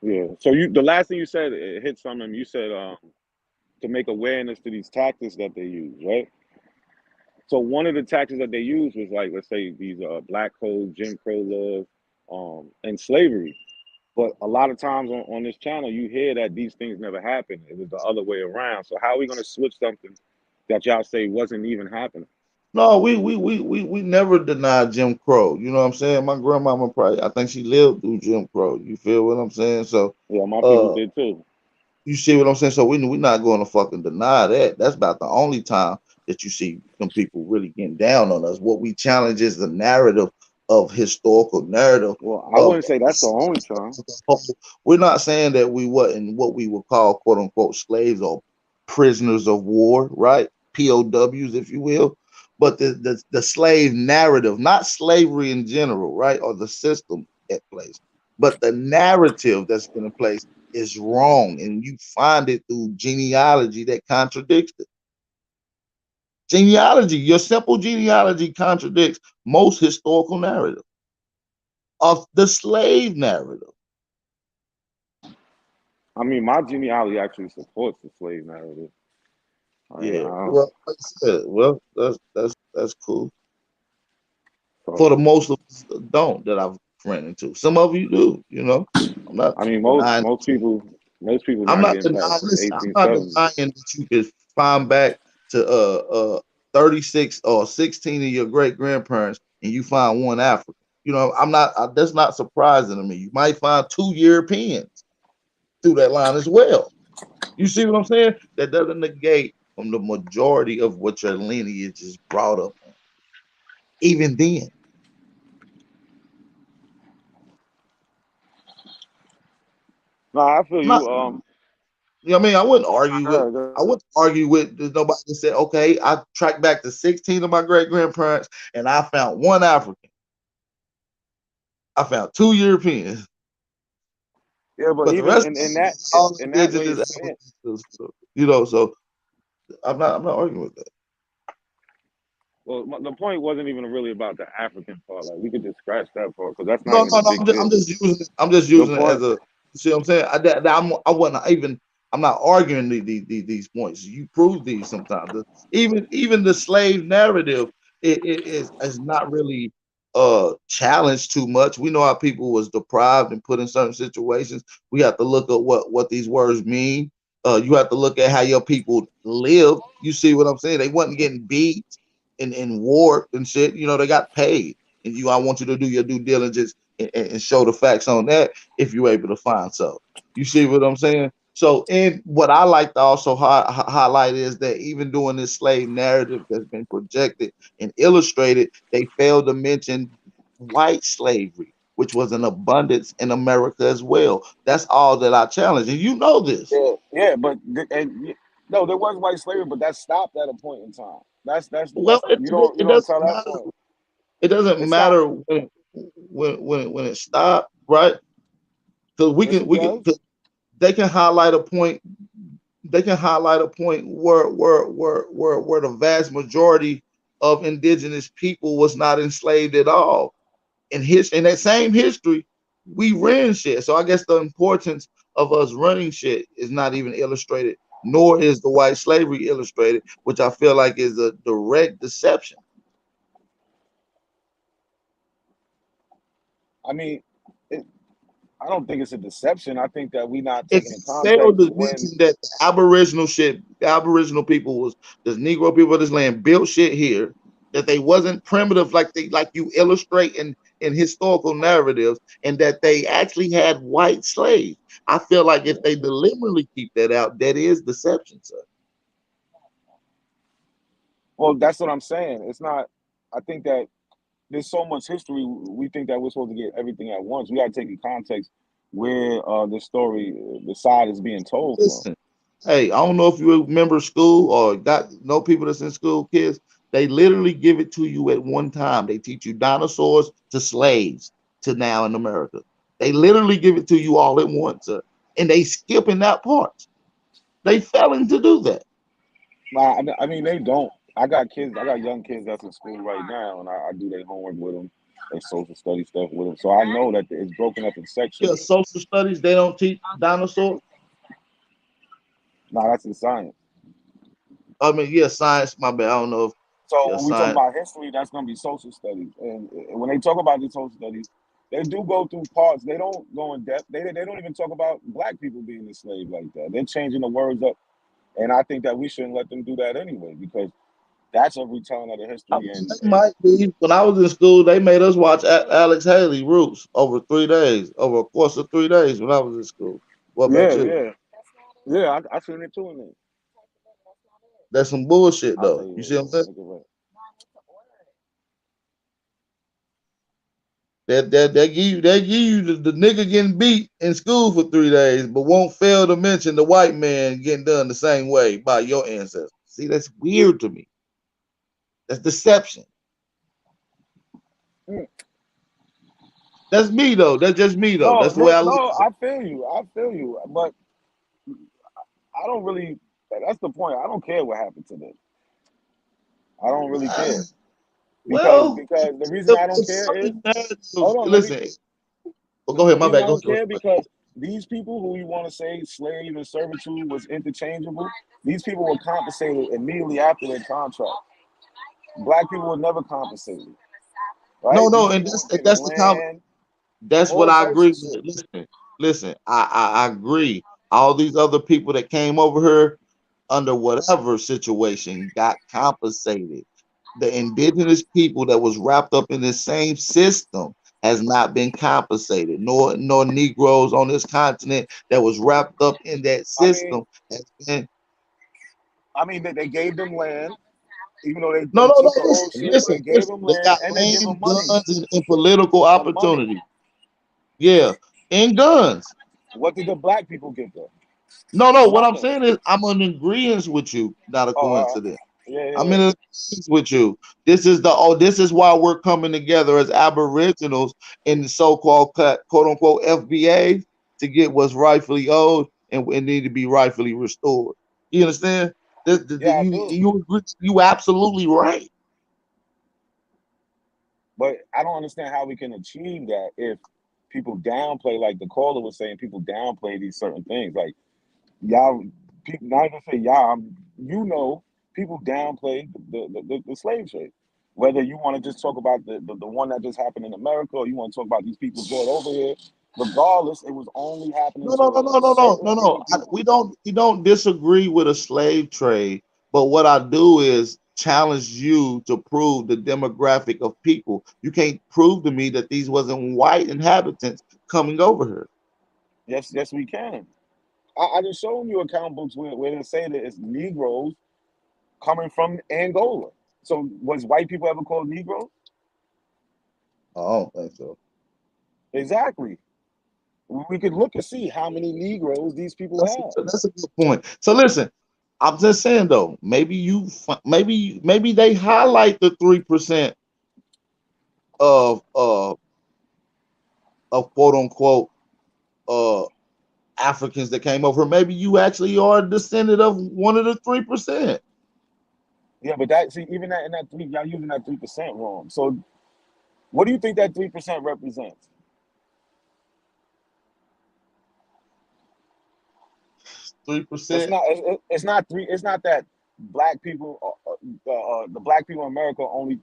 Yeah. So the last thing you said, it hit something. You said to make awareness to these tactics that they use, right? So one of the tactics that they use was like, let's say these black codes, Jim Crow laws, and slavery. But a lot of times on this channel, you hear that these things never happened. It was the other way around. So how are we going to switch something that y'all say wasn't even happening? No, we never denied Jim Crow. You know what I'm saying? My grandmama probably, I think she lived through Jim Crow. You feel what I'm saying? So Yeah, my people uh did too. you see what I'm saying? So we're not going to fucking deny that. That's about the only time that you see some people really getting down on us. What we challenge is the narrative of historical narrative Well, I of wouldn't say that's the only time. we're not saying that we wasn't what we would call quote unquote slaves or prisoners of war, right? POWs, if you will. But the slave narrative, not slavery in general, right? Or the system at place, but the narrative that's been in place is wrong. And you find it through genealogy that contradicts it. Genealogy, your simple genealogy contradicts most historical narrative of the slave narrative. I mean, my genealogy actually supports the slave narrative. I mean, Yeah. I don't, Well, like I said, well, that's cool. so For the most of us don't that I've ran into. Some of you do, I'm not I mean, most denying. most people most people I'm not not getting denying. past Listen, I'm not 1870. denying that you could find back to 36 or 16 of your great grandparents and you find one African. I'm not. That's not surprising to me. You might find two Europeans through that line as well. You see what I'm saying? That doesn't negate from the majority of what your lineage is brought up on. Even then, No, I feel I'm not you. You know what I mean? I Go wouldn't argue with there's nobody that said, okay, I tracked back to 16 of my great grandparents and I found one African. I found two Europeans, yeah, but but the even rest in that all in that way, indigenous Africans. You know, so I'm not arguing with that. well, the point wasn't even really about the African part. Like we could just scratch that part because that's not No, even no, a no. big deal. I'm just The using it as point, a. You see what I'm saying? I wasn't even. I'm not arguing these points. You prove these sometimes. Even the slave narrative is not really challenged too much. We know how people was deprived and put in certain situations. We have to look at what these words mean. You have to look at how your people live. You see what I'm saying? They wasn't getting beat and warped and shit. You know, they got paid. And I want you to do your due diligence and show the facts on that if you're able to find so. You see what I'm saying? So, and what I like to also highlight is that even during this slave narrative that's been projected and illustrated, they failed to mention white slavery, which was an abundance in America as well. That's all that I challenge, and you know this. yeah, but no, there was white slavery, but that stopped at a point in time. Well, That's you it don't doesn't tell that matter. point. It doesn't It stopped. matter when it stopped, right? Because Yes, it does. 'cause they can highlight a point. They can highlight a point where the vast majority of indigenous people was not enslaved at all. In that same history, we ran shit. So I guess the importance of us running shit is not even illustrated, nor is the white slavery illustrated, which I feel like is a direct deception. I mean, it, I don't think it's a deception. I think that we not It taking in failed context to when. mention that the Aboriginal people was the Negro people of this land built shit here, that they wasn't primitive like you illustrate in historical narratives, and that they actually had white slaves. I feel like if they deliberately keep that out, that is deception, sir. Well, that's what I'm saying. It's not. I think that there's so much history. We think that we're supposed to get everything at once. We got to take in context where the story, the side is being told from. Listen, hey, I don't know if you remember school or got know people that's in school, kids. They literally give it to you at one time. They teach you dinosaurs to slaves to now in America. They literally give it to you all at once, and they skipping that part. They failing to do that. Nah, I mean they don't. I got kids. I got young kids that's in school right now, and I do their homework with them, their social study stuff with them. So I know that it's broken up in Yeah, sections. social studies they don't teach dinosaurs. Nah, that's in science. I mean, yeah, science. My bad. I don't know if So yeah, when we talk science. about history, that's gonna be social studies. And when they talk about these social studies, they do go through parts. They don't go in depth. They don't even talk about black people being enslaved like that. They're changing the words up, and I think that we shouldn't let them do that anyway because that's a retelling of the I history. mean, they might be. When I was in school, they made us watch Alex Haley Roots over 3 days, over a course of 3 days when I was in school. What about Yeah, you? yeah, yeah. I seen it too in there. That's some bullshit, I'll tell though. you You what, see what I'm man. saying? Make it right. They give you the nigga getting beat in school for 3 days, but won't fail to mention the white man getting done the same way by your ancestors. See, that's weird to me. That's deception. Mm. That's me though. That's just me though. No, That's the way I look no. at it. I feel you. I feel you. But I don't really. That's the point. I don't care what happened to them. I don't really care Well, because the reason I don't if care is certain narratives, hold on. Let me. listen. Well, go ahead. The My reason bad. I Go don't ahead. care because these people who you want to say slave and servitude was interchangeable. These people were compensated immediately after their contract. Black people were never compensated, No, right? These no, and people were given that's the land, that's what all I types agree of shit. with. Listen. I agree. All these other people that came over here under whatever situation got compensated. The indigenous people that was wrapped up in the same system has not been compensated. Nor Negroes on this continent that was wrapped up in that I mean, system has been. they gave them land, even though No, they no, no. took the whole shit. They gave Listen. them They land got and they give them land, money. guns, and political Some money. opportunity. Yeah, and guns. What did the black people get though? No. What I'm Nothing. saying is I'm in agreement with you, not a Oh, coincidence. yeah, I'm yeah. in agreement with you. This is why we're coming together as Aboriginals in the so-called quote unquote FBA to get what's rightfully owed and need to be rightfully restored. You understand? Yeah, I do. You absolutely right. But I don't understand how we can achieve that if people downplay, like the caller was saying, people downplay these certain things. Like y'all, people, not even say y'all, you know, people downplay the slave trade. Whether you want to just talk about the one that just happened in America, or you want to talk about these people brought over here, regardless, it was only happening to certain group of people. We don't disagree with a slave trade, but what I do is challenge you to prove the demographic of people. You can't prove to me that these wasn't white inhabitants coming over here. Yes, yes, we can. I just showed you account books where they say that it's Negroes coming from Angola. So was white people ever called Negroes? I don't think so. Exactly. We could look and see how many Negroes these people have. That's a good point. So listen, I'm just saying though, maybe they highlight the 3% of quote unquote uh Africans that came over. Maybe you actually are a descendant of one of the 3%. Yeah, but that see even that in that three y'all using that 3% wrong. So what do you think that 3% represents? 3%. It's not three. It's not that black people, the black people in America only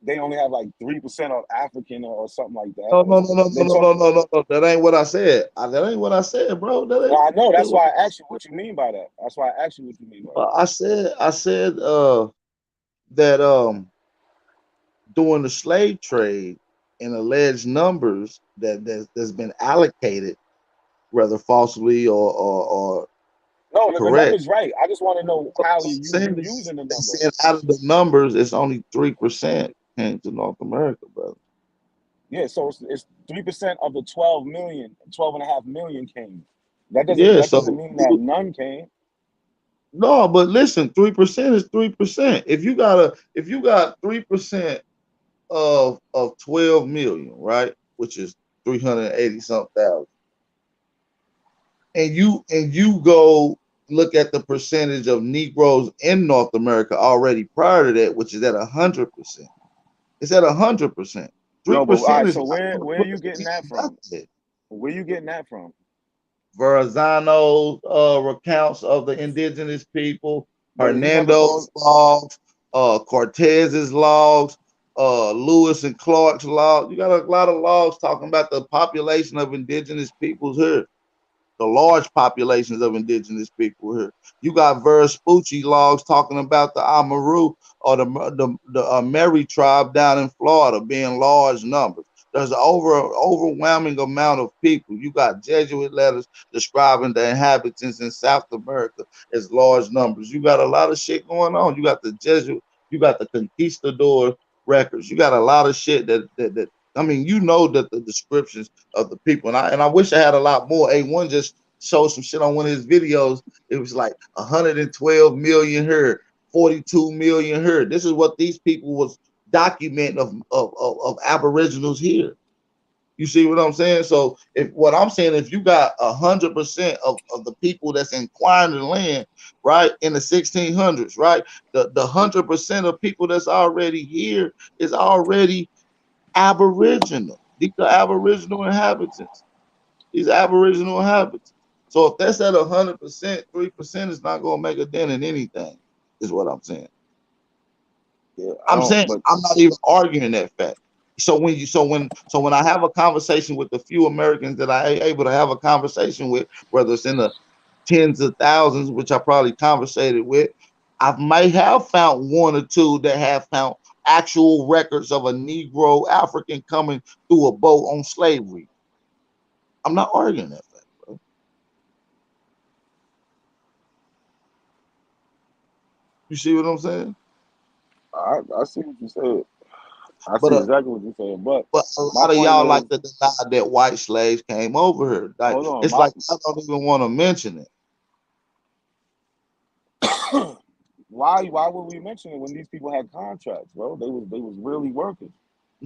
they only have like 3% of African or something like that. No, no, no, no, no, They no, talk. no, no, no, no. That ain't what I said. That ain't what I said, bro. Well, I know. That That's ain't what why I I asked you said. what you mean by that. That's why I asked you what you mean by that. I said that during the slave trade and alleged numbers that's been allocated, whether falsely or No, the correct. number's right. I just want to know how you Saying using the they number. said out of the numbers, it's only 3% came to North America, brother. Yeah, so it's 3% of the 12 million, 12.5 million came. Yeah, That doesn't so mean that none came. no, but listen, 3% is 3%. If you got 3% of 12 million, right, which is 380 something thousand, and you go look at the percentage of Negroes in North America already prior to that, which is at 100%. It's at 100%. Three No, but all percent right. is So not where going to are put you us getting that against from? nothing. Where you getting that from? Verrazano's recounts of the indigenous people, But he never Hernando's called. logs, Cortez's logs, Lewis and Clark's logs. You got a lot of logs talking about the population of indigenous peoples here, the large populations of indigenous people here. You got Vespucci logs talking about the Amaru or the Mary tribe down in Florida being large numbers. There's an overwhelming amount of people. You got Jesuit letters describing the inhabitants in South America as large numbers. You got a lot of shit going on. You got the Jesuit, you got the conquistador records. You got a lot of shit that I mean, you know that the descriptions of the people. And I wish I had a lot more. A1 just showed some shit on one of his videos. It was like 112 million here, 42 million here. This is what these people was documenting of Aboriginals here. You see what I'm saying? So if what I'm saying, if you got 100% of the people that's inquiring the land, right, in the 1600s, right, the 100% of people that's already here is already Aboriginal. These are Aboriginal inhabitants. These Aboriginal inhabitants. So if that's at 100%, 3% is not gonna make a dent in anything, is what I'm saying. Yeah, I I'm don't. saying But I'm not even arguing that fact. So when I have a conversation with the few Americans that I able to have a conversation with, whether it's in the tens of thousands, which I probably conversated with, I might have found one or two that have found actual records of a Negro African coming through a boat on slavery. I'm not arguing that fact, bro. You see what I'm saying? I see what you said. I But see exactly what you're saying. But a my lot of point y'all like is, to deny that white slaves came over here. Like hold on, it's like I don't even want to mention it. why would we mention it when these people had contracts, bro? They was really working.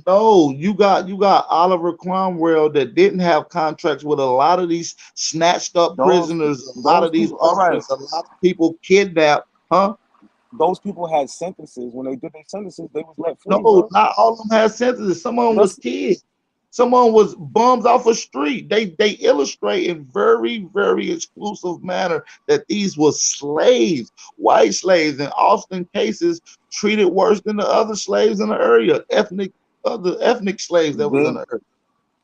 No, you got Oliver Cromwell that didn't have contracts with a lot of these snatched up prisoners, a lot of these People, all right, orphans, a lot of people kidnapped, huh? those people had sentences. When they did their sentences, they was let free, No, bro. not all of them had sentences. Some of them was That's kids. Some of them was bums off a street. They illustrate in very, very exclusive manner that these were slaves, white slaves, in often cases treated worse than the other slaves in the area, other ethnic slaves that was in the area.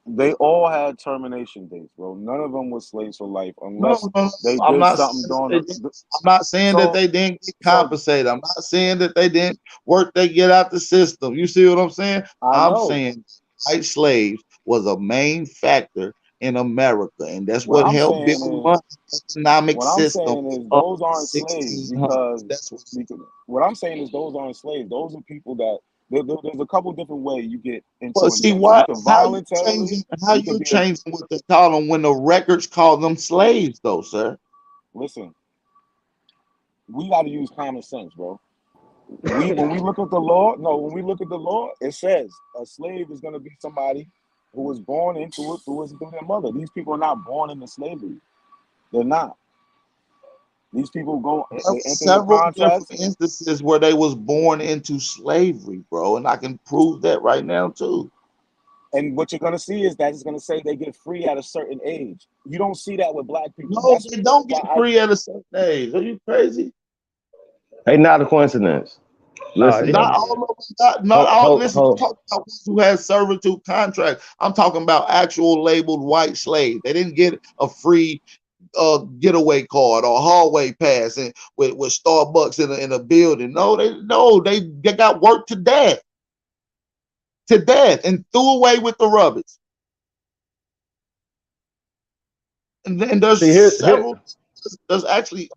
they all had termination dates, bro. None of them was slaves for life No, unless no, they I'm did not something saying that during they didn't. I'm not saying that so they didn't get so compensated. I'm not saying that they didn't work. They get out the system. You see what I'm saying? I I'm know. saying white slaves was a main factor in America, and that's What what I'm helped saying build one economic what I'm system saying is of those the aren't slaves 1600s. because That's what I'm saying is those aren't slaves. Those are people that there's a couple different ways you get well. into See America. You what? can How you voluntarily, changing? How you can you be a changing what they call them when the records call them slaves, though, sir? listen. We got to use common sense, bro. When we look at the law, no, when we look at the law, it says a slave is going to be somebody who was born into it through their mother. These people are not born into slavery. They're not. These people they enter into Several different contracts, instances where they was born into slavery, bro, and I can prove that right now too. and what you're going to see is that it's going to say they get free at a certain age. You don't see that with black people. No, That's they don't why get free at a certain age. Are you crazy? Hey, not a coincidence. Listen, Not all of them. Not all. Listen, I'm hold. talking about ones who had servitude contracts. I'm talking about actual labeled white slaves. They didn't get a free getaway card or hallway pass and with Starbucks in a building. They got worked to death, and threw away with the rubbish. And there's See, several. There's actually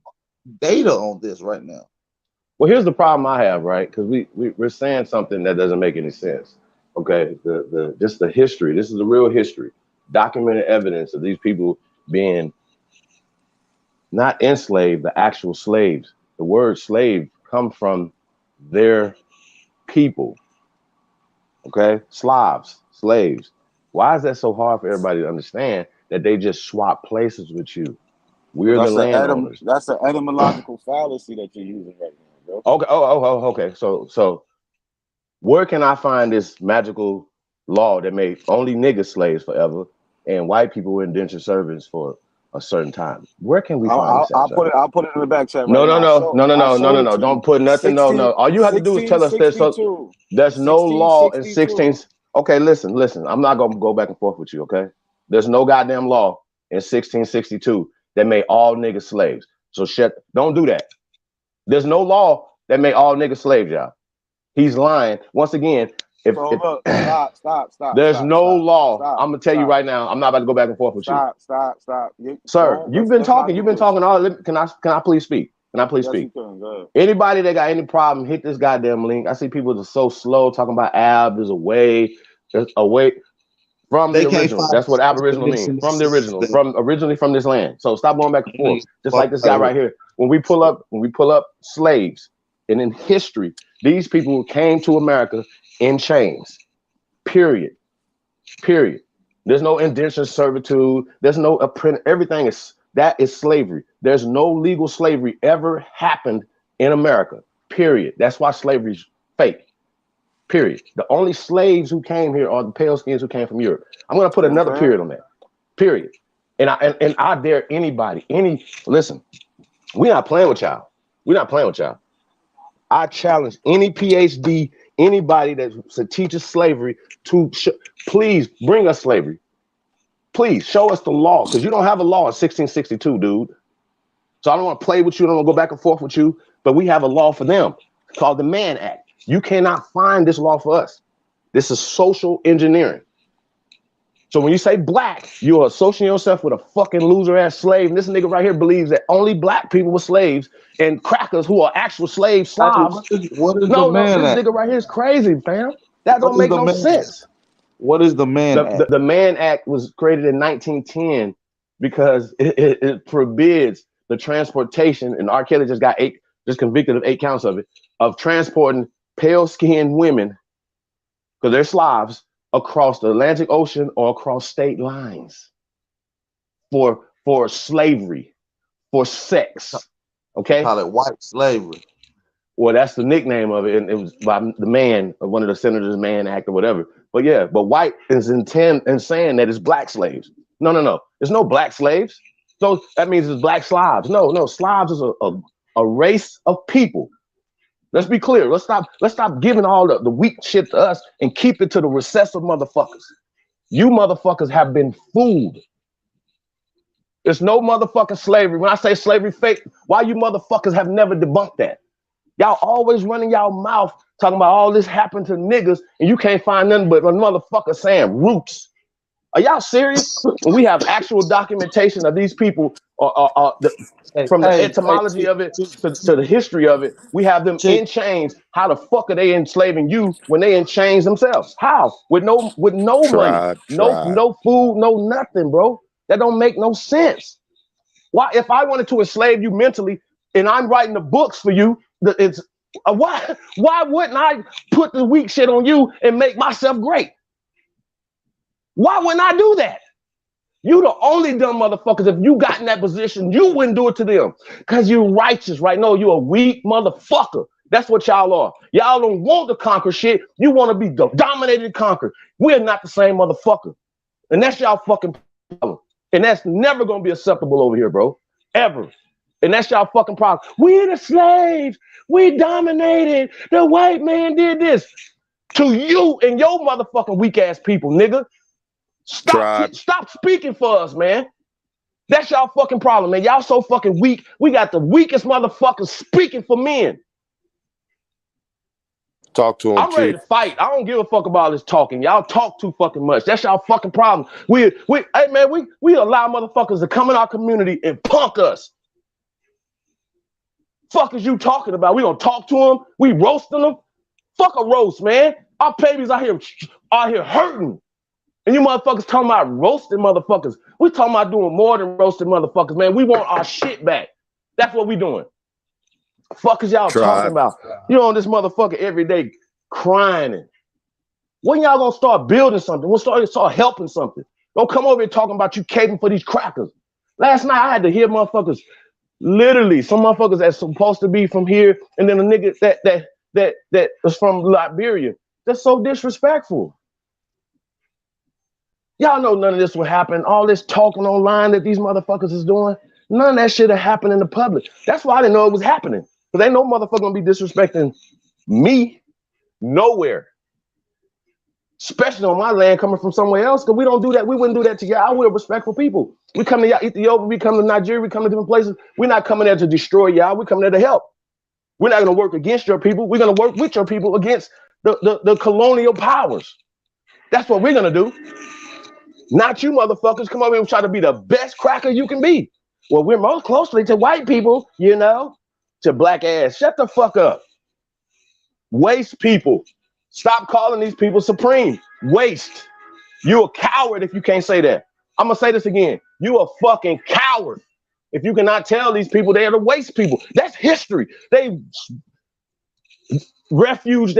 data on this right now. well, here's the problem I have, right? Because we're saying something that doesn't make any sense. Okay, just the history. This is the real history, documented evidence of these people being not enslaved, but actual slaves. The word slave come from their people. Okay, Slavs, slaves. Why is that so hard for everybody to understand that they just swap places with you? We're the landowners. that's an etymological fallacy that you're using right now, bro. Okay. Okay. So where can I find this magical law that made only nigger slaves forever and white people were indentured servants for a certain time? Where can we find this at, sir? I'll put it in the back chat right No, no, now. no, no, no, I no, no, no, showed it no. to you. Don't put nothing. No, no. All you have to do is tell us there's no law in 16. Okay, listen. I'm not gonna go back and forth with you. Okay, there's no goddamn law in 1662 that made all niggas slaves. So don't do that. There's no law that made all niggas slaves, y'all. He's lying. Once again, if Look, stop. there's no law, Stop. I'm gonna tell you right now, I'm not about to go back and forth with you. Stop. Sir, you've been talking. You've been talking all. Can I please speak? Can I please Yes, speak? you can. Go ahead. Anybody that got any problem, hit this goddamn link. I see people that are so slow talking about there's a way from They the can't original. find That's what Aboriginal means. definition that From the says original. that. Originally from this land. So stop going back and forth. Just Fuck like this out guy of right here. When we pull up slaves, and in history, these people came to America in chains. Period. There's no indentured servitude. There's no apprentice. Everything is slavery. There's no legal slavery ever happened in America. Period. That's why slavery's fake. Period. The only slaves who came here are the pale skins who came from Europe. I'm gonna put another period on that. Period. And I dare anybody, listen, we're not playing with y'all. I challenge any PhD, anybody that teaches slavery to please bring us slavery. Please show us the law, because you don't have a law in 1662, dude. So I don't want to play with you. I don't want to go back and forth with you. But we have a law for them called the Mann Act. You cannot find this law for us. This is social engineering. So when you say black, you're associating yourself with a fucking loser ass slave. And this nigga right here believes that only black people were slaves and crackers who are actual slaves, Slavs. What is the Mann This Act? nigga right here is crazy, fam. That What don't is make the no Mann Act? sense. What is the Mann Act? The Mann Act was created in 1910 because it forbids the transportation, and R. Kelly just got convicted of 8 counts of it, of transporting pale-skinned women, because they're Slavs, across the Atlantic Ocean or across state lines for slavery, for sex. Okay? Call it white slavery. Well, that's the nickname of it, and it was by the man, one of the senators, Mann Act or whatever. But yeah, but white is saying that it's black slaves. No. There's no black slaves. So that means it's black Slavs. No. Slavs is a race of people. Let's be clear. Let's stop giving all the weak shit to us and keep it to the recessive motherfuckers. You motherfuckers have been fooled. There's no motherfucking slavery. When I say slavery fake, why you motherfuckers have never debunked that? Y'all always running y'all mouth talking about all this happened to niggas, and you can't find nothing but a motherfucker saying roots. Are y'all serious? When we have actual documentation of these people, from the etymology of it to the history of it, we have them in chains. How the fuck are they enslaving you when they in chains themselves? How? With no money, no food, no nothing, bro. That don't make no sense. Why? If I wanted to enslave you mentally, and I'm writing the books for you, it's why wouldn't I put the weak shit on you and make myself great? Why wouldn't I do that? You the only dumb motherfuckers. If you got in that position, you wouldn't do it to them because you're righteous, right? No, you're a weak motherfucker. That's what y'all are. Y'all don't want to conquer shit. You want to be dominated and conquered. We're not the same motherfucker. And that's y'all fucking problem. And that's never going to be acceptable over here, bro. Ever. And that's y'all fucking problem. We the slaves. We dominated. The white man did this to you and your motherfucking weak ass people, nigga. Stop speaking for us, man. That's y'all fucking problem, man. Y'all so fucking weak. We got the weakest motherfuckers speaking for men. Talk to him. I'm ready to fight. I don't give a fuck about all this talking. Y'all talk too fucking much. That's y'all fucking problem. Hey man, we allow motherfuckers to come in our community and punk us. Fuck is you talking about? We gonna talk to them? We roasting them? Fuck a roast, man. Our babies out here hurting. And you motherfuckers talking about roasting motherfuckers. We talking about doing more than roasting motherfuckers, man. We want our shit back. That's what we doing. Fuck is y'all talking about? You on this motherfucker every day crying. When y'all gonna start building something? We'll start helping something. Don't come over here talking about you caping for these crackers. Last night I had to hear motherfuckers, literally, some motherfuckers that's supposed to be from here, and then a nigga that was from Liberia. That's so disrespectful. Y'all know none of this will happen. All this talking online that these motherfuckers is doing, none of that shit will happen in the public. That's why I didn't know it was happening. Because ain't no motherfucker gonna be disrespecting me nowhere. Especially on my land coming from somewhere else, because we don't do that. We wouldn't do that to y'all. We're respectful people. We come to Ethiopia, we come to Nigeria, we come to different places. We're not coming there to destroy y'all. We're coming there to help. We're not gonna work against your people. We're gonna work with your people against the colonial powers. That's what we're gonna do. Not you motherfuckers come over here and try to be the best cracker you can be. Well, we're most closely to white people, you know, to black ass. Shut the fuck up. Waste people. Stop calling these people supreme. Waste. You a coward if you can't say that. I'm gonna say this again. You a fucking coward if you cannot tell these people they are the waste people. That's history. They refuge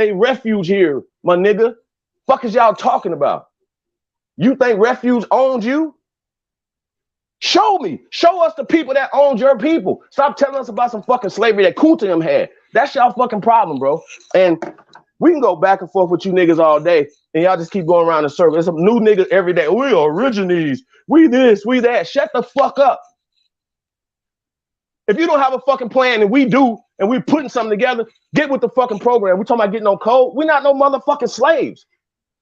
here, my nigga. Fuck is y'all talking about? You think refuge owns you? Show me. Show us the people that owns your people. Stop telling us about some fucking slavery that Kunta them had. That's y'all fucking problem, bro. And we can go back and forth with you niggas all day, and y'all just keep going around in circles. There's some new niggas every day. We are Aborigines. We this, we that. Shut the fuck up. If you don't have a fucking plan, and we do, and we putting something together, get with the fucking program. We talking about getting on code. We're not no motherfucking slaves.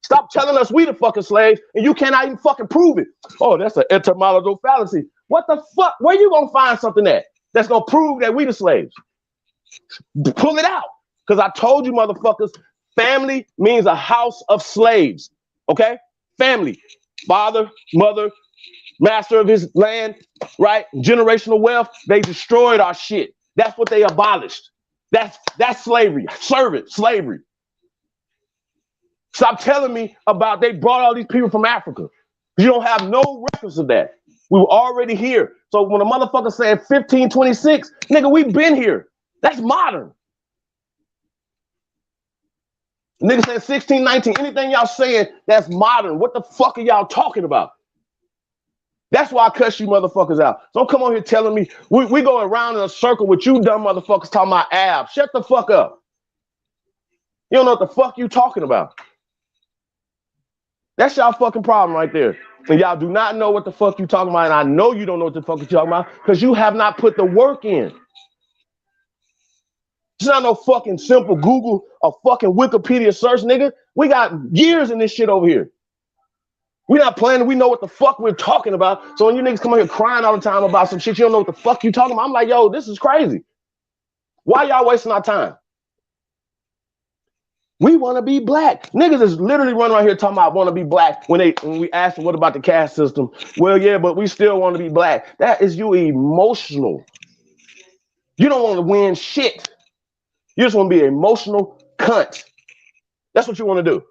Stop telling us we the fucking slaves, and you cannot even fucking prove it. Oh, that's an etymological fallacy. What the fuck? Where you gonna find something that's gonna prove that we the slaves? Pull it out. Because I told you motherfuckers, family means a house of slaves. Okay? Family. Father, mother, master of his land, right? Generational wealth. They destroyed our shit. That's what they abolished. That's slavery. Servant, slavery. Stop telling me about they brought all these people from Africa. You don't have no records of that. We were already here. So when a motherfucker said 1526, nigga, we've been here. That's modern. Nigga said 1619, anything y'all saying that's modern. What the fuck are y'all talking about? That's why I cuss you motherfuckers out. Don't come on here telling me we go around in a circle with you dumb motherfuckers talking about abs. Shut the fuck up. You don't know what the fuck you talking about. That's y'all fucking problem right there. And y'all do not know what the fuck you talking about. And I know you don't know what the fuck you're talking about because you have not put the work in. It's not no fucking simple Google or fucking Wikipedia search, nigga. We got years in this shit over here. We're not playing. We know what the fuck we're talking about. So when you niggas come out here crying all the time about some shit, you don't know what the fuck you talking about. I'm like, yo, this is crazy. Why y'all wasting our time? We want to be black. Niggas is literally running around here talking about want to be black when we ask them what about the caste system. Well, yeah, but we still want to be black. That is you emotional. You don't want to win shit. You just want to be an emotional cunt. That's what you want to do.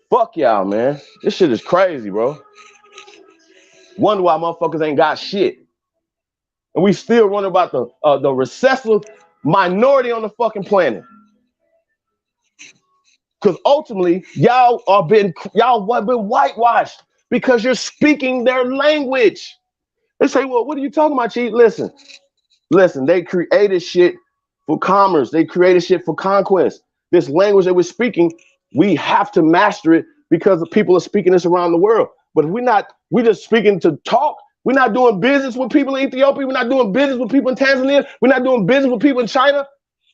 Fuck y'all, man. This shit is crazy, bro. Wonder why motherfuckers ain't got shit. And we still wonder about the recessive minority on the fucking planet. Because ultimately, y'all have been whitewashed because you're speaking their language. They say, well, what are you talking about, Chief? Listen, they created shit for commerce. They created shit for conquest. This language that we're speaking, we have to master it because the people are speaking this around the world. But if we're just speaking to talk. We're not doing business with people in Ethiopia. We're not doing business with people in Tanzania. We're not doing business with people in China.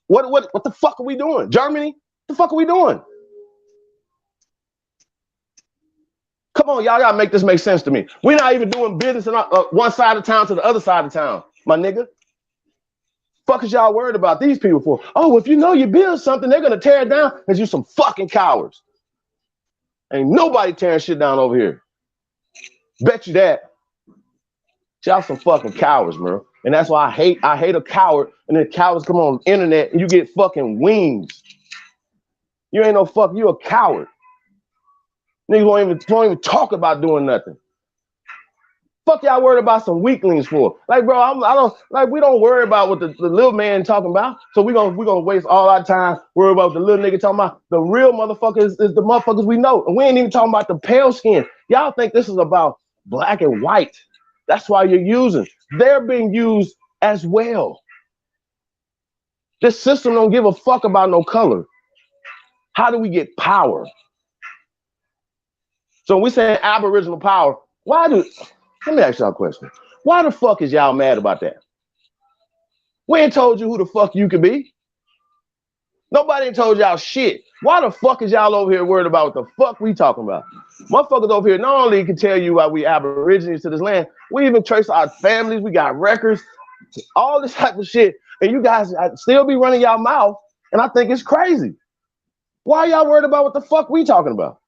What the fuck are we doing? Germany? What the fuck are we doing? Come on, y'all gotta make this make sense to me. We're not even doing business in one side of town to the other side of town, my nigga. Fuck is y'all worried about these people for? Oh, if you know you build something, they're gonna tear it down because you some fucking cowards. Ain't nobody tearing shit down over here. Bet you that. Y'all some fucking cowards, bro. And that's why I hate a coward. And then cowards come on the internet and you get fucking wings. You ain't no fuck, you a coward. Niggas won't even talk about doing nothing. Fuck y'all worried about some weaklings for? Like, bro, we don't worry about what the little man talking about. So we gonna waste all our time worry about what the little nigga talking about. The real motherfuckers is the motherfuckers we know. And we ain't even talking about the pale skin. Y'all think this is about black and white. That's why you're using. They're being used as well. This system don't give a fuck about no color. How do we get power? So we saying Aboriginal power. Let me ask y'all a question. Why the fuck is y'all mad about that? We ain't told you who the fuck you could be. Nobody ain't told y'all shit. Why the fuck is y'all over here worried about what the fuck we talking about? Motherfuckers over here not only can tell you why we Aborigines to this land, we even trace our families, we got records, all this type of shit, and you guys still be running y'all mouth, and I think it's crazy. Why are y'all worried about what the fuck we talking about?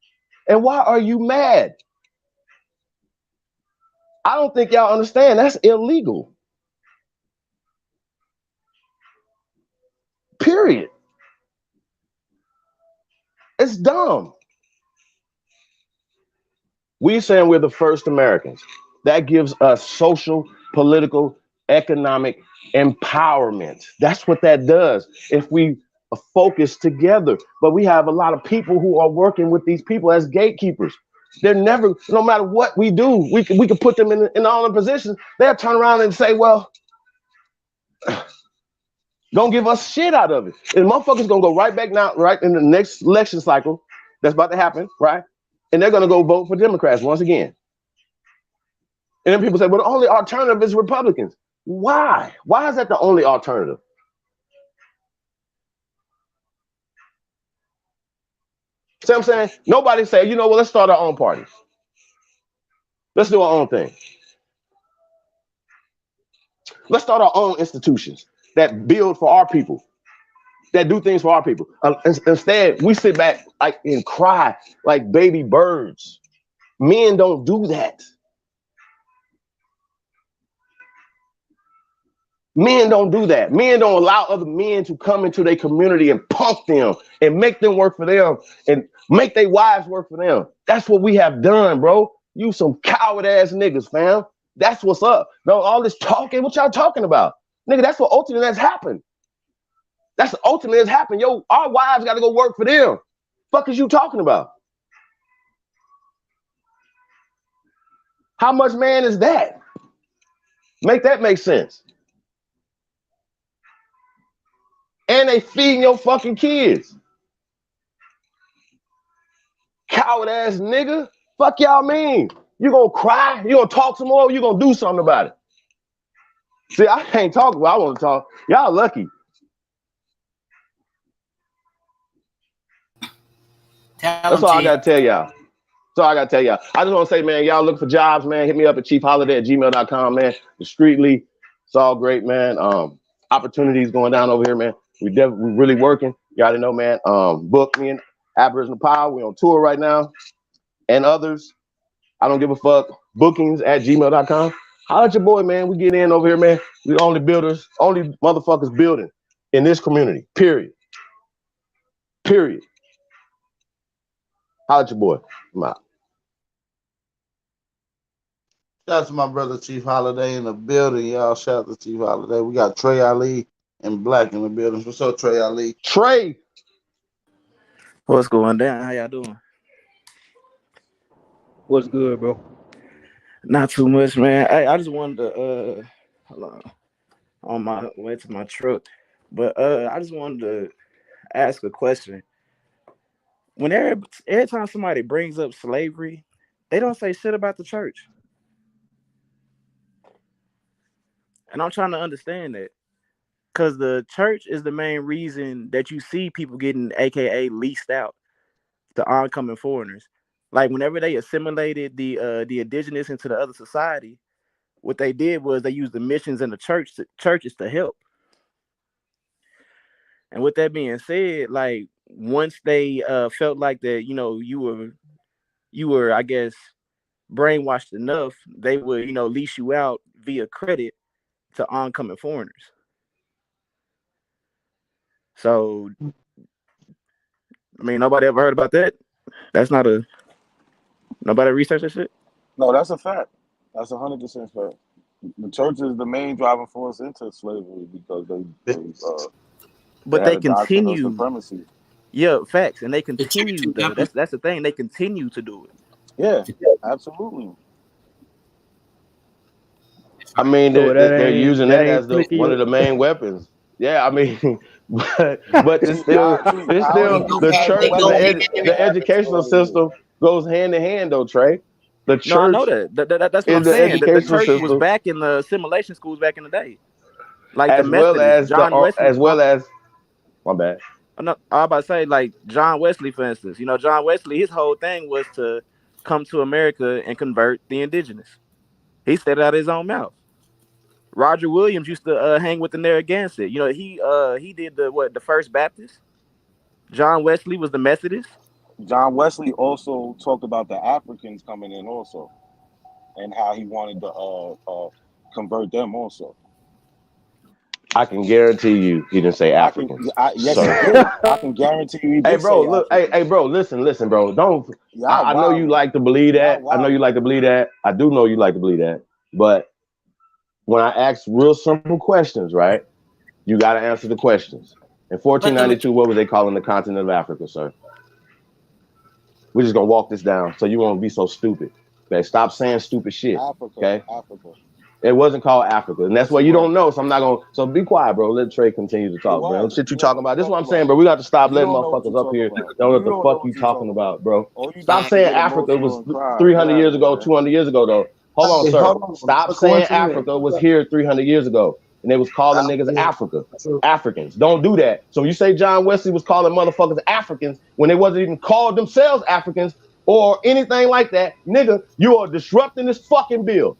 And why are you mad? I don't think y'all understand that's illegal. Period. It's dumb. We saying we're the first Americans. That gives us social, political, economic empowerment. That's what that does if we focus together. But we have a lot of people who are working with these people as gatekeepers. They're never, no matter what we do, we can put them in all the positions. They'll turn around and say, well, don't give us shit out of it. And motherfuckers gonna go right back now, right in the next election cycle that's about to happen, right? And they're gonna go vote for Democrats once again. And then people say, well, the only alternative is Republicans. Why? Why is that the only alternative? See what I'm saying? Nobody say, you know what, let's start our own party. Let's do our own thing. Let's start our own institutions that build for our people, that do things for our people. Instead, we sit back and cry like baby birds. Men don't do that. Men don't do that. Men don't allow other men to come into their community and punk them and make them work for them and make their wives work for them. That's what we have done, bro. You some coward ass niggas, fam. That's what's up. No, all this talking, what y'all talking about? Nigga, that's what ultimately has happened. That's ultimately has happened. Yo, our wives got to go work for them. Fuck is you talking about? How much man is that? Make that make sense. And they feeding your fucking kids. Coward ass nigga. Fuck y'all mean? You gonna cry? You gonna talk some more? You gonna do something about it? See, I can't talk, but I want to talk. Y'all lucky. That's all I gotta tell y'all. So I gotta tell y'all. I just want to say, man, y'all looking for jobs, man. Hit me up at chiefholiday@gmail.com, man. The Streetly, it's all great, man. Opportunities going down over here, man. We really working. You already know, man. Book me and Aboriginal Power. We on tour right now, and others. I don't give a fuck. Bookings@gmail.com. Holla at your boy, man. We get in over here, man. We only builders, only motherfuckers building in this community. Period. Period. Holla at your boy. I'm out. Shout out to my brother Chief Holiday in the building, y'all. Shout out to Chief Holiday. We got Trey Ali and Black in the building. What's up, Trey Ali? Trey. What's going down? How y'all doing? What's good, bro? Not too much, man. I just wanted to hold on my way to my truck, but I just wanted to ask a question. When every time somebody brings up slavery, they don't say shit about the church, and I'm trying to understand that because the church is the main reason that you see people getting AKA leased out to oncoming foreigners. Like whenever they assimilated the indigenous into the other society, what they did was they used the missions and the churches to help. And with that being said, like once they felt like that, you were, I guess, brainwashed enough, they would, lease you out via credit to oncoming foreigners. So, I mean, nobody ever heard about that. That's not nobody researched that shit. No, that's a fact. That's 100% fact. The church is the main driving force into slavery because but had they a doctrine of continue. supremacy. Yeah, facts, and they continue though. That's the thing. They continue to do it. Yeah, absolutely. I mean, So they're using that as flicking one your... of the main weapons. Yeah, I mean, but it's still the church and the educational system goes hand in hand, though, Trey. The church. No, I know that. That's what I'm the saying. The educational church system was back in the assimilation schools back in the day, like the as well Methodists, as John Wesley, my bad. I was about to say, like John Wesley, for instance. John Wesley, his whole thing was to come to America and convert the indigenous. He said it out of his own mouth. Roger Williams used to hang with the Narragansett. He did the First Baptist. John Wesley was the Methodist. John Wesley also talked about the Africans coming in also, and how he wanted to convert them also. I can guarantee you he didn't say Africans. Yes, he did. I can guarantee you he did. Hey, bro, say look, Africans. hey, bro, listen, bro. Don't. I know you like to believe that. I know you like to believe that. I do know you like to believe that. But when I ask real simple questions, right, you got to answer the questions. In 1492, what were they calling the continent of Africa, sir? We're just gonna walk this down, so you won't be so stupid. Okay, stop saying stupid shit. Africa, okay, Africa. It wasn't called Africa, and that's what you don't know. So I'm not gonna. So be quiet, bro. Let Trey continue to talk, bro. Shit you talking about. This is what I'm saying, bro. We got to stop letting motherfuckers up here. Don't know what the fuck you talking about, bro. Stop saying Africa was 300 years ago, 200 years ago, though. Hold on, sir. Stop saying Africa was here 300 years ago, and they was calling niggas Africa, Africans. Don't do that. So you say John Wesley was calling motherfuckers Africans when they wasn't even called themselves Africans or anything like that, nigga. You are disrupting this fucking bill.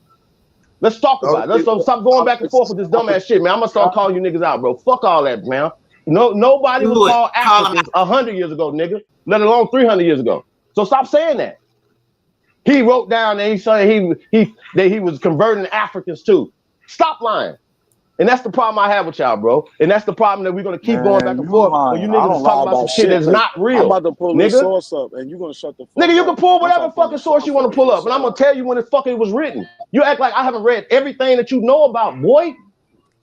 Let's talk about it. Let's stop going back and forth with this dumbass shit, man. I'm gonna start calling you niggas out, bro. Fuck all that, man. Nobody was called Africans 100 years ago, nigga, let alone 300 years ago. So stop saying that. He wrote down that he said he was converting Africans too. Stop lying. And that's the problem I have with y'all, bro. And that's the problem that we're gonna keep going back Man, and you forth when lying. you I niggas don't is lie talking about some about shit shit. that's Look, not I'm real, about to pull this nigga. source up, and you gonna shut the fuck Nigga, you up can pull once I whatever pull the fucking source you source want up. to pull Yes, up, and I'm sir. gonna tell you when the fuck it was written. You act like I haven't read everything that you know about, boy.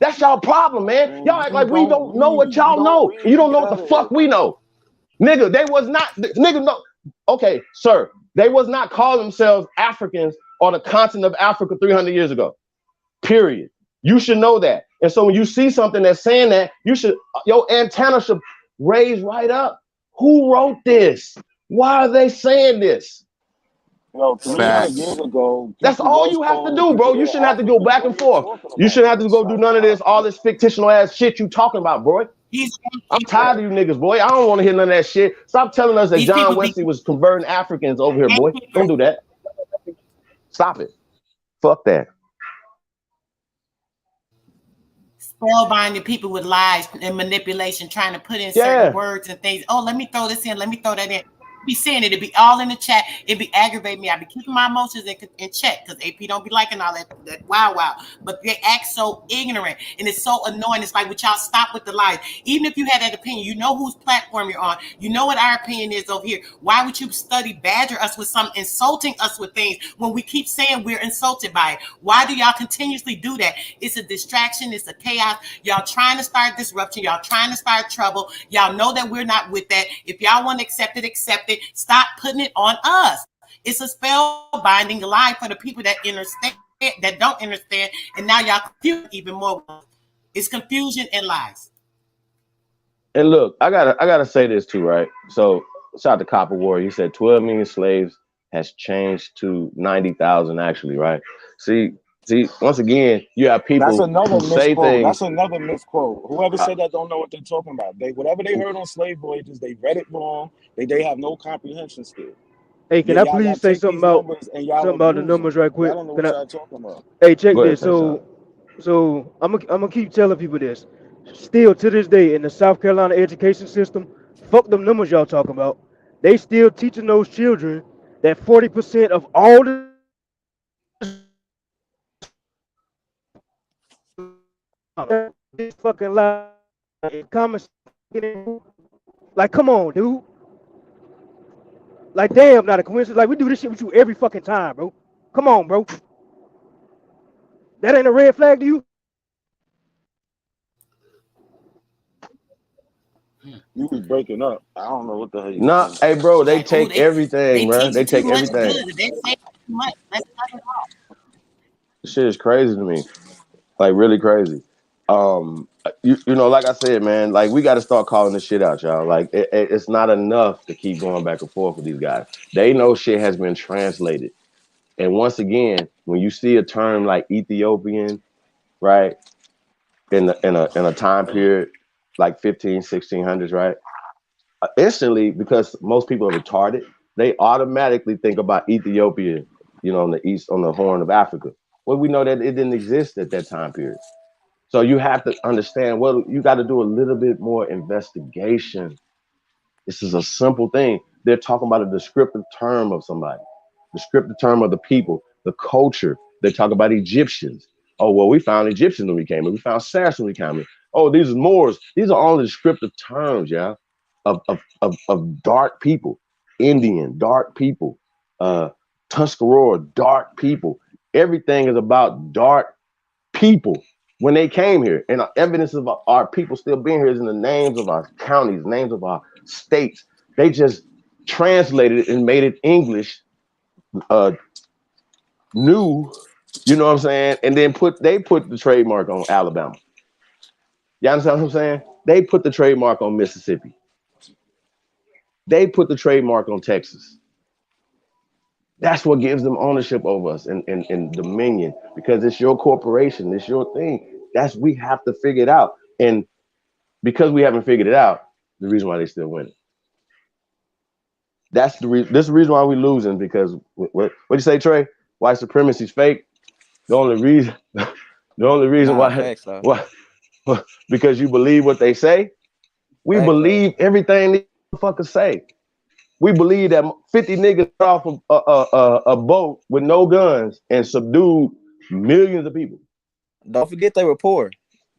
That's y'all problem, man. Man, Y'all act you like we don't don't know what read. You y'all don't know. read And you don't know what the together. fuck we know. Nigga, they was not, nigga, no. Okay, sir, they was not calling themselves Africans on the continent of Africa 300 years ago. Period. You should know that. And so when you see something that's saying that, you should, your antenna should raise right up. Who wrote this? Why are they saying this? Yo, 300 years Facts. ago, That's people all was you have to calling do, people bro. You their shouldn't have to go Africans. back What and are you forth. talking You about? shouldn't have to go do none of this, all this fictional ass shit you talking about, bro. I'm tired of you niggas, boy. I don't want to hear none of that shit. Stop telling us that John Wesley was converting Africans over here, boy. Don't do that. Stop it. Fuck that. Spellbinding people with lies and manipulation, trying to put in certain Yeah. words and things. Oh, let me throw this in. Let me throw that in. Be seeing it. It'd be all in the chat. It'd be aggravating me. I'd be keeping my emotions in check because AP don't be liking all that wow. But they act so ignorant and it's so annoying. It's like, would y'all stop with the lies? Even if you had that opinion, you know whose platform you're on. You know what our opinion is over here. Why would you badger us with some insulting us with things when we keep saying we're insulted by it? Why do y'all continuously do that? It's a distraction. It's a chaos. Y'all trying to start disruption. Y'all trying to start trouble. Y'all know that we're not with that. If y'all want to accept it, accept it. Stop putting it on us. It's a spell binding lie for the people that understand, that don't understand, and now y'all confuse even more. It's confusion and lies. And look, I gotta say this too, right? So shout out to Copper Warrior. He said 12 million slaves has changed to 90,000 actually, right? See, once again, you have That's people another who say misquote. That's things. another misquote. Whoever said that don't know what they're talking about. They whatever they heard on slave voyages, they read it wrong. They have no comprehension skill. Hey, can I Y'all please say take something these about numbers and y'all the abuse them. numbers right Y'all quick? don't know Can what I? y'all talking about. Hey, check Go ahead, this. say something. So I'm gonna keep telling people this. Still to this day in the South Carolina education system, fuck them numbers y'all talking about. They still teaching those children that 40% of all the this fucking lie comments. Like, come on, dude. Like, damn, not a coincidence. Like, we do this shit with you every fucking time, bro. Come on, bro. That ain't a red flag to you? You was breaking up. I don't know what the hell you Nah, saying. hey bro, they Like, oh, take everything, they bro. They teaching too take much everything. good. They say too much. Let's cut it off. This shit is crazy to me. Like really crazy. You know, like I said, man, like we got to start calling this shit out, y'all. Like it's not enough to keep going back and forth with these guys. They know shit has been translated. And once again, when you see a term like Ethiopian, right, in a time period like 1600s, right, instantly, because most people are retarded, they automatically think about Ethiopia, you know, on the east, on the Horn of Africa. Well, we know that it didn't exist at that time period. So you have to understand, well, you got to do a little bit more investigation. This is a simple thing. They're talking about a descriptive term of somebody, descriptive term of the people, the culture. They talk about Egyptians. Oh, well, we found Egyptians when we came in. We found Saracens when we came in. Oh, these are Moors. These are all the descriptive terms, yeah, of dark people. Indian, dark people. Tuscarora, dark people. Everything is about dark people when they came here. And evidence of our people still being here is in the names of our counties, names of our states. They just translated it and made it English, new, you know what I'm saying? And then they put the trademark on Alabama. You understand what I'm saying? They put the trademark on Mississippi. They put the trademark on Texas. That's what gives them ownership over us and dominion, because it's your corporation, it's your thing. We have to figure it out. And because we haven't figured it out, the reason why they still winning. That's the reason. This is the reason why we're losing, because what you say, Trey? White supremacy is fake. The only reason, Nah, why, facts though. because you believe what they say. We Facts though. believe everything these motherfuckers say. We believe that 50 niggas off of a boat with no guns and subdued millions of people. Don't forget they were poor.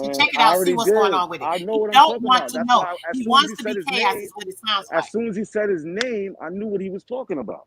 information. Check it I out. See already what's going did. on with it. I know He what I'm don't talking want about. to That's know. why as He soon as he wants to said be his chaos. name, Is what it sounds as like. soon as he said his name, I knew what he was talking about.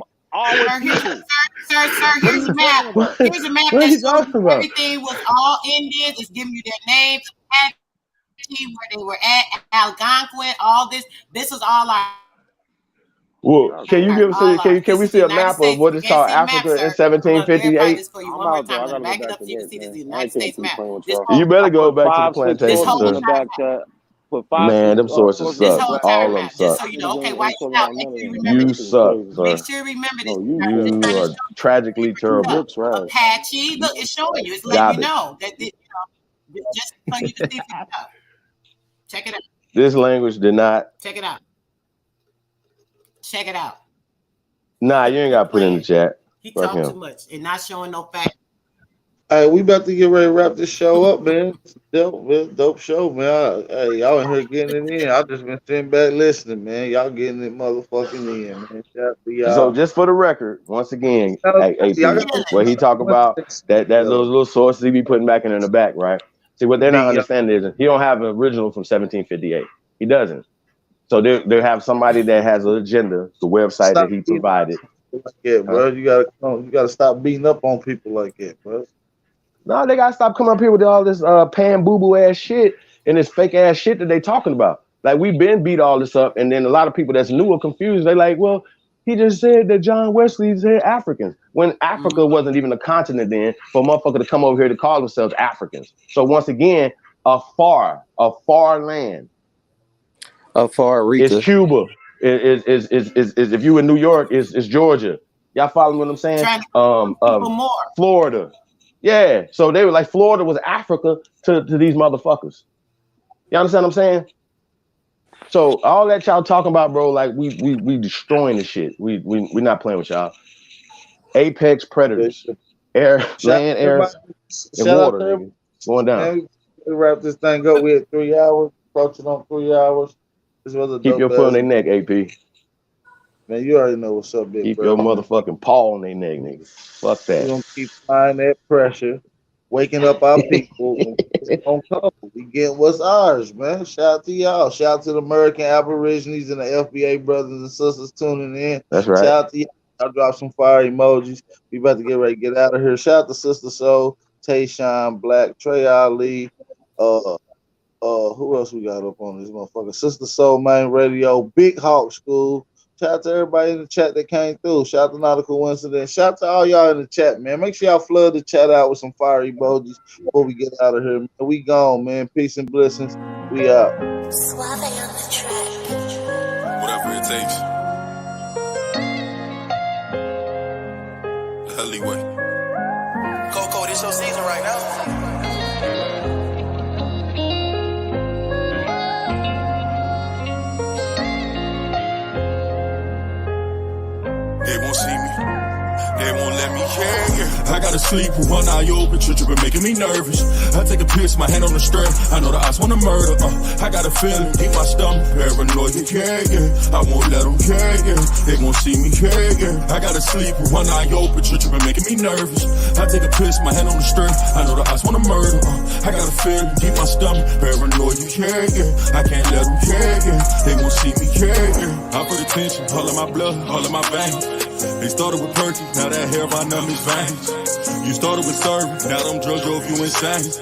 from our Sir, here's, people. sir, What are here's you a map. talking about? Here's a map What are that you shows talking you about? everything was all Indians. It's giving you their names, where they were at, Algonquin, all this. This is all our Well, can you give us All ours. can we see a map of what is You can't called see a map, Africa in sir. I'm gonna verify 1758? this for you I'm one more out though. time. I I'm gonna gotta go back it back up to so you work, can see this is man. the I United ain't finna States keep map. playing with This y'all. whole You better I go put back to the 5, 6 this plantation, sources whole in sir. the entire back map. chat. Put 5, 6 Man, them sources sources This in suck. the whole back entire All of chat. them map. Just suck. so you know. Niggas Okay, ain't while you talking out, about make none of sure you that, remember man. You This this. shit is suck, crazy. Make sir. sure you remember this. No, you I'm just trash. trying to You are show you. tragically Look, You're terrible. trash. Apache. Look, it's showing you. It's letting you Garbage. know that just so you can see for yourself. Check it out. This language did not. Check it out. Check it out. Nah, you ain't got to put in the Playing. chat. He Fuck talked too him. much and not showing no facts. Hey, we about to get ready to wrap this show up, man. It's a dope, man. Dope show, man. Hey, y'all in here getting it in. I just been sitting back listening, man. Y'all getting it motherfucking in, man. Shout out to So y'all. just for the record, once again, Y'all AP, got what he talk about, that those little sources he be putting back in the back, right? See, what they're not understanding is he don't have an original from 1758. He doesn't. So they have somebody that has an agenda, the website that he provided. Like that, bro. You gotta stop beating up on people like that, bro. No, they gotta stop coming up here with all this pan boo boo ass shit and this fake ass shit that they talking about. Like we've been beat all this up, and then a lot of people that's new or confused. They like, well, he just said that John Wesley said Africans when Africa wasn't even a continent then. For a motherfucker to come over here to call themselves Africans. So once again, a far land. A far It's Rika. Cuba. Is if you in New York, is Georgia. Y'all following what I'm saying? Trying to people more. Florida. Yeah. So they were like Florida was Africa to these motherfuckers. You understand what I'm saying? So all that y'all talking about, bro, like we destroying the shit. We not playing with y'all. Apex predators. Land, air, and water, nigga. Going down. Man, we wrap this thing up. We had 3 hours. Approaching on 3 hours. This was a Keep your foot on their neck, AP. Man, you already know what's up, big Keep bro. your motherfucking paw on their neck, nigga. Fuck that. We're gonna keep applying that pressure, waking up our people, and it's gonna come. We get what's ours, man. Shout out to y'all. Shout out to the American Aborigines and the FBA brothers and sisters tuning in. That's right. Shout out to y'all. I'll drop some fire emojis. We about to get ready to get out of here. Shout out to Sister Soul, Tayshawn Black, Trey Ali, who else we got up on this motherfucker? Sister Soul Main Radio, Big Hawk School. Shout out to everybody in the chat that came through. Shout out to Not a Coincidence. Shout out to all y'all in the chat, man. Make sure y'all flood the chat out with some fire emojis before we get out of here, man. We gone, man. Peace and blessings. We out. Suave on the track. Whatever it takes. Alleyway. Coco, this your season right now. They won't see me. They won't let me, yeah. I gotta sleep with one eye open, tripping, making me nervous. I take a piss, my hand on the strap. I know the odds wanna murder. I got a feeling, keep my stomach paranoid, yeah. I won't let them, yeah. They won't see me, yeah. I gotta sleep with one eye open, tripping, making me nervous. I take a piss, my hand on the strap. I know the odds wanna murder. I got a feeling, keep my stomach paranoid, yeah. I can't let them, yeah. They won't see me, yeah. I put attention, all of my blood, all of my veins. They started with Perky, now that hair right up his veins. You started with serving, now them drugs drove you insane.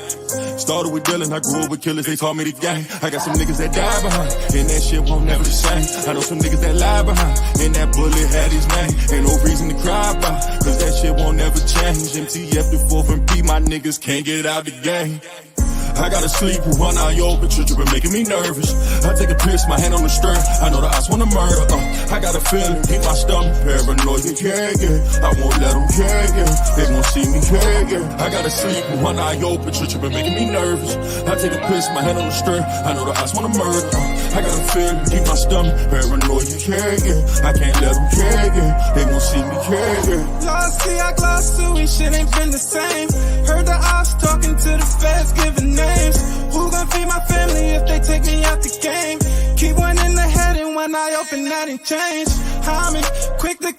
Started with Dylan, I grew up with killers, they call me the gang. I got some niggas that die behind, and that shit won't never the same. I know some niggas that lie behind, and that bullet had his name. Ain't no reason to cry about, cause that shit won't never change. MTF the 4th and P, my niggas can't get out the game. I gotta sleep with one eye open, tripping, making me nervous. I take a piss, my hand on the stern. I know the odds wanna murder. I got a feeling, keep my stomach paranoid, yeah. I won't let them, yeah. They won't see me, yeah. I gotta sleep with one eye open, tripping, making me nervous. I take a piss, my hand on the stern. I know the odds wanna murder. I got a feeling, keep my stomach paranoid, yeah. I can't let them, yeah. They won't see me, yeah. Lost see, I glossed through and shit ain't been the same. Heard the ops talking to the feds, giving names. Who gon' feed my family if they take me out the game? Keep one in the head and one eye open, that ain't change. I'm quick to